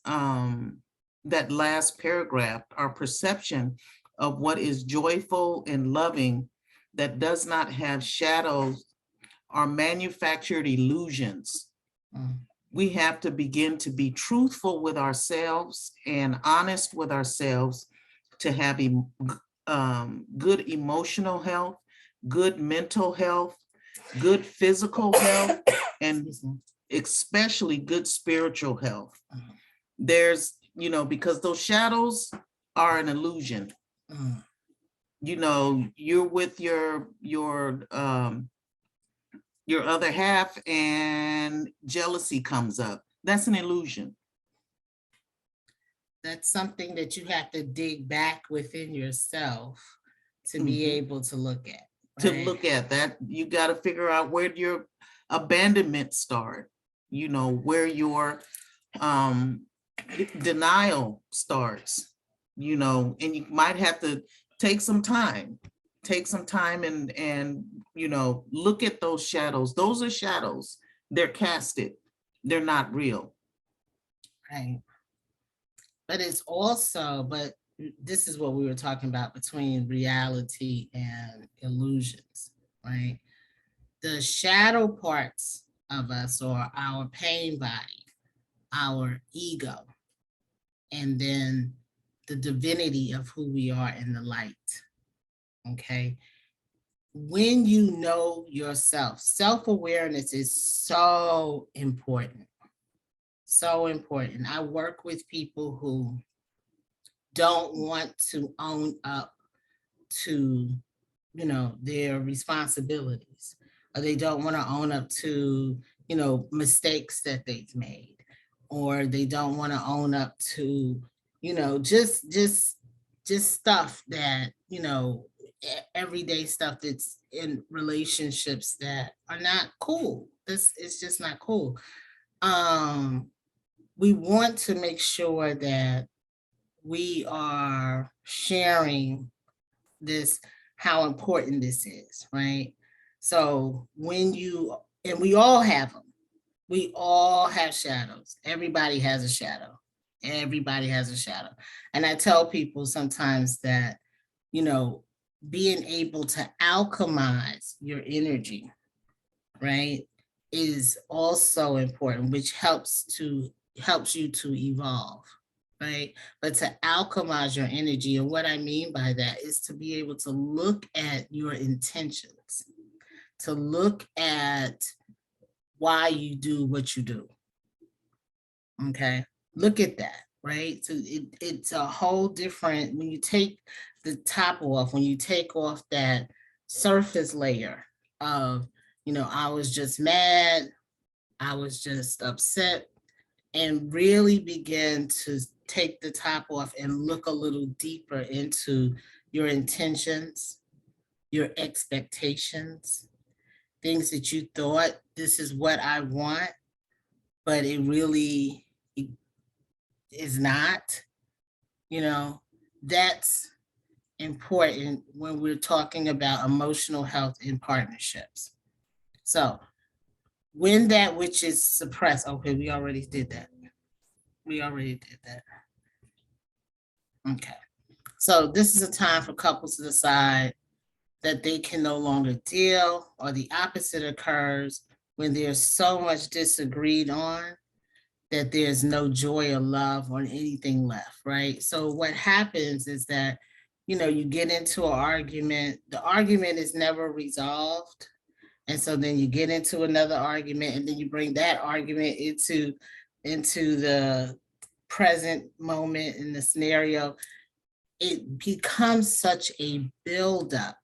that last paragraph, our perception of what is joyful and loving that does not have shadows are manufactured illusions. Mm. We have to begin to be truthful with ourselves and honest with ourselves to have good emotional health, good mental health, good physical health, and especially good spiritual health. There's, you know, because those shadows are an illusion. Mm. You know, you're with your other half and jealousy comes up. That's an illusion. That's something that you have to dig back within yourself to be Mhm. able to look at. To right? look at that, you got to figure out where your abandonment start, you know, where your denial starts, you know, and you might have to take some time and you know, look at those shadows. Those are shadows. They're casted. They're not real. Right. But it's also, but this is what we were talking about between reality and illusions, right? The shadow parts of us, or our pain body, our ego, and then the divinity of who we are in the light. Okay. When you know yourself, self-awareness is so important. So important. I work with people who don't want to own up to, you know, their responsibilities, or they don't want to own up to, you know, mistakes that they've made, or they don't want to own up to, you know, just stuff that, you know, everyday stuff that's in relationships that are not cool. This is just not cool. We want to make sure that we are sharing this, how important this is, right? So when you, and we all have them, we all have shadows. Everybody has a shadow. Everybody has a shadow. And I tell people sometimes that, you know, being able to alchemize your energy, right, is also important, which helps you to evolve, right? But to alchemize your energy, and what I mean by that is to be able to look at your intentions, to look at why you do what you do, Okay, look at that, right? So it's a whole different, when you take the top off, when you take off that surface layer of, I was just mad, I was just upset, and really begin to take the top off and look a little deeper into your intentions, your expectations, things that you thought, this is what I want, but it really is not, that's important when we're talking about emotional health in partnerships. So when that which is suppressed, okay, we already did that. Okay. So this is a time for couples to decide that they can no longer deal, or the opposite occurs when there's so much disagreed on that there's no joy or love or anything left, right? So what happens is that, you get into an argument, the argument is never resolved. And so then you get into another argument, and then you bring that argument into the present moment in the scenario. It becomes such a buildup.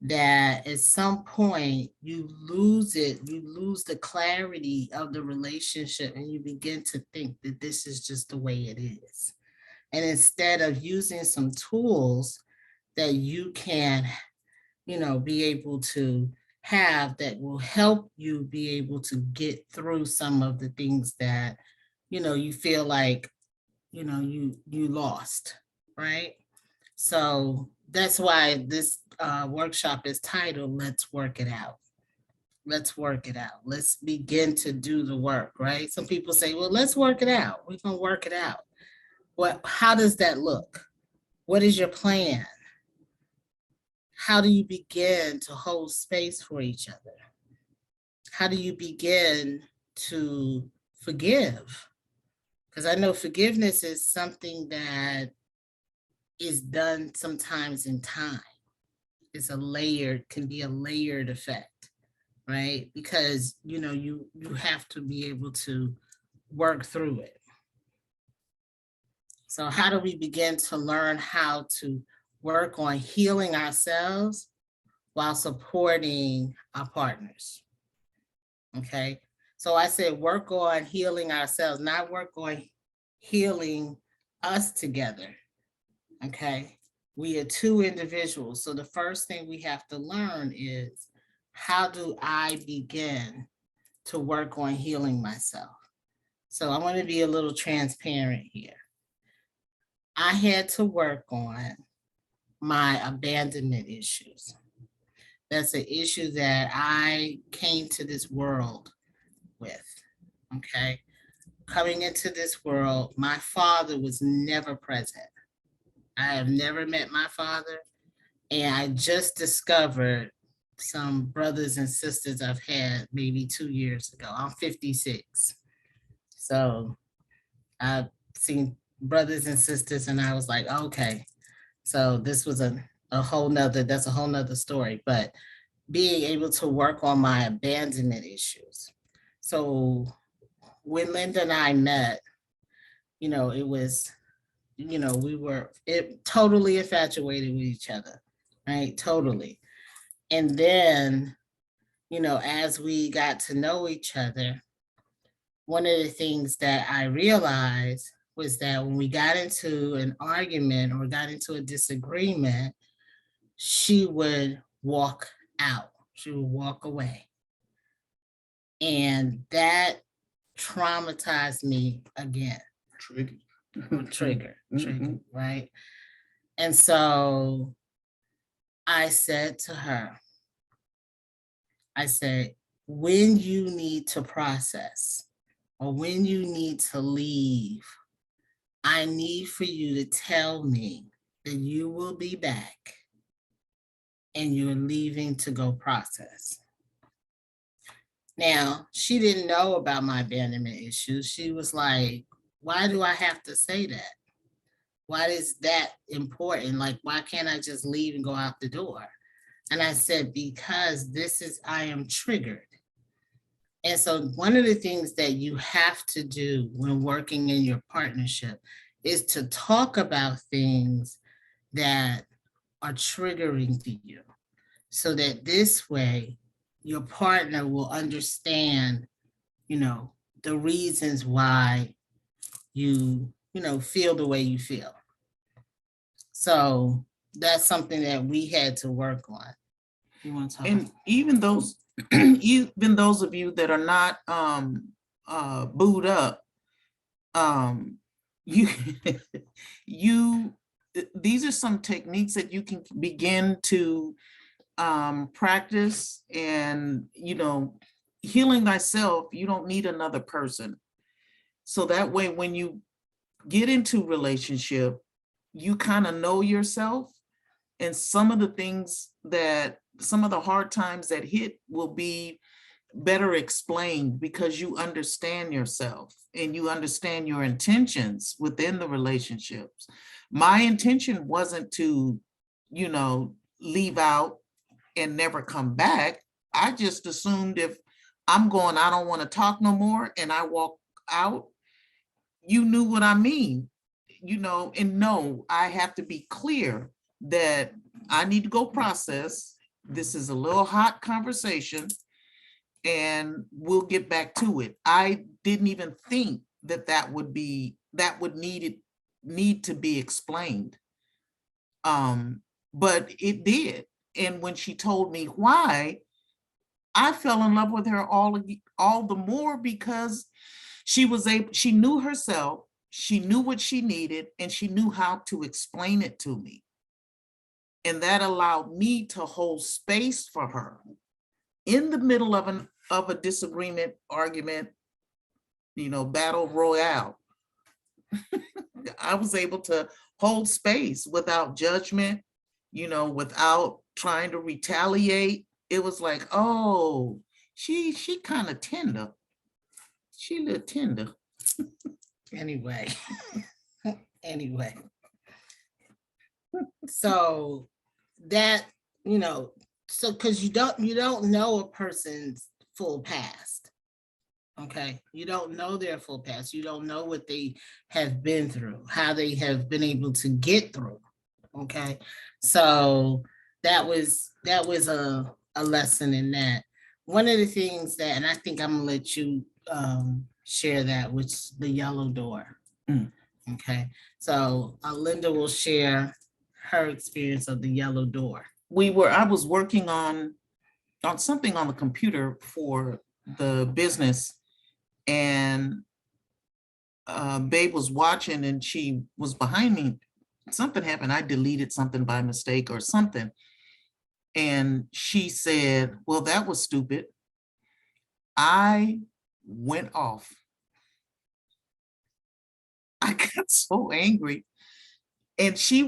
That at some point you lose it, you lose the clarity of the relationship, and you begin to think that this is just the way it is. And instead of using some tools that you can, be able to have that will help you be able to get through some of the things that, you feel like, you lost, right? So that's why this workshop is titled, Let's Work It Out. Let's work it out. Let's begin to do the work, right? Some people say, well, let's work it out. We're going to work it out. How does that look? What is your plan? How do you begin to hold space for each other? How do you begin to forgive? Because I know forgiveness is something that is done sometimes in time. It's can be a layered effect, right? Because, you have to be able to work through it. So how do we begin to learn how to work on healing ourselves while supporting our partners? Okay, so I said work on healing ourselves, not work on healing us together. Okay, we are two individuals. So the first thing we have to learn is, how do I begin to work on healing myself? So I want to be a little transparent here. I had to work on my abandonment issues. That's an issue that I came to this world with, okay? Coming into this world, my father was never present. I have never met my father, and I just discovered some brothers and sisters I've had maybe 2 years ago. I'm 56. So I've seen brothers and sisters, and I was like, okay. So this was that's a whole nother story, but being able to work on my abandonment issues. So when Linda and I met, it was, we were totally infatuated with each other, right? Totally. And then, as we got to know each other, one of the things that I realized was that when we got into an argument or got into a disagreement, she would walk out. She would walk away. And that traumatized me again. Trigger, right? And so I said to her, when you need to process or when you need to leave, I need for you to tell me that you will be back and you're leaving to go process. Now, she didn't know about my abandonment issues. She was like, why do I have to say that? Why is that important? Like, why can't I just leave and go out the door? And I said, because I am triggered. And so one of the things that you have to do when working in your partnership is to talk about things that are triggering to you, so that this way your partner will understand, the reasons why you feel the way you feel. So that's something that we had to work on. You want to talk? And even those, even those of you that are not booed up, you these are some techniques that you can begin to practice. And healing thyself, you don't need another person. So that way, when you get into relationship, you kind of know yourself, and some of the hard times that hit will be better explained because you understand yourself and you understand your intentions within the relationships. My intention wasn't to, leave out and never come back. I just assumed if I'm going, I don't want to talk no more, and I walk out, you knew what I mean, and no, I have to be clear that I need to go process. This is a little hot conversation and we'll get back to it. I didn't even think that would need to be explained. But it did. And when she told me why, I fell in love with her all the more, because she knew herself, she knew what she needed, and she knew how to explain it to me. And that allowed me to hold space for her in the middle of a disagreement, argument, battle royale. I was able to hold space without judgment, without trying to retaliate. It was like, oh, she kind of tender. She a little tender. Anyway. So that, so because you don't know a person's full past. Okay, you don't know their full past. You don't know what they have been through, how they have been able to get through. Okay, so that was a lesson in that. One of the things that, and I think I'm gonna let you share that, which the yellow door. Okay, so Linda will share her experience of the yellow door. I was working on something on the computer for the business, and Babe was watching and she was behind me. Something happened. I deleted something by mistake or something. And she said, well, that was stupid. I went off. I got so angry. And she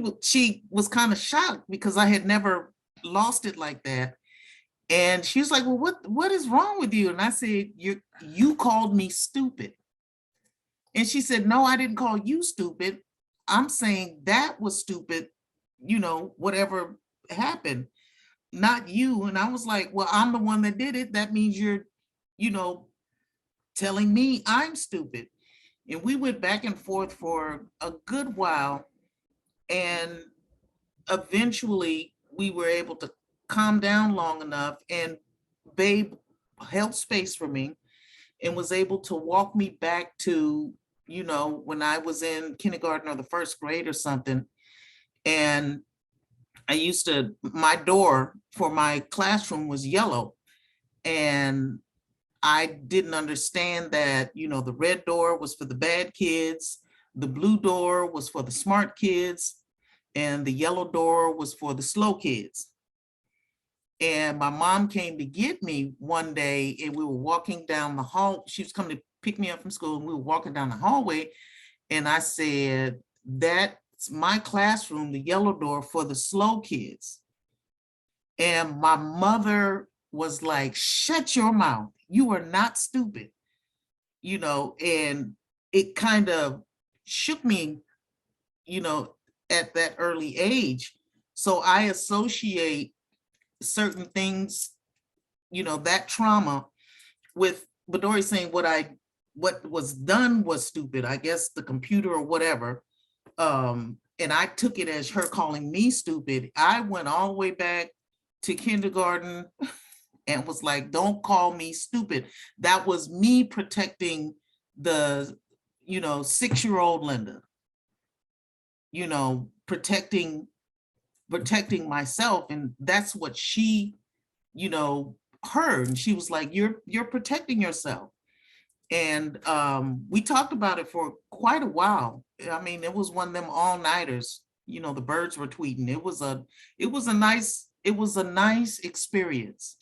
was kind of shocked because I had never lost it like that. And she was like, well, what is wrong with you? And I said, you called me stupid. And she said, no, I didn't call you stupid. I'm saying that was stupid, whatever happened, not you. And I was like, well, I'm the one that did it. That means you're, telling me I'm stupid. And we went back and forth for a good while. And eventually we were able to calm down long enough, and Babe held space for me and was able to walk me back to, when I was in kindergarten or the first grade or something. And my door for my classroom was yellow. And I didn't understand that, the red door was for the bad kids, the blue door was for the smart kids, and the yellow door was for the slow kids. And my mom came to get me one day, and we were walking down the hall. She was coming to pick me up from school, and we were walking down the hallway. And I said, that's my classroom, the yellow door for the slow kids. And my mother was like, shut your mouth. You are not stupid. And it kind of shook me, at that early age. So I associate certain things, that trauma with Badori's saying what was done was stupid, I guess the computer or whatever. And I took it as her calling me stupid. I went all the way back to kindergarten and was like, don't call me stupid. That was me protecting the, 6-year-old Linda, protecting myself. And that's what she, heard. And she was like, you're protecting yourself. And we talked about it for quite a while. I mean, it was one of them all-nighters, the birds were tweeting. It was a nice experience.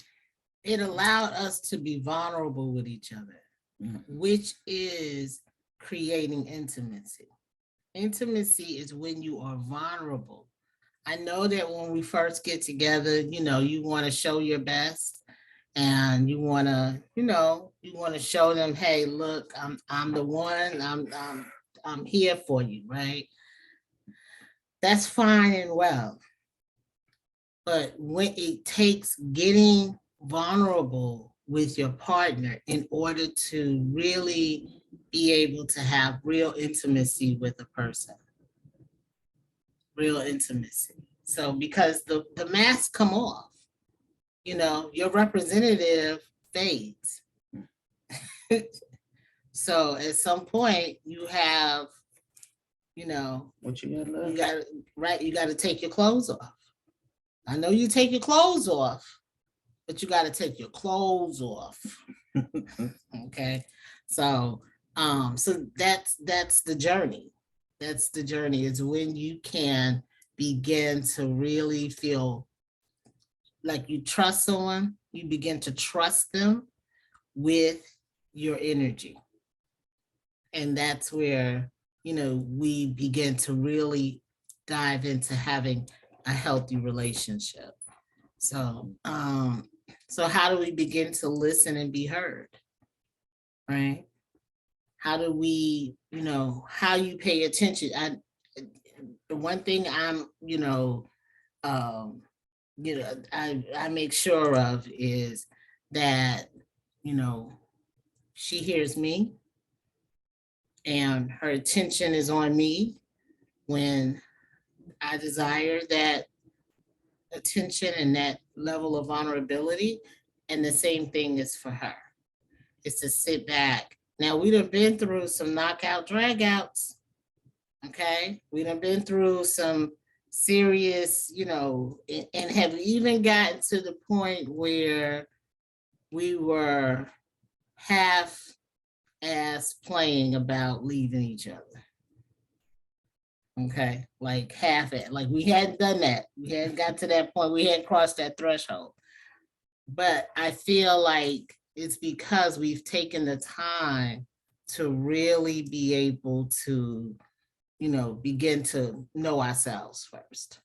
It allowed us to be vulnerable with each other, which is creating intimacy. Intimacy is when you are vulnerable. I know that when we first get together, you want to show your best. And you want to show them, hey, look, I'm the one, I'm here for you, right? That's fine and well. But when it takes getting vulnerable with your partner in order to really be able to have real intimacy with a person, real intimacy. So because the masks come off, your representative fades. So at some point you have, What you got left? you got to take your clothes off. I know you take your clothes off, but you got to take your clothes off. Okay. So that's the journey. That's the journey. It's when you can begin to really feel like you trust someone, you begin to trust them with your energy. And that's where, we begin to really dive into having a healthy relationship. So, so how do we begin to listen and be heard? Right? How do we, how you pay attention? The one thing I'm, I make sure of is that, she hears me and her attention is on me when I desire that attention and that level of vulnerability. And the same thing is for her. It's to sit back. Now, we done been through some knockout dragouts. Okay. We done been through some serious, and have even gotten to the point where we were half-ass playing about leaving each other. Okay, like half it, like we hadn't done that. We hadn't got to that point. We hadn't crossed that threshold. But I feel like it's because we've taken the time to really be able to, begin to know ourselves first,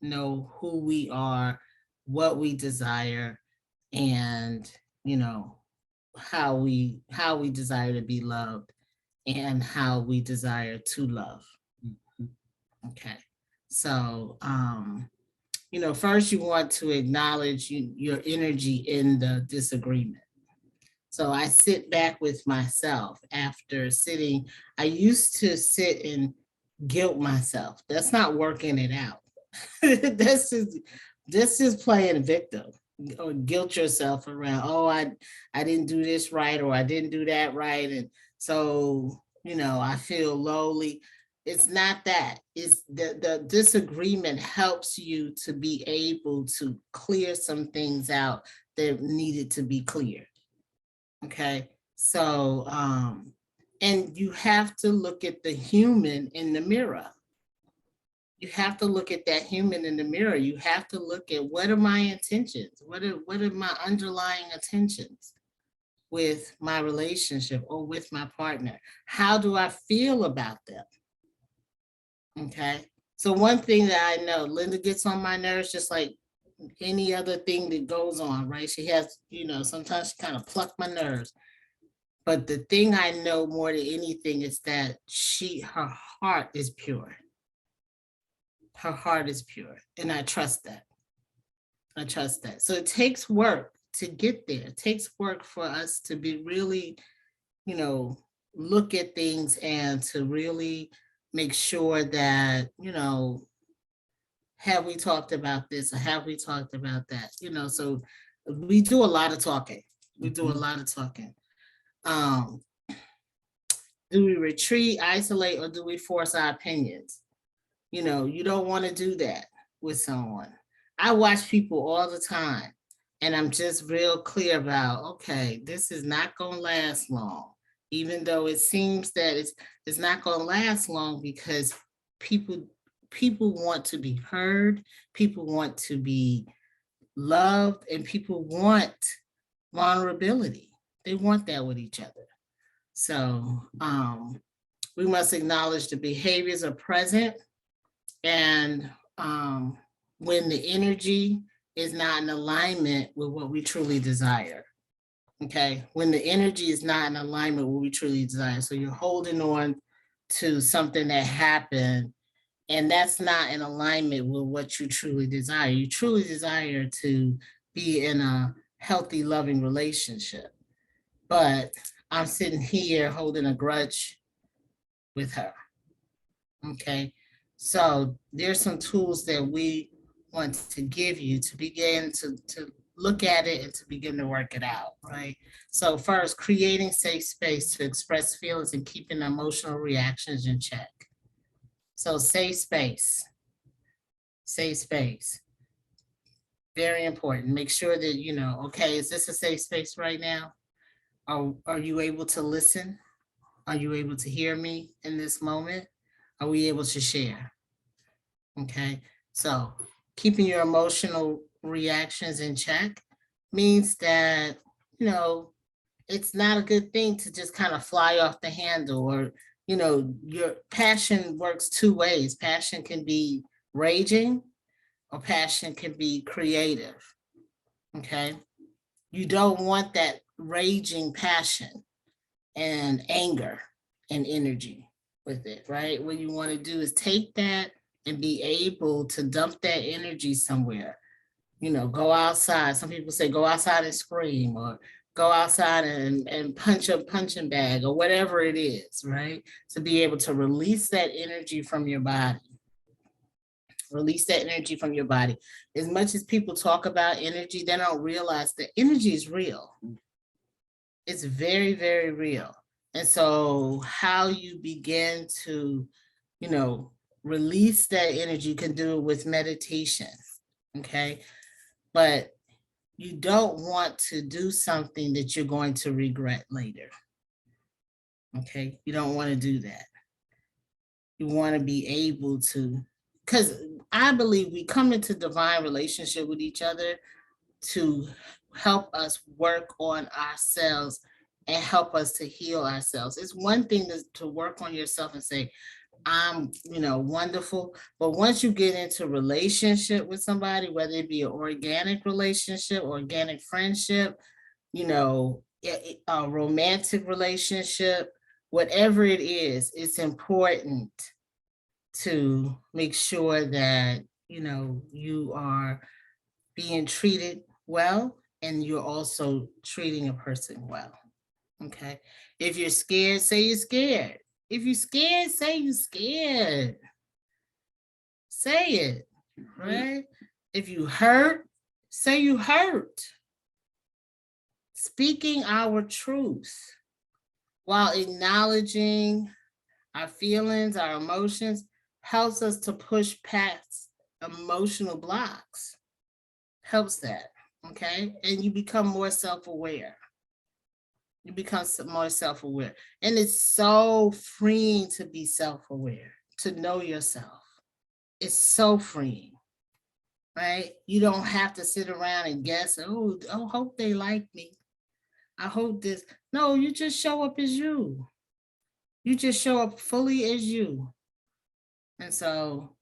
know who we are, what we desire, and, how we desire to be loved and how we desire to love. Okay. So, first you want to acknowledge your energy in the disagreement. So I sit back with myself after sitting. I used to sit and guilt myself. That's not working it out. This is playing victim, or guilt yourself around, oh, I didn't do this right, or I didn't do that right. And so, I feel lowly. It's not that. It's the disagreement helps you to be able to clear some things out that needed to be cleared. Okay. So, and you have to look at the human in the mirror. You have to look at that human in the mirror. You have to look at, what are my intentions? What are my underlying intentions with my relationship or with my partner? How do I feel about them? Okay. So one thing that I know, Linda gets on my nerves just like any other thing that goes on, right? She has, sometimes she kind of pluck my nerves. But the thing I know more than anything is that her heart is pure. Her heart is pure. And I trust that. So it takes work to get there. It takes work for us to be really, you know, look at things and to really make sure that, you know, have we talked about this or have we talked about that? You know, so we do a lot of talking. We do a lot of talking. Do we retreat, isolate, or do we force our opinions? You know, you don't want to do that with someone. I watch people all the time, and I'm just real clear about, okay, this is not going to last long, even though it seems that it's not going to last long, because people want to be heard, people want to be loved, and people want vulnerability. They want that with each other. So we must acknowledge the behaviors are present, and when the energy is not in alignment with what we truly desire. Okay, when the energy is not in alignment with what we truly desire. So you're holding on to something that happened, and that's not in alignment with what you truly desire. You truly desire to be in a healthy, loving relationship. But I'm sitting here holding a grudge with her. Okay, so there's some tools that we want to give you to begin to look at it and to begin to work it out, right? So first, creating safe space to express feelings and keeping emotional reactions in check. So safe space, safe space. Very important. Make sure that, you know, okay, is this a safe space right now? Are you able to listen? Are you able to hear me in this moment? Are we able to share? Okay, so keeping your emotional reactions in check means that, you know, it's not a good thing to just kind of fly off the handle, or, you know, your passion works two ways. Passion can be raging, or passion can be creative. Okay, you don't want that raging passion and anger and energy with it, right? What you want to do is take that and be able to dump that energy somewhere. You know, go outside. Some people say go outside and scream, or go outside and punch a punching bag, or whatever it is, right? To be able to release that energy from your body. Release that energy from your body. As much as people talk about energy, they don't realize that energy is real. It's very, very real. And so how you begin to, you know, release that energy, you can do it with meditation, okay? But you don't want to do something that you're going to regret later, okay? You don't want to do that. You want to be able to, because I believe we come into divine relationship with each other to help us work on ourselves and help us to heal ourselves. It's one thing to work on yourself and say, I'm, you know, wonderful. But once you get into relationship with somebody, whether it be an organic relationship, organic friendship, you know, a romantic relationship, whatever it is, it's important to make sure that, you know, you are being treated well, and you're also treating a person well. Okay. If you're scared, say you're scared. If you're scared, say you're scared. Say it, right? If you hurt, say you hurt. Speaking our truth while acknowledging our feelings, our emotions, helps us to push past emotional blocks. Helps that, okay? And you become more self-aware. You become more self-aware. And it's so freeing to be self-aware, to know yourself. It's so freeing, right? You don't have to sit around and guess, oh, I hope they like me. I hope this. No, you just show up as you. You just show up fully as you. And so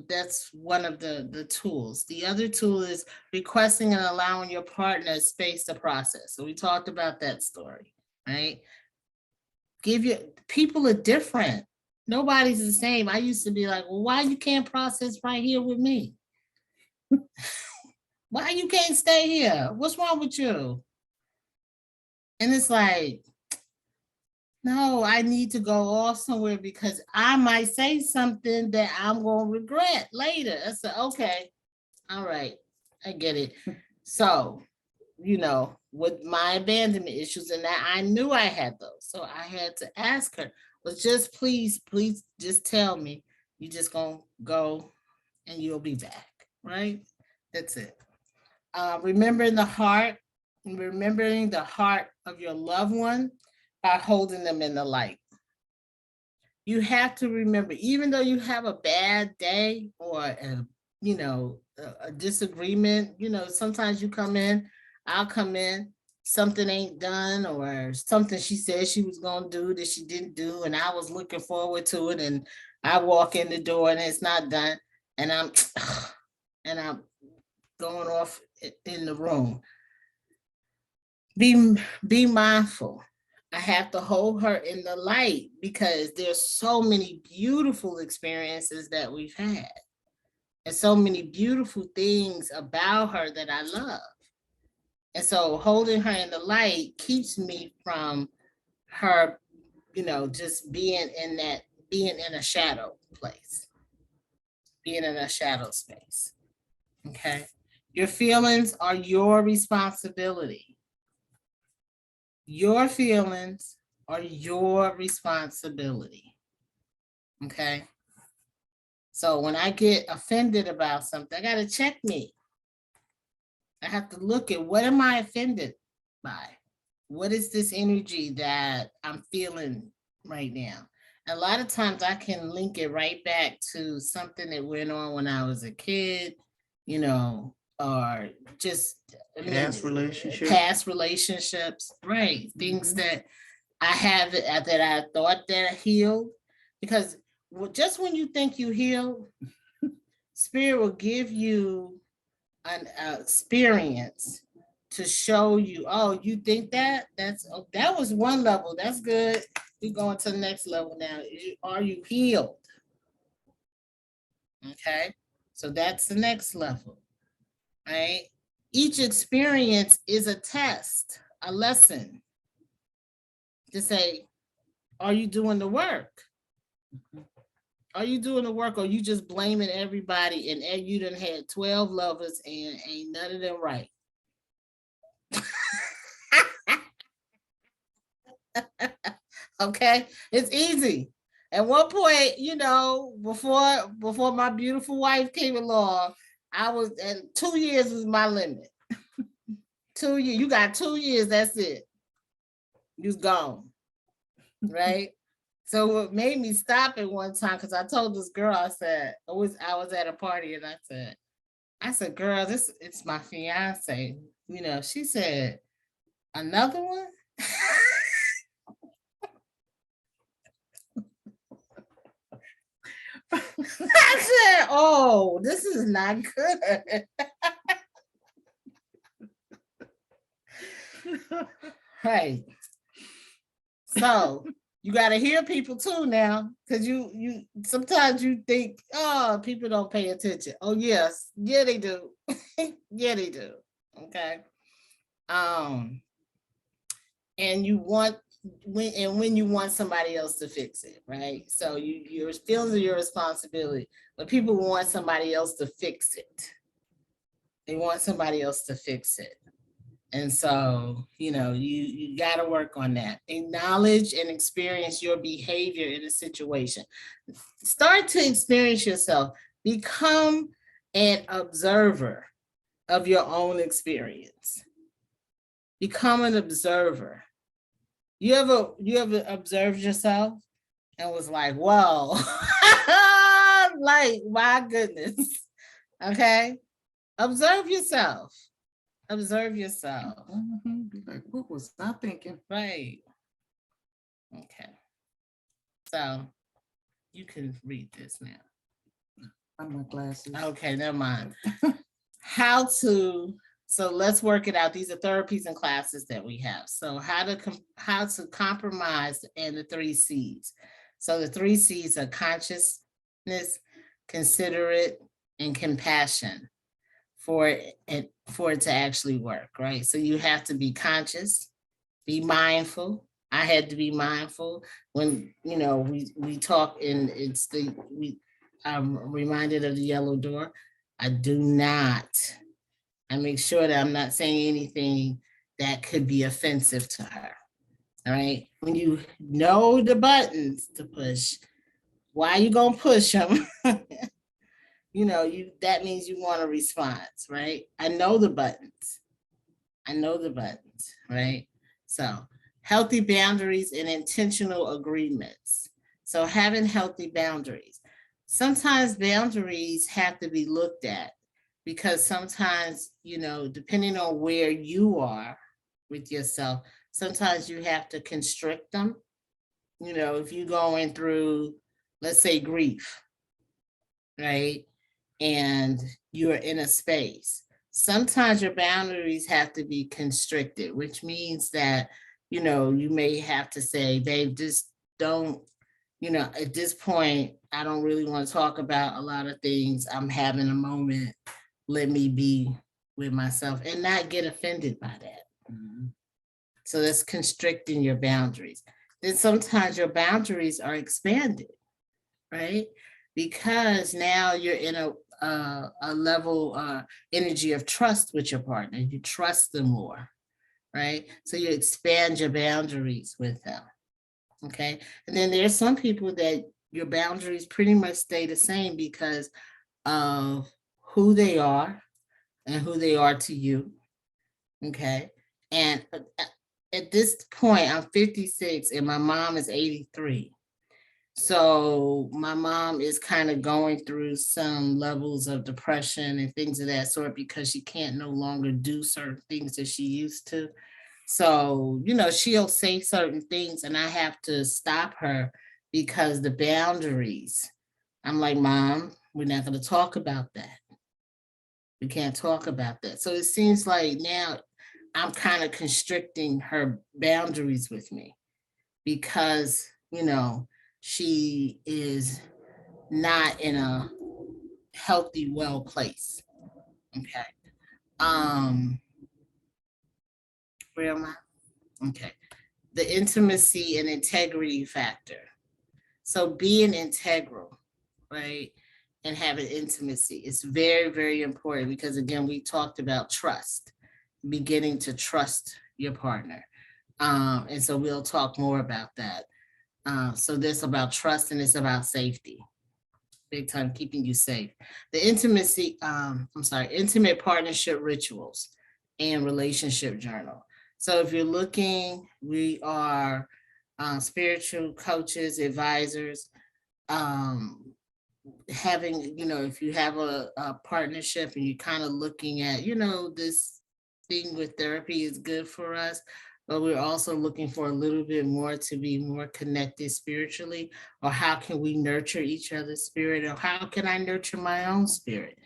that's one of the tools. The other tool is requesting and allowing your partner space to process. So we talked about that story, right? People are different. Nobody's the same. I used to be like, well, why you can't process right here with me? Why you can't stay here? What's wrong with you? And it's like, no, I need to go off somewhere because I might say something that I'm going to regret later. I said, okay, all right, I get it. So, with my abandonment issues and that I knew I had those. So I had to ask her, but just please just tell me you just going to go and you'll be back, right? That's it. Remembering the heart of your loved one by holding them in the light. You have to remember, even though you have a bad day or a disagreement, sometimes I'll come in, something ain't done or something she said she was going to do that she didn't do. And I was looking forward to it. And I walk in the door and it's not done. And I'm going off in the room. Be mindful. I have to hold her in the light because there's so many beautiful experiences that we've had and so many beautiful things about her that I love. And so holding her in the light keeps me from her, just being in a shadow place, being in a shadow space. Okay. Your feelings are your responsibility. Your feelings are your responsibility. Okay. So when I get offended about something, I got to check me. I have to look at what am I offended by? What is this energy that I'm feeling right now? A lot of times I can link it right back to something that went on when I was a kid, or just Past relationships, right? Things that I have that I thought that I healed, because just when you think you healed, Spirit will give you an experience to show you, oh, you think that was one level, that's good. We're going to the next level now. Are you healed? Okay, so that's the next level, right? Each experience is a test, a lesson to say, are you doing the work? Are you doing the work, or you just blaming everybody and you done had 12 lovers and ain't none of them right? Okay, it's easy. At one point, before my beautiful wife came along, I was at 2 years was my limit. 2 years, you got 2 years, that's it. You's gone, right? So what made me stop at one time, because I told this girl, I was at a party and I said, girl, it's my fiance. She said, another one? I said, oh, this is not good. Right. So you got to hear people too now, because you sometimes you think, oh, people don't pay attention. Oh, yes. Yeah, they do. Yeah, they do. Okay. And you want when you want somebody else to fix it, right? So your feelings are your responsibility, but people want somebody else to fix it. They want somebody else to fix it. And so, you got to work on that. Acknowledge and experience your behavior in a situation. Start to experience yourself. Become an observer of your own experience. Become an observer. You ever observed yourself and was like, whoa, like, my goodness. Okay. Observe yourself. Observe yourself. Be like, what was I thinking? Right. Okay. So you can read this now. I'm my glasses. Okay, never mind. So let's work it out. These are therapies and classes that we have. So how to compromise and the 3 C's. So the 3 C's are consciousness, considerate, and compassion. for it to actually work, right? So you have to be conscious, be mindful. I had to be mindful when, you know, we talk, and I'm reminded of the yellow door. I make sure that I'm not saying anything that could be offensive to her. All right. When you know the buttons to push, why you gonna push them? You know, that means you want a response, right? I know the buttons. Right? So healthy boundaries and intentional agreements. So having healthy boundaries. Sometimes boundaries have to be looked at, because sometimes, you know, depending on where you are with yourself, sometimes you have to constrict them. You know, if you're going through, let's say, grief, right? And you're in a space, sometimes your boundaries have to be constricted, which means that, you know, you may have to say, babe, just don't, you know, at this point, I don't really want to talk about a lot of things. I'm having a moment. Let me be with myself and not get offended by that. So that's constricting your boundaries. Then sometimes your boundaries are expanded, right? Because now you're in a level energy of trust with your partner. You trust them more, right? So you expand your boundaries with them. Okay. And then there's some people that your boundaries pretty much stay the same because of who they are and who they are to you. Okay. And at this point, I'm 56 and my mom is 83. So my mom is kind of going through some levels of depression and things of that sort because she can't no longer do certain things that she used to. So, you know, she'll say certain things and I have to stop her because the boundaries. I'm like, Mom, we're not going to talk about that. We can't talk about that. So it seems like now I'm kind of constricting her boundaries with me because, you know, she is not in a healthy, well place. Okay. Where am I? Okay. The intimacy and integrity factor. So being integral, right? And having intimacy is very, very important because again, we talked about trust, beginning to trust your partner. And so we'll talk more about that. So this about trust and it's about safety. Big time, keeping you safe. The intimate partnership rituals and relationship journal. So if you're looking, we are spiritual coaches, advisors, having, you know, if you have a partnership and you're kind of looking at, you know, this thing with therapy is good for us, but we're also looking for a little bit more to be more connected spiritually, or how can we nurture each other's spirit, or how can I nurture my own spirit?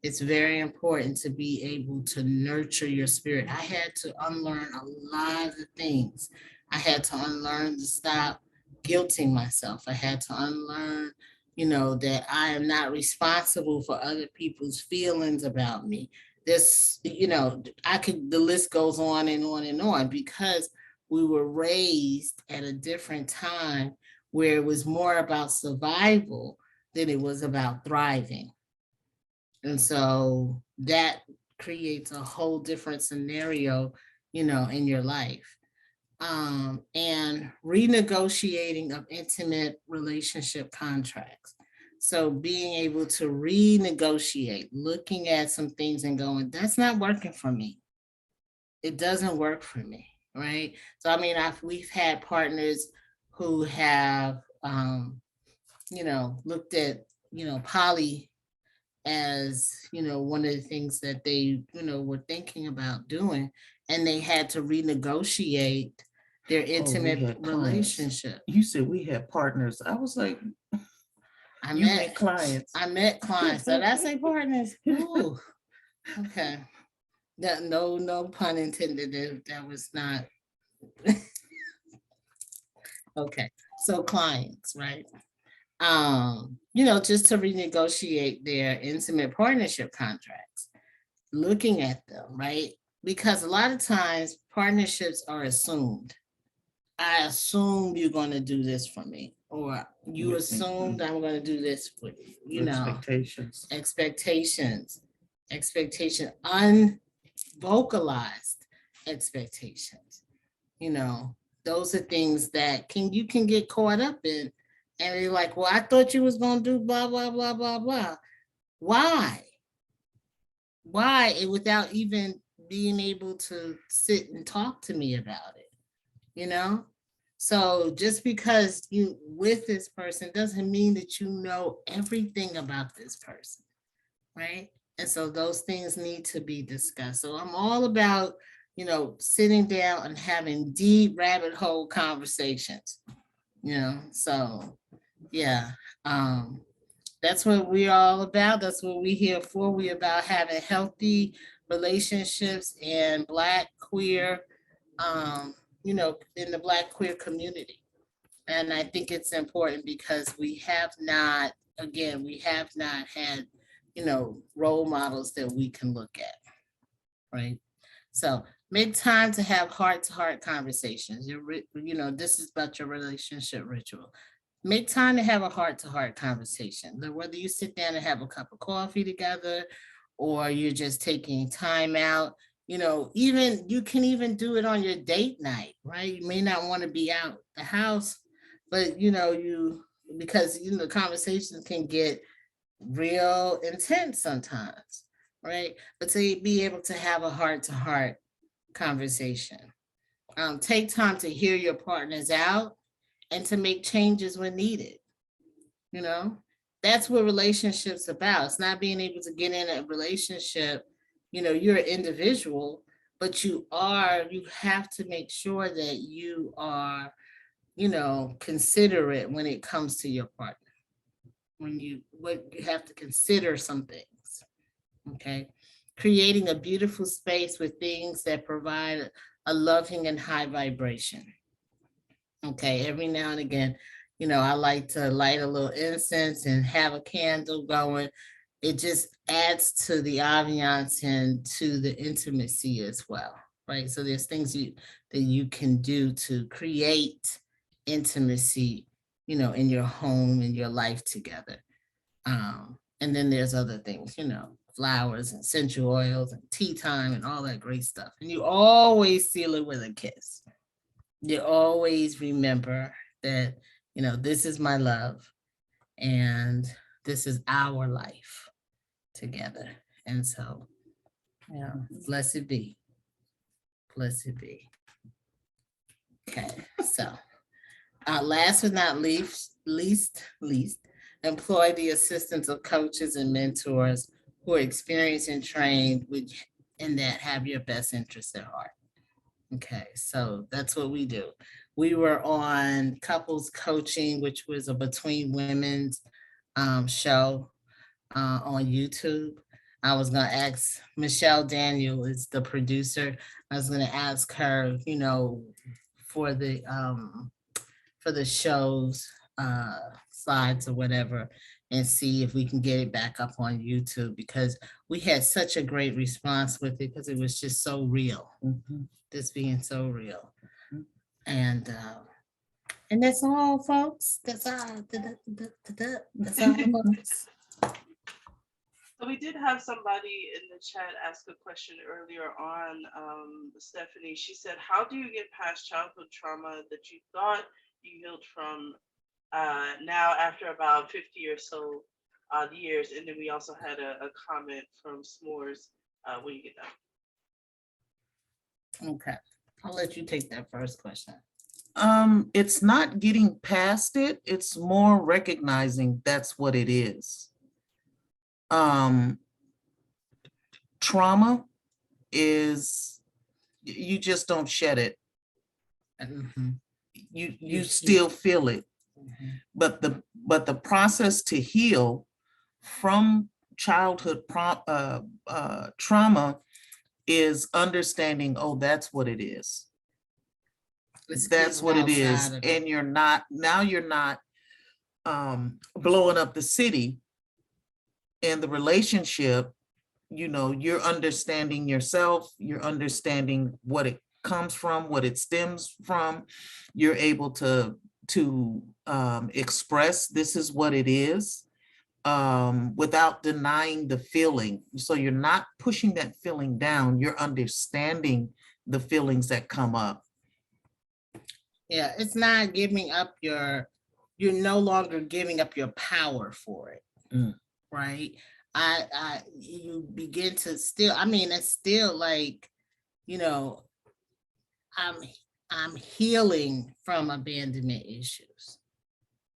It's very important to be able to nurture your spirit. I had to unlearn a lot of things. I had to unlearn to stop guilting myself. I had to unlearn, you know, that I am not responsible for other people's feelings about me. This, you know, the list goes on and on and on because we were raised at a different time where it was more about survival than it was about thriving. And so that creates a whole different scenario, you know, in your life. And renegotiating of intimate relationship contracts. So being able to renegotiate, looking at some things and going, that's not working for me. It doesn't work for me, right? So, I mean, we've had partners who have, you know, looked at, you know, poly as, you know, one of the things that they, you know, were thinking about doing, and they had to renegotiate their intimate had clients. relationship. You said we had partners. I was like, you meant clients. I met clients. Did I say partners? Ooh, okay. No pun intended. That was not. Okay. So clients, right? You know, just to renegotiate their intimate partnership contracts, looking at them, right? Because a lot of times partnerships are assumed. I assume you're going to do this for me, or you Mhm. assumed I'm going to do this for you, you know, Expectations. expectation, unvocalized expectations. You know, those are things that you can get caught up in. And you're like, well, I thought you was going to do blah, blah, blah, blah, blah. Why? Why? And without even being able to sit and talk to me about it, you know? So just because you with this person doesn't mean that you know everything about this person, right? And so those things need to be discussed. So I'm all about, sitting down and having deep rabbit hole conversations, so yeah. That's what we're all about. That's what we're here for. We're about having healthy relationships in Black queer, in the Black queer community. And I think it's important because we have not had, role models that we can look at, right? So make time to have heart-to-heart conversations. This is about your relationship ritual. Make time to have a heart-to-heart conversation. Whether you sit down and have a cup of coffee together, or you're just taking time out, even you can even do it on your date night, right? You may not want to be out the house, but because conversations can get real intense sometimes, right? But to be able to have a heart-to-heart conversation. Take time to hear your partners out and to make changes when needed. That's what relationships about. It's not being able to get in a relationship. You're an individual, but you have to make sure that you are, considerate when it comes to your partner. You have to consider some things. Okay. Creating a beautiful space with things that provide a loving and high vibration. Okay, every now and again, I like to light a little incense and have a candle going. It just adds to the ambiance and to the intimacy as well, right? So there's things that you can do to create intimacy, in your home and your life together. And then there's other things, flowers and essential oils and tea time and all that great stuff. And you always seal it with a kiss. You always remember that, this is my love and this is our life together. And so, blessed be. Blessed be. Okay, so last but not least, employ the assistance of coaches and mentors who are experienced and trained and that have your best interests at heart. Okay, so that's what we do. We were on couples coaching, which was a Between Women's show on YouTube. I was gonna ask Michelle Daniel is the producer. I was gonna ask her, for the show's slides or whatever, and see if we can get it back up on YouTube, because we had such a great response with it because it was just so real. This being so real. And that's all, folks. That's all. That's all, folks. So we did have somebody in the chat ask a question earlier on, Stephanie. She said, how do you get past childhood trauma that you thought you healed from now after about 50 or so years? And then we also had a comment from S'mores when you get done. Okay, I'll let you take that first question. It's not getting past it. It's more recognizing that's what it is. Trauma is, you just don't shed it. You still feel it. But the process to heal from childhood trauma is understanding, oh, that's what it is. That's what it is. And you're not blowing up the city, and the relationship you know, you're understanding yourself, you're understanding what it comes from, what it stems from. You're able to express this is what it is, without denying the feeling. So you're not pushing that feeling down, you're understanding the feelings that come up. Yeah, it's not giving up you're no longer giving up your power for it. Mm. Right? You begin to still, I mean, it's still like, you know, I'm healing from abandonment issues,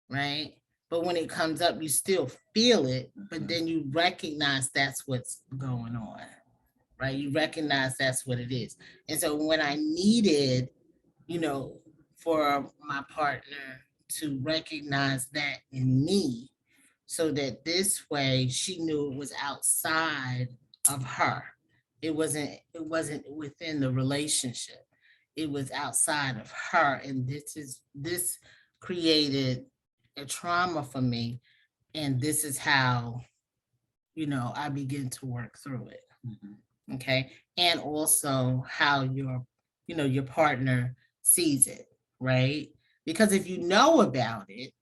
right? But when it comes up, you still feel it, but then you recognize that's what's going on, right? You recognize that's what it is. And so when I needed, you know, for my partner to recognize that in me, so that this way she knew it was outside of her. It wasn't within the relationship. It was outside of her. And this created a trauma for me. And this is how, you know, I begin to work through it. Mhm. Okay. And also how your partner sees it, right? Because if you know about it,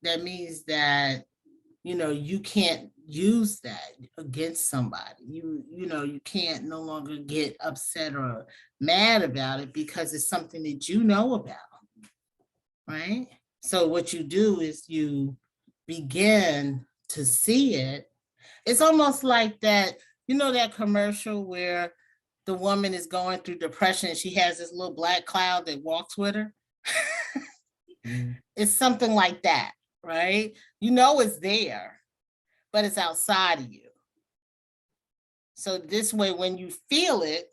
that means that, you know, you can't use that against somebody. You can't no longer get upset or mad about it because it's something that you know about, right? So what you do is you begin to see it. It's almost like that, you know, that commercial where the woman is going through depression and she has this little black cloud that walks with her. Mm. It's something like that, right? You know it's there, but it's outside of you. So this way, when you feel it,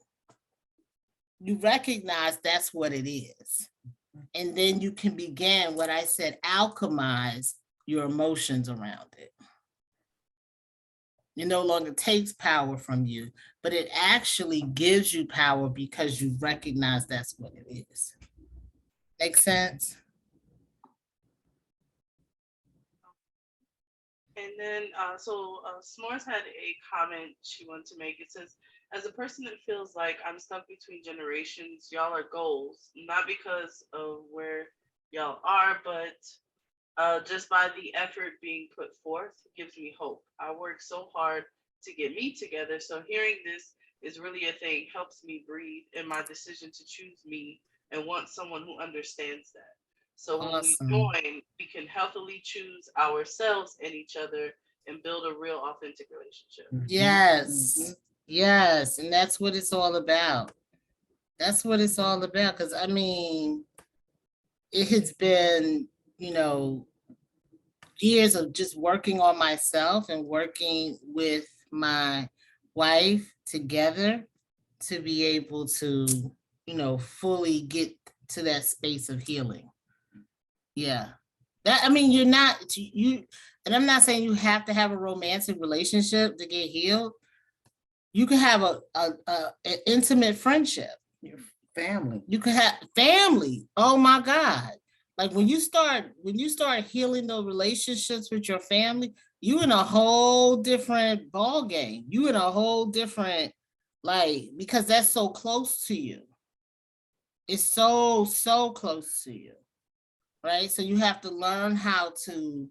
you recognize that's what it is. And then you can begin, what I said, alchemize your emotions around it. It no longer takes power from you, but it actually gives you power because you recognize that's what it is. Make sense? And then, S'mores had a comment she wanted to make. It says, as a person that feels like I'm stuck between generations, y'all are goals, not because of where y'all are, but just by the effort being put forth gives me hope. I work so hard to get me together. So hearing this is really a thing, helps me breathe in my decision to choose me and want someone who understands that. So when Awesome. we join, we can healthily choose ourselves and each other and build a real authentic relationship. Yes. Yes. And that's what it's all about. That's what it's all about. Because I mean, it has been, you know, years of just working on myself and working with my wife together to be able to, you know, fully get to that space of healing. Yeah. That, I mean, you're not, you, and I'm not saying you have to have a romantic relationship to get healed. You can have an intimate friendship. Your family. You can have family. Oh my God. Like when you start healing those relationships with your family, you in a whole different ball game. You in a whole different, like, because that's so close to you. It's so close to you. Right? So you have to learn how to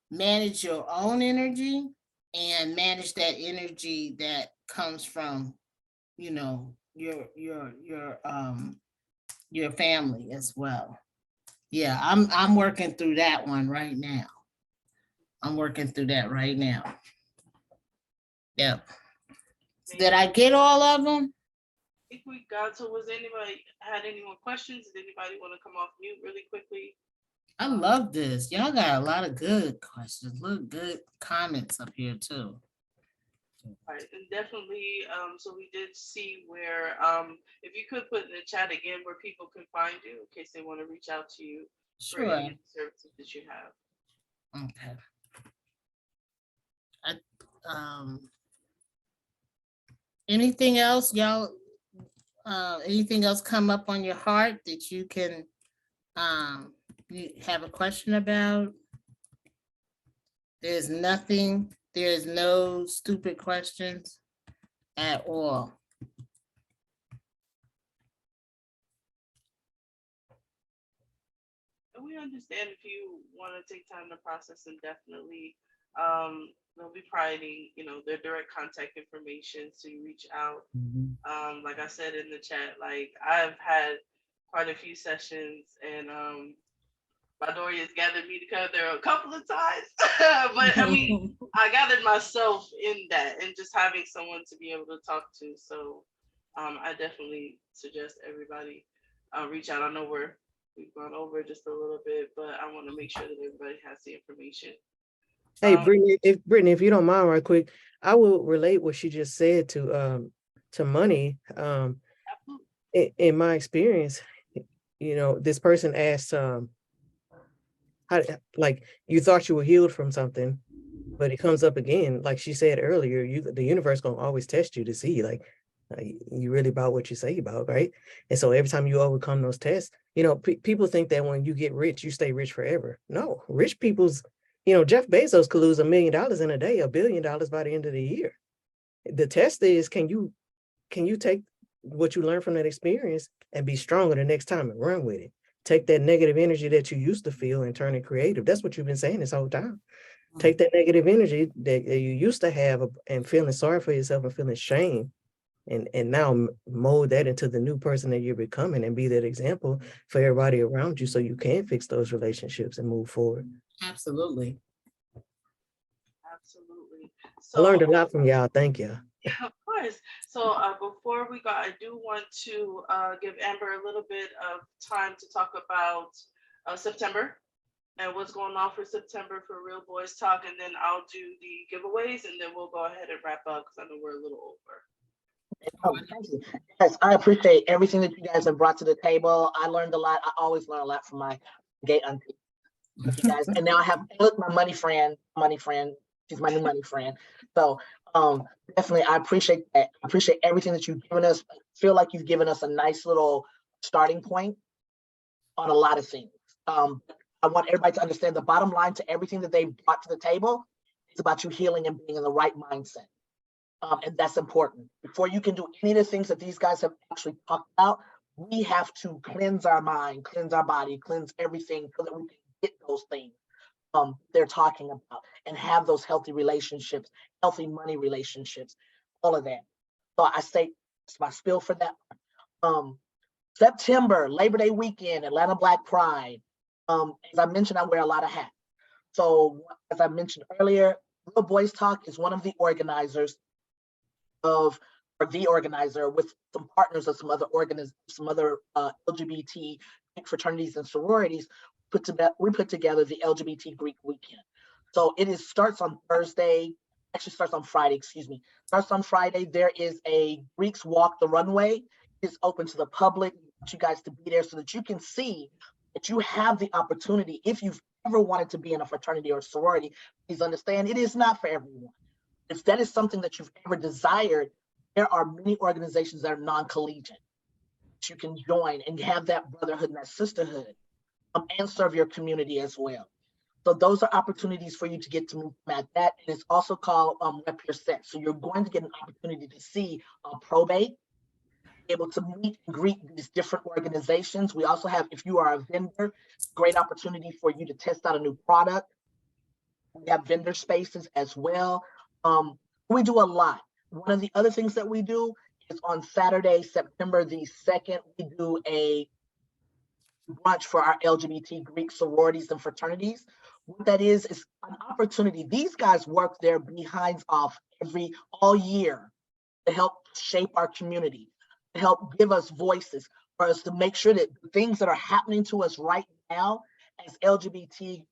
manage your own energy and manage that energy that comes from, you know, your family as well. Yeah, I'm working through that one right now. I'm working through that right now. Yep. Did I get all of them? I think we got, so was anybody, had any more questions? Did anybody want to come off mute really quickly? I love this. Y'all got a lot of good questions. Look, good comments up here too. Right, and definitely, so we did see where, if you could put in the chat again where people can find you in case they want to reach out to you for Sure. any of the services that you have. Okay. Anything else, y'all? Anything else come up on your heart that you can you have a question about? There's nothing There's no stupid questions at all. And we understand if you want to take time to process, and definitely they'll be providing, their direct contact information so you reach out. Like I said in the chat, like I've had quite a few sessions, and Midori has gathered me together a couple of times. But I mean, I gathered myself in that, and just having someone to be able to talk to. So I definitely suggest everybody reach out. I know we've gone over just a little bit, but I want to make sure that everybody has the information. Hey, Brittany, if you don't mind, right quick, I will relate what she just said to money. In my experience, this person asked, how, like, you thought you were healed from something, but it comes up again. Like she said earlier, the universe gonna always test you to see, like, you really about what you say about, right? And so every time you overcome those tests, people think that when you get rich, you stay rich forever. No, rich people's, Jeff Bezos could lose $1 million in a day, $1 billion by the end of the year. The test is, can you take what you learned from that experience and be stronger the next time and run with it? Take that negative energy that you used to feel and turn it creative. That's what you've been saying this whole time. Take that negative energy that you used to have and feeling sorry for yourself and feeling shame, and now mold that into the new person that you're becoming, and be that example for everybody around you so you can fix those relationships and move forward. Absolutely. Absolutely. I learned a lot from y'all. Thank you. Of course. So before we go, I do want to give Amber a little bit of time to talk about September and what's going on for September for Real Boys Talk, and then I'll do the giveaways, and then we'll go ahead and wrap up because I know we're a little over. Oh, thank you. Yes, I appreciate everything that you guys have brought to the table. I learned a lot. I always learn a lot from my gay auntie. Thank you guys. And now I have, look, my money friend. She's my new money friend. So definitely, I appreciate that. I appreciate everything that you've given us. I feel like you've given us a nice little starting point on a lot of things. I want everybody to understand the bottom line to everything that they brought to the table. It's about you healing and being in the right mindset. And that's important. Before you can do any of the things that these guys have actually talked about, we have to cleanse our mind, cleanse our body, cleanse everything so that we can get those things they're talking about and have those healthy relationships, healthy money relationships, all of that. So I say it's my spiel for that. September, Labor Day weekend, Atlanta Black Pride. As I mentioned, I wear a lot of hats. So as I mentioned earlier, Real Boys Talk is one of the organizers or the organizer with some partners of some other LGBT fraternities and sororities. We put together the LGBT Greek weekend. So starts on Thursday, actually starts on Friday, excuse me. Starts on Friday. There is a Greeks Walk the Runway. It's open to the public. I want you guys to be there so that you can see that you have the opportunity. If you've ever wanted to be in a fraternity or sorority, please understand it is not for everyone. If that is something that you've ever desired, there are many organizations that are non-collegiate that you can join and have that brotherhood and that sisterhood and serve your community as well. So those are opportunities for you to get to meet them at that. And it's also called Rep Your Set. So you're going to get an opportunity to see probate, able to meet and greet these different organizations. We also have, if you are a vendor, great opportunity for you to test out a new product. We have vendor spaces as well. We do a lot. One of the other things that we do is on Saturday, September the 2nd, we do a brunch for our LGBT Greek sororities and fraternities. What that is an opportunity. These guys work their behinds off all year to help shape our community, to help give us voices, for us to make sure that the things that are happening to us right now as LGBT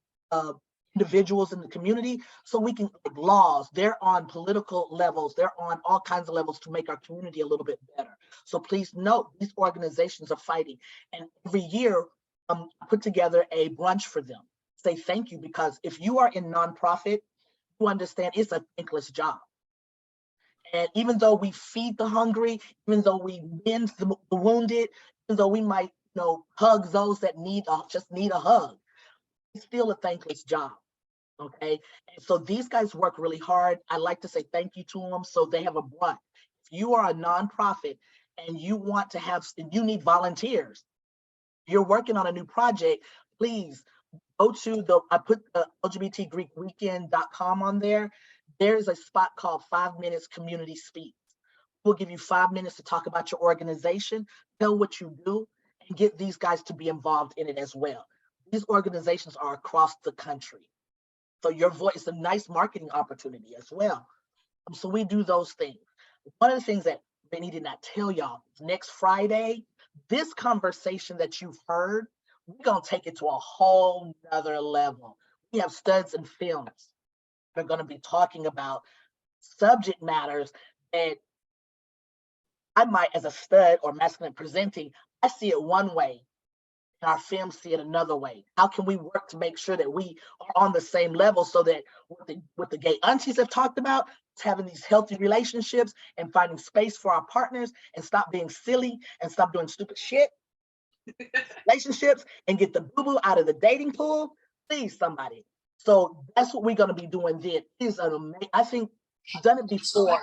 individuals in the community, so we can make laws. They're on political levels. They're on all kinds of levels to make our community a little bit better. So please note, these organizations are fighting. And every year, I put together a brunch for them. Say thank you, because if you are in nonprofit, you understand it's a thankless job. And even though we feed the hungry, even though we mend the wounded, even though we might, hug those that just need a hug, it's still a thankless job. Okay. And so these guys work really hard. I like to say thank you to them. So they have a brunt. If you are a nonprofit and you want to have, you need volunteers, you're working on a new project, please go to I put the LGBTGreekWeekend.com on there. There's a spot called 5 Minutes Community Speak. We'll give you 5 minutes to talk about your organization, tell what you do, and get these guys to be involved in it as well. These organizations are across the country. So your voice is a nice marketing opportunity as well. So we do those things. One of the things that Benny did not tell y'all, next Friday, this conversation that you've heard, we're gonna take it to a whole nother level. We have studs and films. They're gonna be talking about subject matters that I might, as a stud or masculine presenting, I see it one way, and our films see it another way. How can we work to make sure that we are on the same level so that what the gay aunties have talked about, is having these healthy relationships and finding space for our partners and stop being silly and stop doing stupid shit, relationships, and get the boo-boo out of the dating pool, please, somebody. So that's what we're gonna be doing then. Is an amazing, I think I've done it before,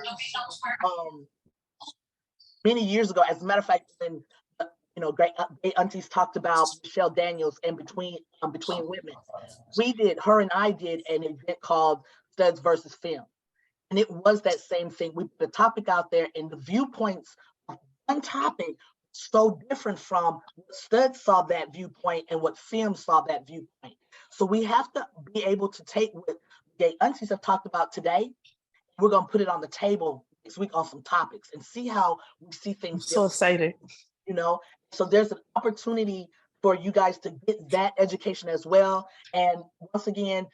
many years ago. As a matter of fact, when great aunties talked about Michelle Daniels and between women, her and I did an event called Studs versus Film, and it was that same thing. We put the topic out there, and the viewpoints of one topic so different from what Studs saw that viewpoint and what Film saw that viewpoint. So we have to be able to take what gay aunties have talked about today. We're gonna put it on the table next week on some topics and see how we see I'm things so different. excited. So there's an opportunity for you guys to get that education as well. And once again,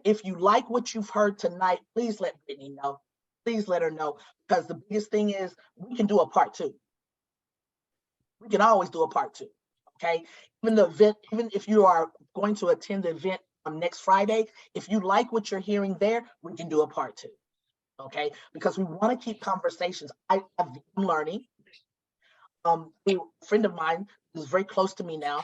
if you like what you've heard tonight, please let Brittany know. Please let her know, because the biggest thing is we can do a part 2. We can always do a part 2. Okay. Even if you are going to attend the event on next Friday, if you like what you're hearing there, we can do a part 2. Okay, because we want to keep conversations. I'm learning. A friend of mine who's very close to me now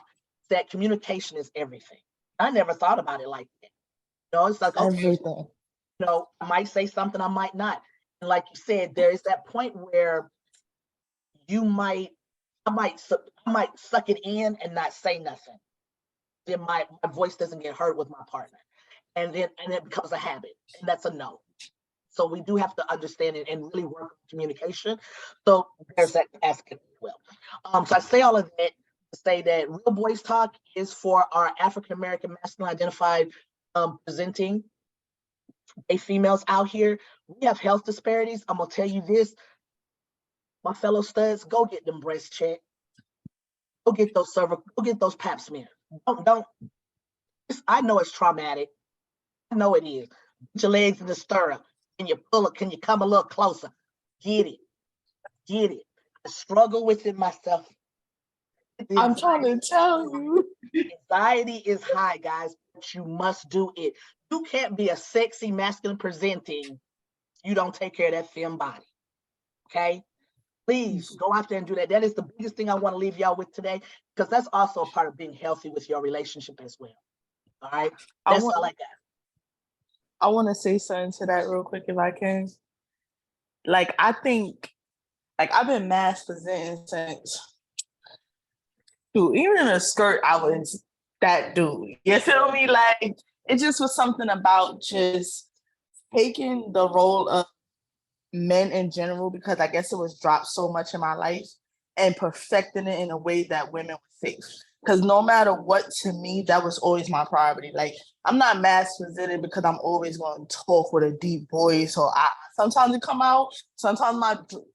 said communication is everything. I never thought about it like that. It's like, okay, Everything. I might say something, I might not. And like you said, there is that point where I might suck it in and not say nothing. Then my voice doesn't get heard with my partner. And it becomes a habit. And that's a no. So we do have to understand it and really work on communication. So there's that aspect as well. So I say all of that to say that Real Boys Talk is for our African-American masculine identified presenting gay females out here. We have health disparities. I'm gonna tell you this, my fellow studs, go get them breast checked. Go get those cervical, go get those pap smears. I know it's traumatic. I know it is. Put your legs in the stirrup. Can you come a little closer? Get it. I struggle with it myself. I'm trying to tell you. Anxiety is high, guys, but you must do it. You can't be a sexy masculine presenting. You don't take care of that femme body. Okay? Please go out there and do that. That is the biggest thing I want to leave y'all with today, because that's also a part of being healthy with your relationship as well. All right? That's all I got. I want to say something to that real quick if I can. Like, I think, I've been mass presenting since, dude, even in a skirt, I was that dude. You feel me? Like, it just was something about just taking the role of men in general, because I guess it was dropped so much in my life, and perfecting it in a way that women were safe. Because no matter what, to me, that was always my priority. Like, I'm not mass presented because I'm always going to talk with a deep voice, or sometimes it come out. Sometimes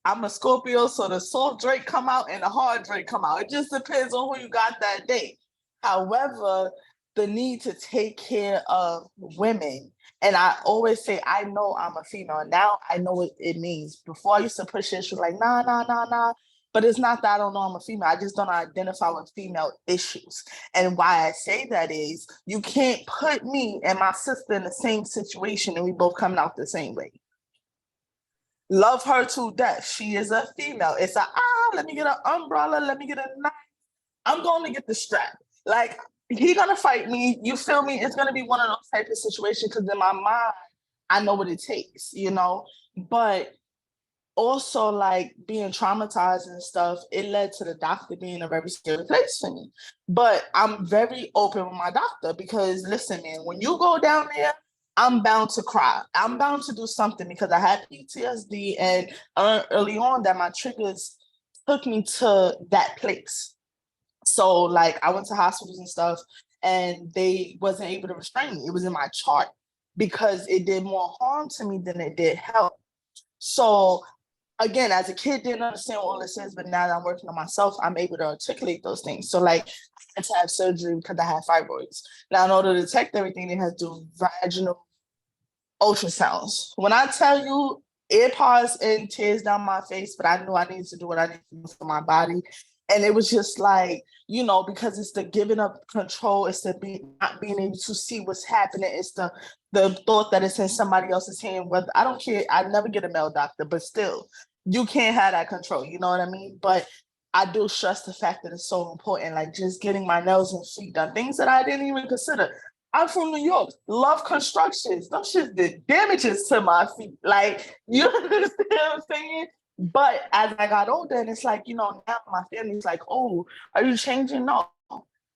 I'm a Scorpio, so the soft Drake come out and the hard Drake come out. It just depends on who you got that day. However, the need to take care of women, and I always say, I know I'm a female. Now I know what it means. Before I used to push it, she was like, nah. But it's not that I don't know I'm a female. I just don't identify with female issues. And why I say that is, you can't put me and my sister in the same situation and we both coming out the same way. Love her to death. She is a female. It's let me get an umbrella. Let me get a knife. I'm going to get the strap. Like, he gonna fight me. You feel me? It's gonna be one of those type of situations because in my mind, I know what it takes, you know. But also, like being traumatized and stuff, it led to the doctor being a very scary place for me. But I'm very open with my doctor because listen, man, when you go down there, I'm bound to cry. I'm bound to do something because I had PTSD and I learned early on that my triggers took me to that place. So like I went to hospitals and stuff and they wasn't able to restrain me. It was in my chart because it did more harm to me than it did help. So again, as a kid, didn't understand what all this is, but now that I'm working on myself, I'm able to articulate those things. So like I had to have surgery because I had fibroids. Now in order to detect everything, they had to do vaginal ultrasounds. When I tell you it paused and tears down my face, but I knew I needed to do what I needed to do for my body. And it was just like, you know, because it's the giving up control, it's the not being able to see what's happening, it's the thought that it's in somebody else's hand. Whether I don't care, I never get a male doctor, but still, you can't have that control, you know what I mean? But I do stress the fact that it's so important, like just getting my nails and feet done, things that I didn't even consider. I'm from New York, love constructions. Those shit did damages to my feet. Like, you understand what I'm saying? But as I got older, and it's like, you know, now my family's like, oh, are you changing? No.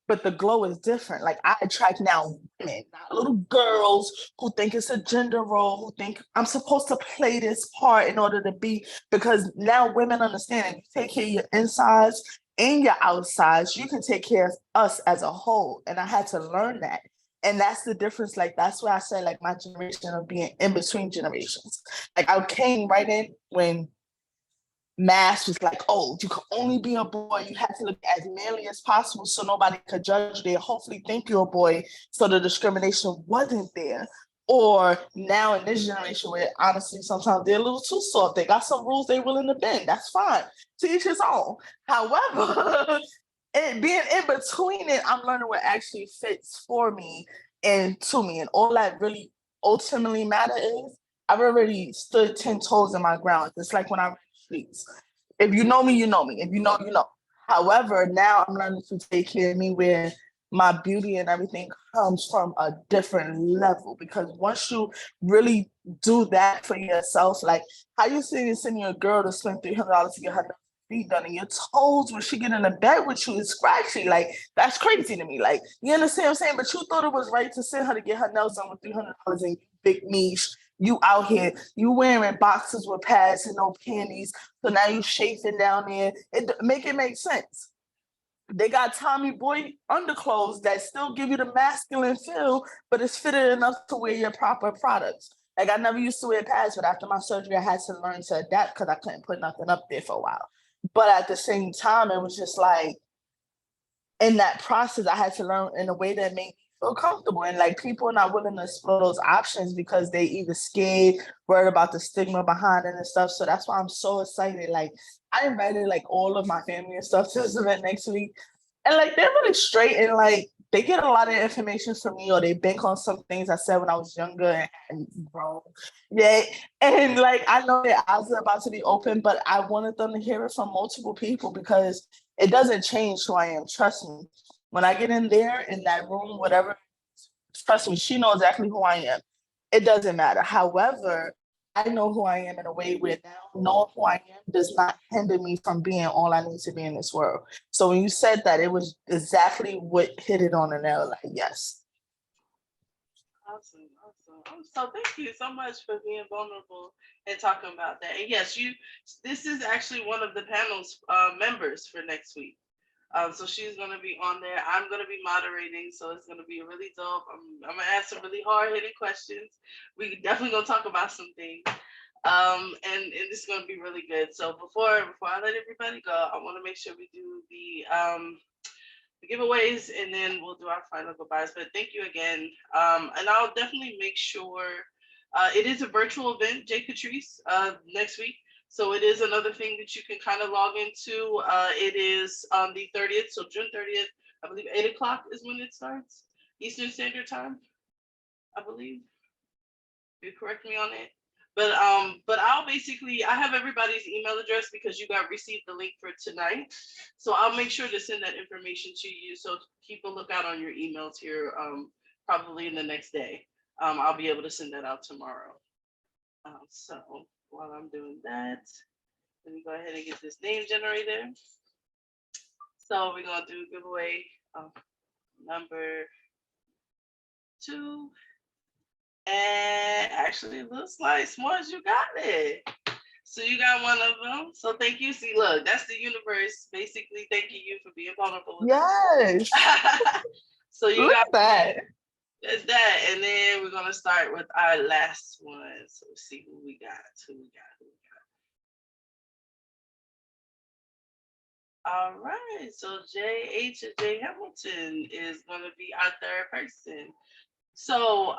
But the glow is different. Like I attract now women, not little girls who think it's a gender role, who think I'm supposed to play this part in order to be, because now women understand if you take care of your insides and your outsides, you can take care of us as a whole. And I had to learn that. And that's the difference. Like, that's why I say, like, my generation of being in between generations. Like, I came right in when MASC was like, oh, you can only be a boy. You have to look as manly as possible so nobody could judge you. They hopefully think you're a boy so the discrimination wasn't there. Or now in this generation where honestly, sometimes they're a little too soft. They got some rules they're willing to bend. That's fine. To each his own. However, and being in between it, I'm learning what actually fits for me and to me. And all that really ultimately matter is I've already stood 10 toes in my ground. It's like when I streets. If you know me, you know me. If you know, you know. However, now I'm learning to take care of me where my beauty and everything comes from a different level. Because once you really do that for yourself, like how you sending a girl to spend $300 to get her feet done and your toes when she get in the bed with you is scratchy. Like that's crazy to me. Like you understand what I'm saying? But you thought it was right to send her to get her nails done with $300 and big niche. You out here, you wearing boxes with pads and no panties. So now you chafing down there. Make it make sense. They got Tommy Boy underclothes that still give you the masculine feel, but it's fitted enough to wear your proper products. Like I never used to wear pads, but after my surgery, I had to learn to adapt because I couldn't put nothing up there for a while. But at the same time, it was just like in that process, I had to learn in a way that made me feel comfortable. And like people are not willing to explore those options because they either scared, worried about the stigma behind it and stuff. So that's why I'm so excited. Like I invited like all of my family and stuff to this event next week. And like they're really straight and like they get a lot of information from me or they bank on some things I said when I was younger and grown. Yeah. And like I know their eyes are about to be open, but I wanted them to hear it from multiple people because it doesn't change who I am. Trust me. When I get in there in that room, whatever, trust me, she knows exactly who I am. It doesn't matter. However, I know who I am in a way where now knowing who I am does not hinder me from being all I need to be in this world. So when you said that, it was exactly what hit it on the nail. Like, yes. Awesome, awesome. So thank you so much for being vulnerable and talking about that. And yes, this is actually one of the panel's members for next week. So she's gonna be on there. I'm gonna be moderating, so it's gonna be really dope. I'm gonna ask some really hard hitting questions. We definitely gonna talk about some things. And this is gonna be really good. So before I let everybody go, I want to make sure we do the giveaways and then we'll do our final goodbyes. But thank you again. And I'll definitely make sure it is a virtual event, Jay Catrice, next week. So it is another thing that you can kind of log into. It is on the 30th, so June 30th, I believe 8 o'clock is when it starts, Eastern Standard Time, I believe. You correct me on it. But I'll basically, I have everybody's email address because you got received the link for tonight. So I'll make sure to send that information to you. So keep a lookout on your emails here, probably in the next day. I'll be able to send that out tomorrow. So while I'm doing that, let me go ahead and get this name generator. So we're gonna do giveaway number 2. And actually, it looks like S'mores, you got it. So you got one of them. So thank you. See, look, that's the universe basically thanking you for being vulnerable with Yes. us. So you Look got at that. that's that. And then we're gonna start with our last one. So let's see who we got. Who we got. All right. So J.H. J. Hamilton is gonna be our third person. So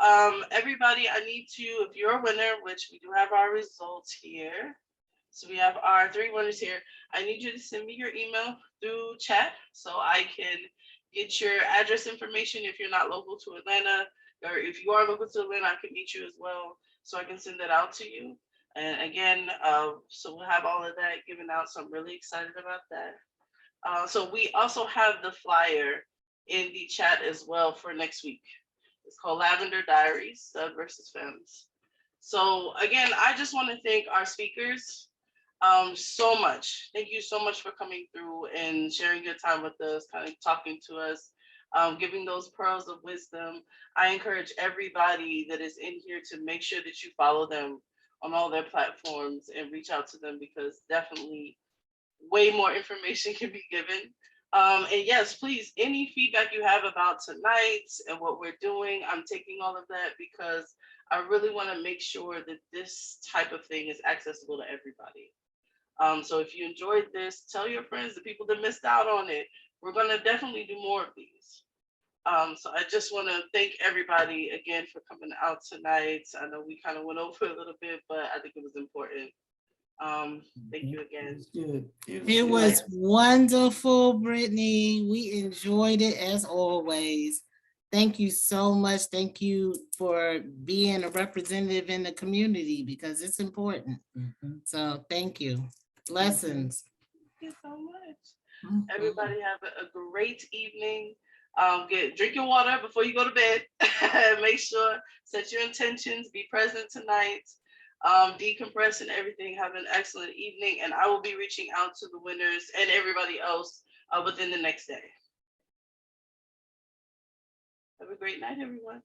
everybody, I need to, if you're a winner, which we do have our results here. So we have our 3 winners here. I need you to send me your email through chat so I can get your address information if you're not local to Atlanta, or if you are local to Atlanta, I can meet you as well. So I can send that out to you. And again, so we'll have all of that given out. So I'm really excited about that. So we also have the flyer in the chat as well for next week. It's called Lavender Diaries, versus Femmes. So again, I just want to thank our speakers so much. Thank you so much for coming through and sharing your time with us, kind of talking to us, giving those pearls of wisdom. I encourage everybody that is in here to make sure that you follow them on all their platforms and reach out to them, because definitely way more information can be given. And yes, please, any feedback you have about tonight and what we're doing, I'm taking all of that because I really want to make sure that this type of thing is accessible to everybody. So if you enjoyed this, tell your friends, the people that missed out on it. We're going to definitely do more of these. So I just want to thank everybody again for coming out tonight. I know we kind of went over a little bit, but I think it was important. Thank you again. Good. It was wonderful, Brittany. We enjoyed it as always. Thank you so much. Thank you for being a representative in the community because it's important. So thank you. Blessings. Thank you so much. Everybody have a great evening. Drink your water before you go to bed. Make sure, set your intentions, be present tonight. Decompress and everything. Have an excellent evening, and I will be reaching out to the winners and everybody else within the next day. Have a great night, everyone.